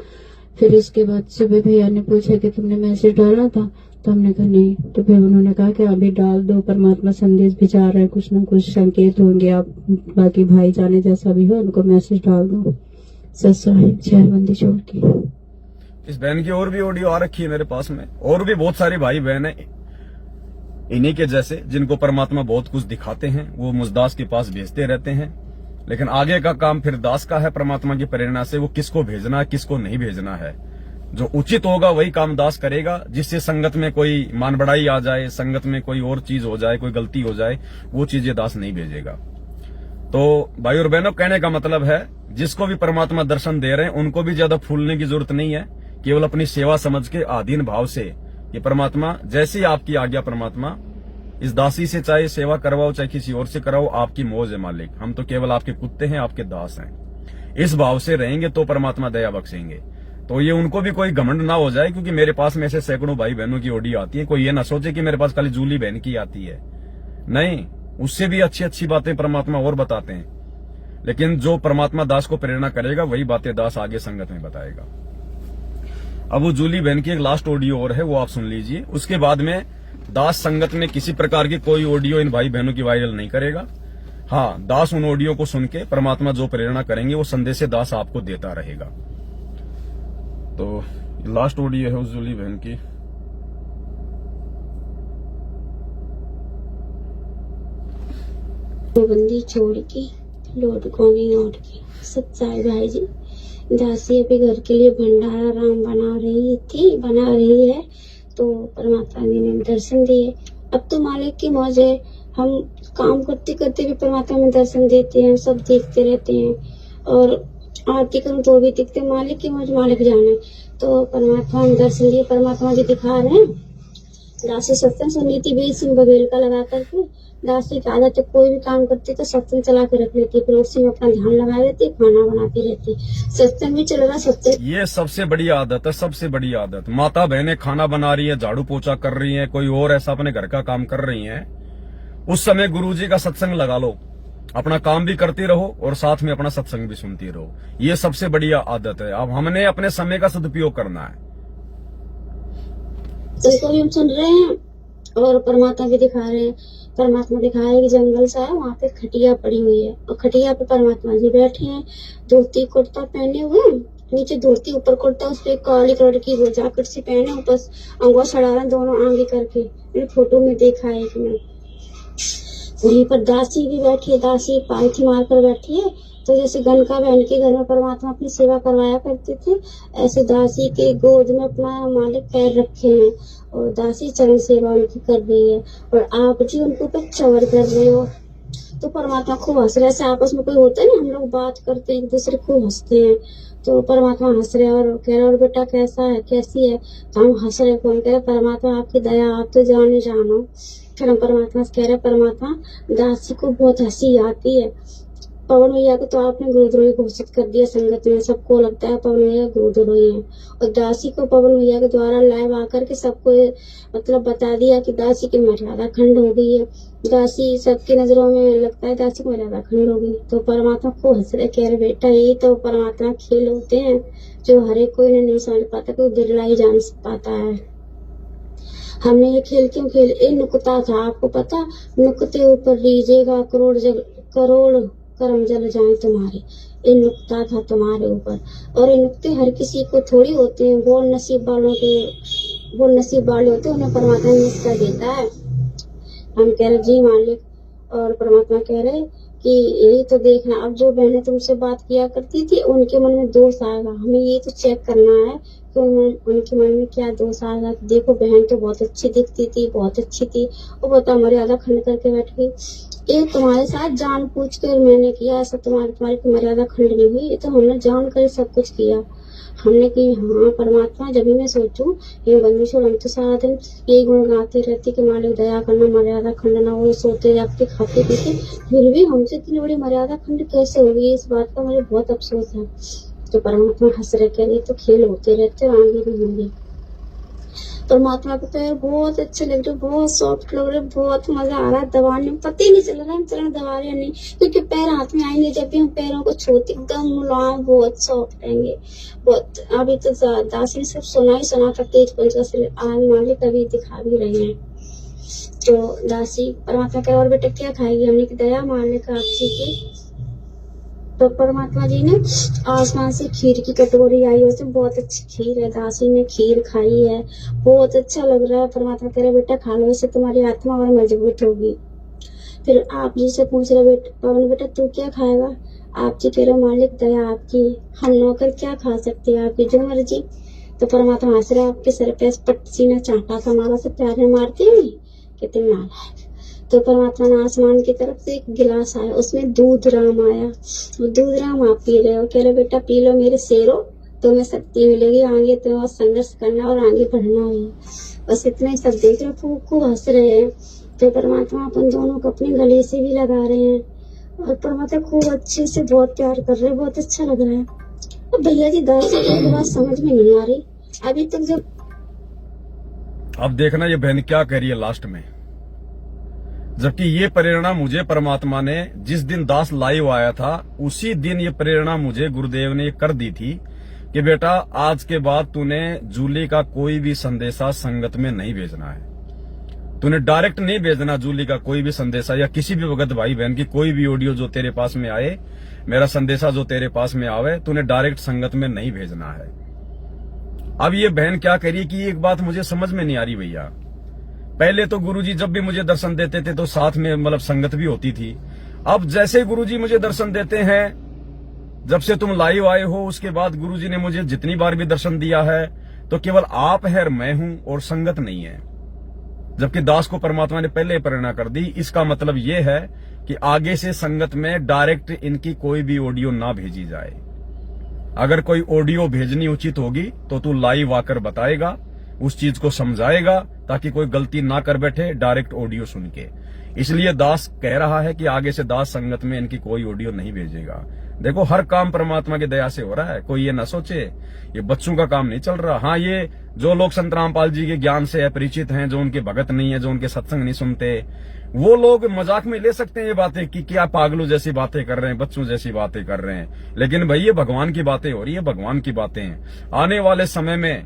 [SPEAKER 2] फिर उसके बाद सुबह भैया ने पूछा कि तुमने मैसेज डाला था, तो हमने कहा नहीं। तो फिर उन्होंने कहा कि अभी डाल दो, परमात्मा संदेश भिजा रहे हैं, कुछ ना कुछ संकेत होंगे, आप बाकी भाई जाने जैसा भी हो उनको मैसेज डाल दो। सत्साहिब जय बंदी छोड़ की।
[SPEAKER 1] इस बहन की और भी ऑडियो आ रखी है मेरे पास में, और भी बहुत सारे भाई बहन है इन्हीं के जैसे जिनको परमात्मा बहुत कुछ दिखाते हैं, वो मुजदास के पास भेजते रहते हैं। लेकिन आगे का काम फिर दास का है। परमात्मा की प्रेरणा से वो किसको भेजना है, किसको नहीं भेजना है, जो उचित होगा वही काम दास करेगा। जिससे संगत में कोई मान बढ़ाई आ जाए, संगत में कोई और चीज हो जाए, कोई गलती हो जाए, वो चीज ये दास नहीं भेजेगा। तो भाई और बहनों, कहने का मतलब है जिसको भी परमात्मा दर्शन दे रहे हैं उनको भी ज्यादा फूलने की जरूरत नहीं है। केवल अपनी सेवा समझ के आधीन भाव से ये परमात्मा, जैसी आपकी आज्ञा परमात्मा, इस दासी से चाहे सेवा करवाओ चाहे किसी और से कराओ, आपकी मौज है मालिक। हम तो केवल आपके कुत्ते हैं, आपके दास हैं। इस भाव से रहेंगे तो परमात्मा दया बख्शेंगे। तो ये उनको भी कोई घमंड ना हो जाए, क्योंकि मेरे पास में ऐसे सैकड़ों भाई बहनों की ऑडियो आती है। कोई ये ना सोचे कि मेरे पास खाली जूली बहन की आती है, नहीं, उससे भी अच्छी अच्छी बातें परमात्मा और बताते हैं। लेकिन जो परमात्मा दास को प्रेरणा करेगा वही बातें दास आगे संगत में बताएगा। अब वो जूली बहन की एक लास्ट ऑडियो और है, वो आप सुन लीजिए। उसके बाद में दास संगत में किसी प्रकार की कोई ऑडियो इन भाई बहनों की वायरल नहीं करेगा। हाँ, दास उन ऑडियो को सुन के परमात्मा जो प्रेरणा करेंगे वो संदेश दास आपको देता रहेगा। तो लास्ट ऑडियो है उस जूली बहन की।
[SPEAKER 2] बंदी छोड़ के लौट कोनी लौट के सच्चाई भाई जी। दासी अभी घर के लिए भंडारा राम बना रही है, तो परमात्मा ने दर्शन दिए। अब तो मालिक की मौज है, हम काम करते करते भी परमात्मा में दर्शन देते हैं, सब देखते रहते हैं। और आरती करूं तो भी दिखते, मालिक की मौज मालिक जाने। तो परमात्मा में दर्शन दिए, परमात्मा जी दिखा रहे हैं। दासी सत्संग सुनी थी बीच सिंह बघेल का लगा करके। दासी की आदत है, कोई भी काम करती तो सत्संग चला के रख लेती, फिर उसी में अपना ध्यान लगा लेती, खाना बनाती रहती, सत्संग भी चल रहा सत्संग।
[SPEAKER 1] ये सबसे बड़ी आदत है, सबसे बड़ी आदत। माता बहनें खाना बना रही है, झाड़ू पोछा कर रही है, कोई और ऐसा अपने घर का काम कर रही है, उस समय गुरुजी का सत्संग लगा लो, अपना काम भी करती रहो और साथ में अपना सत्संग भी सुनती रहो। ये सबसे बड़ी आदत है। अब हमने अपने समय का सदुपयोग करना है।
[SPEAKER 2] जिनको भी हम सुन रहे हैं और परमात्मा भी दिखा रहे हैं। परमात्मा दिखा रहे हैं कि जंगल सा है, वहाँ पे खटिया पड़ी हुई है और खटिया पे परमात्मा जी बैठे हैं, धोती कुर्ता पहने हुए, नीचे धोती ऊपर कुर्ता, उस पे काली कलर की वो जैकेट सी पहने, ऊपर अंगूठा चढ़ा रहे हैं दोनों आगे करके। मैंने फोटो में देखा है कि मैं वहीं पर दासी भी बैठी है, दासी पालथी मार कर बैठी है। तो जैसे गनका बहन के घर में परमात्मा अपनी सेवा करवाया करते थे, ऐसे दासी के गोद में अपना मालिक पैर रखे हैं और दासी चरण सेवा उनकी कर रही है और आप जी उनको ऊपर चवर कर रहे हो। तो परमात्मा खूब हंस रहे, ऐसे आपस में कोई होता है ना, हम लोग बात करते हैं एक दूसरे खूब हंसते हैं, तो परमात्मा हंस रहे और कह रहे और बेटा कैसा है, कैसी है, तो हम हंस रहे। कौन कह रहे परमात्मा आपकी दया, आप तो जानो। फिर हम परमात्मा से कह रहे परमात्मा दासी को बहुत हंसी आती है, पवन भैया को तो आपने गुरुद्रोही घोषित कर दिया संगत में, सबको लगता है पवन भैया गुरुद्रोही है। और दासी को पवन भैया के द्वारा लाइव आकर के सबको मतलब बता दिया कि दासी की मर्यादा खंड हो गई है, दासी सबकी नजरों में लगता है दासी की मर्यादा खंड हो गई। तो परमात्मा को हंस रहे, कह रहे बेटा यही तो परमात्मा खेल होते हैं जो हर एक कोई नहीं समझ पाता, कोई बिरला ही जान पाता है। हमने ये खेल क्यों खेल, ये नुकता था, आपको पता, नुकते ऊपर लीजिएगा करोड़ कर्म जल जाए तुम्हारे, ये नुकता था तुम्हारे ऊपर। और ये नुकते हर किसी को थोड़ी होते हैं, वो नसीब वाले होते हैं, उन्हें परमात्मा निष्ठा देता है। हम कह रहे जी मालिक, और परमात्मा कह रहे कि यही तो देखना, अब जो बहनें तुमसे बात किया करती थी उनके मन में दोष आएगा, हमें ये तो चेक करना है कि उनके मन में क्या दोष आएगा। देखो बहन तो बहुत अच्छी दिखती थी, बहुत अच्छी थी, वो बता मर्यादा खंड करके बैठ गई। ये तुम्हारे साथ जान पूछ कर मैंने किया, ऐसा तुम्हारी मर्यादा खंड नहीं हुई, ये तो हमने जान कर सब कुछ किया। हमने की हाँ परमात्मा, जब भी मैं सोचूं ये बंदिशों हम तो सारा दिन यही गुण गाते रहते कि मालिक दया करना, मर्यादा खंड ना हो, सोते जागते खाते पीते, फिर भी हमसे इतनी बड़ी मर्यादा खंड कैसे होगी, इस बात का मुझे बहुत अफसोस है। तो परमात्मा हंस रहे, कह रहे तो खेल होते रहते और आगे भी होंगे। परमात्मा को पैर बहुत अच्छे लग रहे, बहुत सॉफ्ट लग रहे, बहुत मजा आ रहा है दबाने में, पता ही नहीं चल रहा है हम चरण दबा रहे हैं नहीं, क्योंकि पैर हाथ में आएंगे जब भी हम पैरों को छूते एकदम मुलायम बहुत सॉफ्ट रहेंगे बहुत। अभी तो दासी ने सब सुना था तेज पंच से, आज मालिक अभी दिखा भी रहे हैं। तो दासी परमात्मा कहे और बेटा क्या खाएगी, हमने की दया मालिक आपसी की। तो परमात्मा जी ने आसमान से खीर की कटोरी आई, उसमें बहुत अच्छी खीर है, दासी ने खीर खाई है, बहुत अच्छा लग रहा है। परमात्मा कह रहे बेटा खा लो, इससे तुम्हारी आत्मा और मजबूत होगी। फिर आप जी से पूछ रहे पवन बेटा तू क्या खाएगा, आप जी तेरा मालिक दया आपकी, हम नौकर क्या खा सकते हैं आपकी जो मर्जी। तो परमात्मा हंस रहा आपके सर पे पट्टी ने चाटा सा मारा से प्यार में मारते हैं कितने नालायक। तो परमात्मा ने आसमान की तरफ से एक गिलास आया, उसमें दूध राम आया, वो दूध राम आप पी रहे हो, कह रहे बेटा पी लो मेरे शेरों, तुम्हें शक्ति मिलेगी, आगे तुम्हें और संघर्ष करना और आगे बढ़ना है। बस इतना ही सब देख रहे, खूब हंस रहे हैं। तो परमात्मा अपन दोनों को अपने गले से भी लगा रहे हैं और परमात्मा खूब अच्छे से बहुत प्यार कर रहे हैं, बहुत अच्छा लग रहा है। अब भैया जी 10 सेकंड के बाद समझ में नहीं आ रही अभी तक। जब
[SPEAKER 1] अब देखना ये बहन क्या कह रही है लास्ट में, जबकि ये प्रेरणा मुझे परमात्मा ने जिस दिन दास लाइव आया था उसी दिन ये प्रेरणा मुझे गुरुदेव ने कर दी थी कि बेटा आज के बाद तूने जूली का कोई भी संदेशा संगत में नहीं भेजना है, तूने डायरेक्ट नहीं भेजना जूली का कोई भी संदेशा या किसी भी भगत भाई बहन की कोई भी ऑडियो जो तेरे पास में आए, मेरा संदेशा जो तेरे पास में आवे, तूने डायरेक्ट संगत में नहीं भेजना है। अब ये बहन क्या कह रही है कि एक बात मुझे समझ में नहीं आ रही भैया, पहले तो गुरुजी जब भी मुझे दर्शन देते थे तो साथ में मतलब संगत भी होती थी, अब जैसे गुरुजी मुझे दर्शन देते हैं, जब से तुम लाइव आए हो उसके बाद गुरुजी ने मुझे जितनी बार भी दर्शन दिया है तो केवल आप है और मैं हूं और संगत नहीं है। जबकि दास को परमात्मा ने पहले प्रेरणा कर दी, इसका मतलब यह है कि आगे से संगत में डायरेक्ट इनकी कोई भी ऑडियो ना भेजी जाए। अगर कोई ऑडियो भेजनी उचित होगी तो तू लाइव आकर बताएगा, उस चीज को समझाएगा ताकि कोई गलती ना कर बैठे डायरेक्ट ऑडियो सुन के। इसलिए दास कह रहा है कि आगे से दास संगत में इनकी कोई ऑडियो नहीं भेजेगा। देखो हर काम परमात्मा की दया से हो रहा है, कोई ये ना सोचे ये बच्चों का काम नहीं चल रहा। हाँ, ये जो लोग संत रामपाल जी के ज्ञान से अपरिचित हैं, जो उनके भगत नहीं है, जो उनके सत्संग नहीं सुनते, वो लोग मजाक में ले सकते हैं ये बातें कि क्या पागलों जैसी बातें कर रहे हैं, बच्चों जैसी बातें कर रहे हैं। लेकिन भाई ये भगवान की बातें हो रही है, भगवान की बातें हैं। आने वाले समय में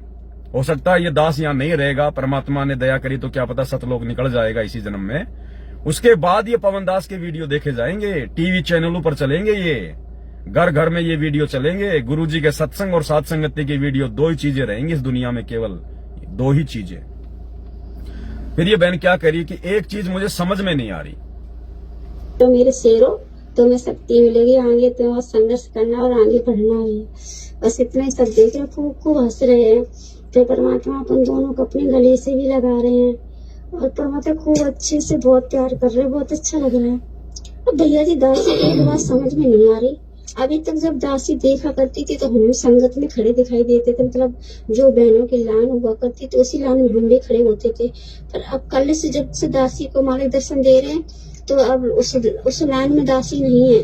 [SPEAKER 1] हो सकता है ये दास यहाँ नहीं रहेगा, परमात्मा ने दया करी तो क्या पता सतलोक निकल जाएगा इसी जन्म में। उसके बाद ये पवन दास के वीडियो देखे जाएंगे, टीवी चैनलों पर चलेंगे, ये घर घर में ये वीडियो चलेंगे। गुरुजी के सत्संग और साथ संगति की वीडियो, दो ही चीजें रहेंगी इस दुनिया में, केवल दो ही चीजें। फिर ये बहन क्या कह रही कि एक चीज मुझे समझ में नहीं आ रही,
[SPEAKER 2] तो मेरे शेरों तुम्हें शक्ति मिलेगी, आगे तुम्हें और संघर्ष करना और आगे बढ़ना है। बस इतना ही सब देख रहे, खूब हंस रहे हैं। तो परमात्मा अपन दोनों को अपने गले से भी लगा रहे हैं और परमात्मा खूब अच्छे से बहुत प्यार कर रहे हैं, बहुत अच्छा लग रहा है। अब भैया जी 10 सेकंड के बाद समझ में नहीं आ रही। अभी तक जब दासी देखा करती थी तो हम संगत में खड़े दिखाई देते थे, मतलब जो बहनों की लाइन हुआ करती थी उसी लाइन में हम भी खड़े होते थे। पर अब कल से जब से दासी को मालिक दर्शन दे रहे हैं तो अब उस लाइन में दासी नहीं है,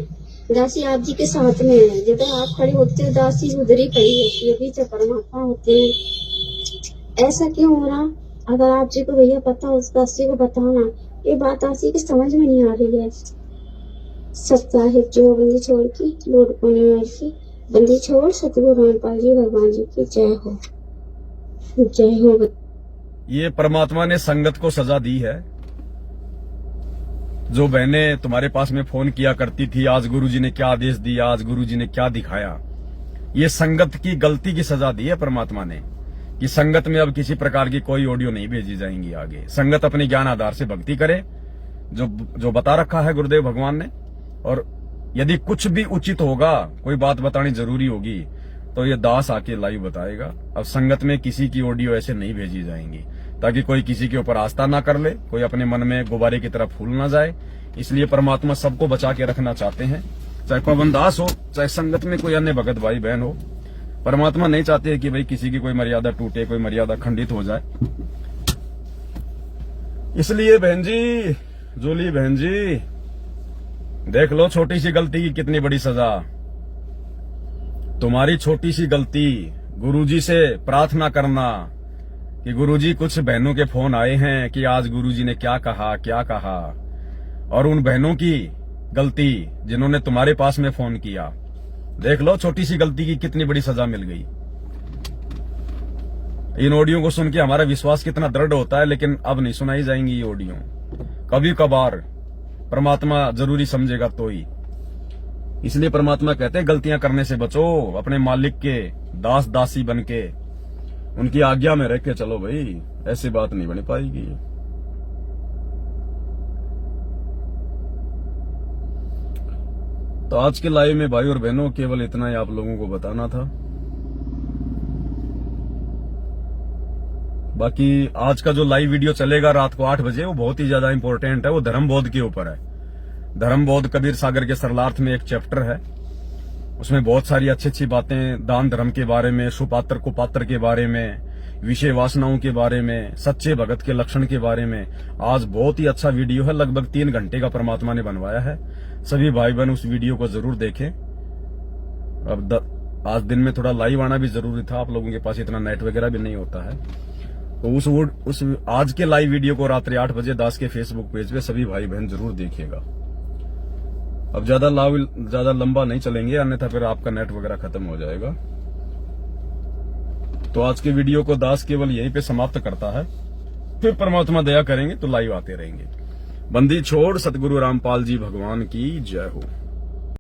[SPEAKER 2] दासी आप जी के साथ में है। जब आप खड़े होते हो दासी उधर ही खड़ी होती है, पीछे परमात्मा होते हैं। ऐसा क्यों हो रहा? अगर आप जी को भैया पता हो उस दासी को बताना, ये बात दासी की समझ में नहीं आ रही है। सप्ताहिक जो बंदी छोड़ की लोड पूर्णिमा की बंदी छोड़, सतगुरु रामपाल जी भगवान जी की जय हो, जय हो।
[SPEAKER 1] ये परमात्मा ने संगत को सजा दी है। जो बहनें तुम्हारे पास में फोन किया करती थी, आज गुरुजी ने क्या आदेश दिया, आज गुरुजी ने क्या दिखाया, ये संगत की गलती की सजा दी है परमात्मा ने कि संगत में अब किसी प्रकार की कोई ऑडियो नहीं भेजी जाएंगी। आगे संगत अपने ज्ञान आधार से भक्ति करे, जो बता रखा है गुरुदेव भगवान ने। और यदि कुछ भी उचित होगा, कोई बात बतानी जरूरी होगी तो ये दास आके लाइव बताएगा। अब संगत में किसी की ऑडियो ऐसे नहीं भेजी जाएंगी ताकि कोई किसी के ऊपर आस्था ना कर ले, कोई अपने मन में गुब्बारे की तरफ फूल ना जाए। इसलिए परमात्मा सबको बचा के रखना चाहते हैं, चाहे पवन दास हो, चाहे संगत में कोई अन्य भगत भाई बहन हो। परमात्मा नहीं चाहते कि भाई किसी की कोई मर्यादा टूटे, कोई मर्यादा खंडित हो जाए। इसलिए बहन जी, जूली बहन जी, देख लो छोटी सी गलती की कितनी बड़ी सजा। तुम्हारी छोटी सी गलती, गुरुजी से प्रार्थना करना कि गुरुजी कुछ बहनों के फोन आए हैं कि आज गुरुजी ने क्या कहा क्या कहा, और उन बहनों की गलती जिन्होंने तुम्हारे पास में फोन किया। देख लो छोटी सी गलती की कितनी बड़ी सजा मिल गई। इन ऑडियो को सुन के हमारा विश्वास कितना दृढ़ होता है, लेकिन अब नहीं सुनाई जाएंगी ये ऑडियो। कभी कभार परमात्मा जरूरी समझेगा तो ही। इसलिए परमात्मा कहते हैं गलतियां करने से बचो, अपने मालिक के दास दासी बनके उनकी आज्ञा में रह के चलो भाई, ऐसी बात नहीं बन पाएगी। तो आज के लाइव में भाई और बहनों केवल इतना ही आप लोगों को बताना था। बाकी आज का जो लाइव वीडियो चलेगा रात को 8 बजे वो बहुत ही ज्यादा इंपॉर्टेंट है। वो धर्म बोध के ऊपर है। धर्म बोध कबीर सागर के सरलार्थ में एक चैप्टर है। उसमें बहुत सारी अच्छी अच्छी बातें दान धर्म के बारे में, सुपात्र कुपात्र के बारे में, विषय वासनाओं के बारे में, सच्चे भगत के लक्षण के बारे में आज बहुत ही अच्छा वीडियो है। लगभग 3 घंटे का परमात्मा ने बनवाया है। सभी भाई बहन उस वीडियो को जरूर देखें। अब आज दिन में थोड़ा लाइव आना भी जरूरी था, आप लोगों के पास इतना नेट वगैरह भी नहीं होता है। तो उस आज के लाइव वीडियो को रात्रि 8 बजे दास के फेसबुक पेज पे सभी भाई बहन जरूर देखिएगा। अब ज्यादा लंबा नहीं चलेंगे, अन्यथा फिर आपका नेट वगैरह खत्म हो जाएगा। तो आज के वीडियो को दास केवल यहीं पे समाप्त करता है। फिर परमात्मा दया करेंगे तो लाइव आते रहेंगे। बंदी छोड़ सतगुरु रामपाल जी भगवान की जय हो।